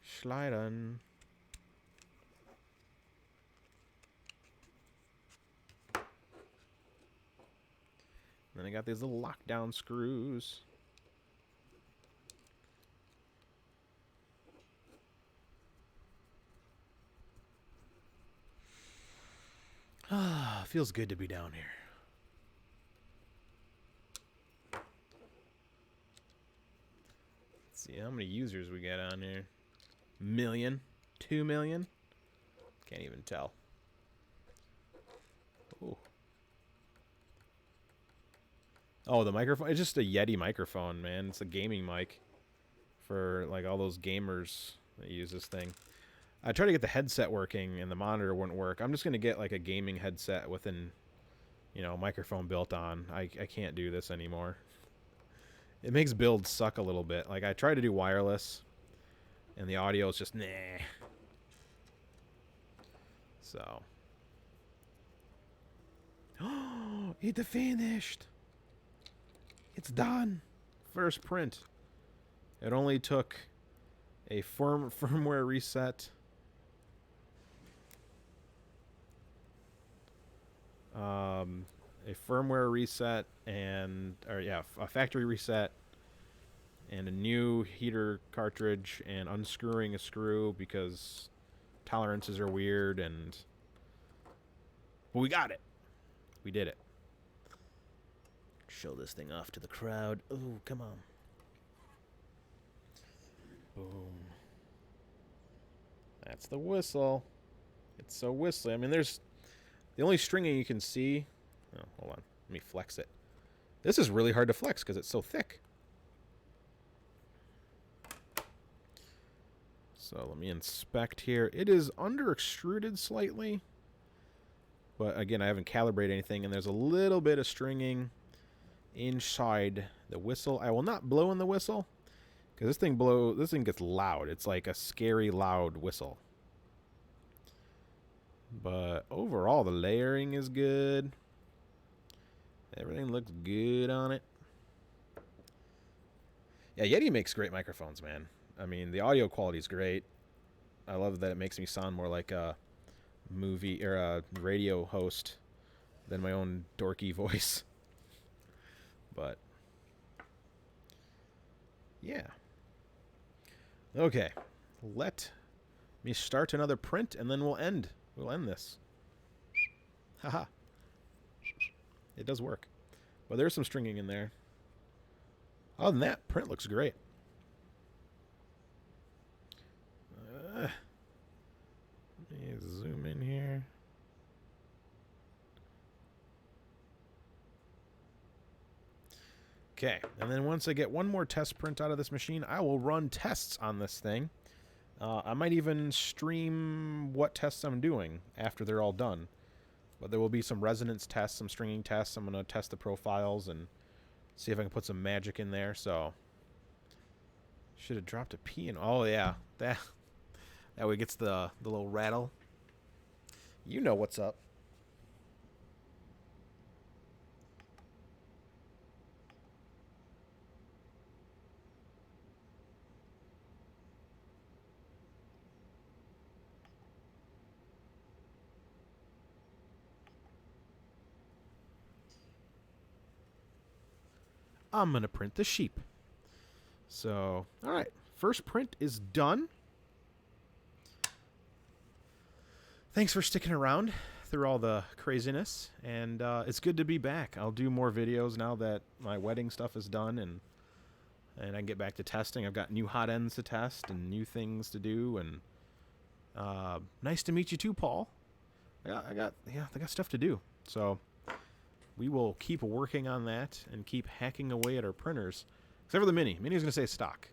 Speaker 1: Schleiden. Then I got these little lockdown screws. Ah, feels good to be down here. Let's see how many users we got on here. Million? 2 million? Can't even tell. Ooh. Oh, the microphone. It's just a Yeti microphone, man. It's a gaming mic for like all those gamers that use this thing. I tried to get the headset working and the monitor wouldn't work. I'm just going to get like a gaming headset with an, you know, microphone built on. I can't do this anymore. It makes builds suck a little bit. Like I tried to do wireless and the audio is just nah. So. Oh, it finished. It's done. First print. It only took a firmware reset. A firmware reset and, a factory reset and a new heater cartridge and unscrewing a screw because tolerances are weird and, but we got it. We did it. Show this thing off to the crowd. Oh, come on. Boom. That's the whistle. It's so whistly. I mean, there's the only stringing you can see. Oh, hold on. Let me flex it. This is really hard to flex because it's so thick. So let me inspect here. It is under extruded slightly. But again, I haven't calibrated anything, and there's a little bit of stringing inside the whistle. I will not blow in the whistle because this thing gets loud. It's like a scary loud whistle. But overall, the layering is good. Everything looks good on it. Yeah, Yeti makes great microphones, man. I mean, the audio quality is great. I love that it makes me sound more like a movie or a radio host than my own dorky voice. But yeah. Okay. Let me start another print, and then we'll end. We'll end this. Haha. It does work. But there's some stringing in there. Other than that, print looks great. Let me zoom in here. Okay, and then once I get one more test print out of this machine, I will run tests on this thing. I might even stream what tests I'm doing after they're all done. But there will be some resonance tests, some stringing tests. I'm going to test the profiles and see if I can put some magic in there. So, should have dropped a P in. Oh, yeah. That way it gets the little rattle. You know what's up. I'm going to print the sheep. So, all right. First print is done. Thanks for sticking around through all the craziness. And it's good to be back. I'll do more videos now that my wedding stuff is done and I can get back to testing. I've got new hot ends to test and new things to do. And nice to meet you too, Paul. I got stuff to do. So we will keep working on that and keep hacking away at our printers. Except for the Mini. Mini is going to say stock.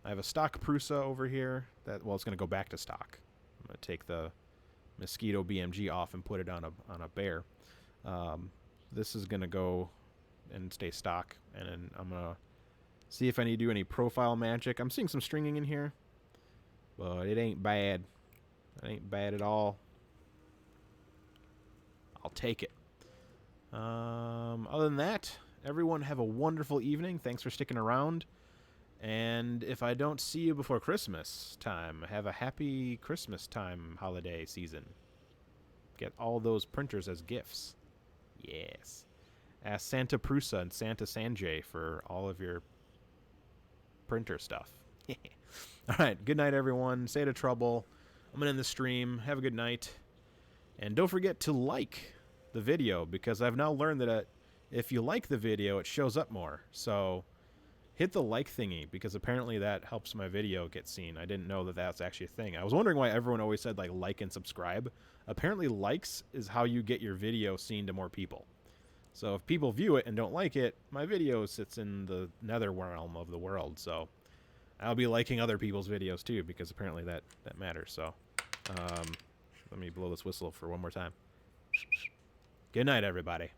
Speaker 1: I have a stock Prusa over here. It's going to go back to stock. I'm going to take the Mosquito BMG off and put it on a Bear. This is going to go and stay stock. And then I'm going to see if I need to do any profile magic. I'm seeing some stringing in here. But it ain't bad. It ain't bad at all. I'll take it. Other than that, everyone have a wonderful evening. Thanks for sticking around. And if I don't see you before Christmas time, have a happy Christmas time holiday season. Get all those printers as gifts. Yes. Ask Santa Prusa and Santa Sanjay for all of your printer stuff. All right. Good night, everyone. Say to Trouble. I'm going to end the stream. Have a good night. And don't forget to like the video, because I've now learned that if you like the video, it shows up more. So hit the like thingy, because apparently that helps my video get seen. I didn't know that that's actually a thing. I was wondering why everyone always said like and subscribe. Apparently likes is how you get your video seen to more people. So if people view it and don't like it, my video sits in the nether realm of the world. So I'll be liking other people's videos too, because apparently that matters. So let me blow this whistle for one more time. Good night, everybody.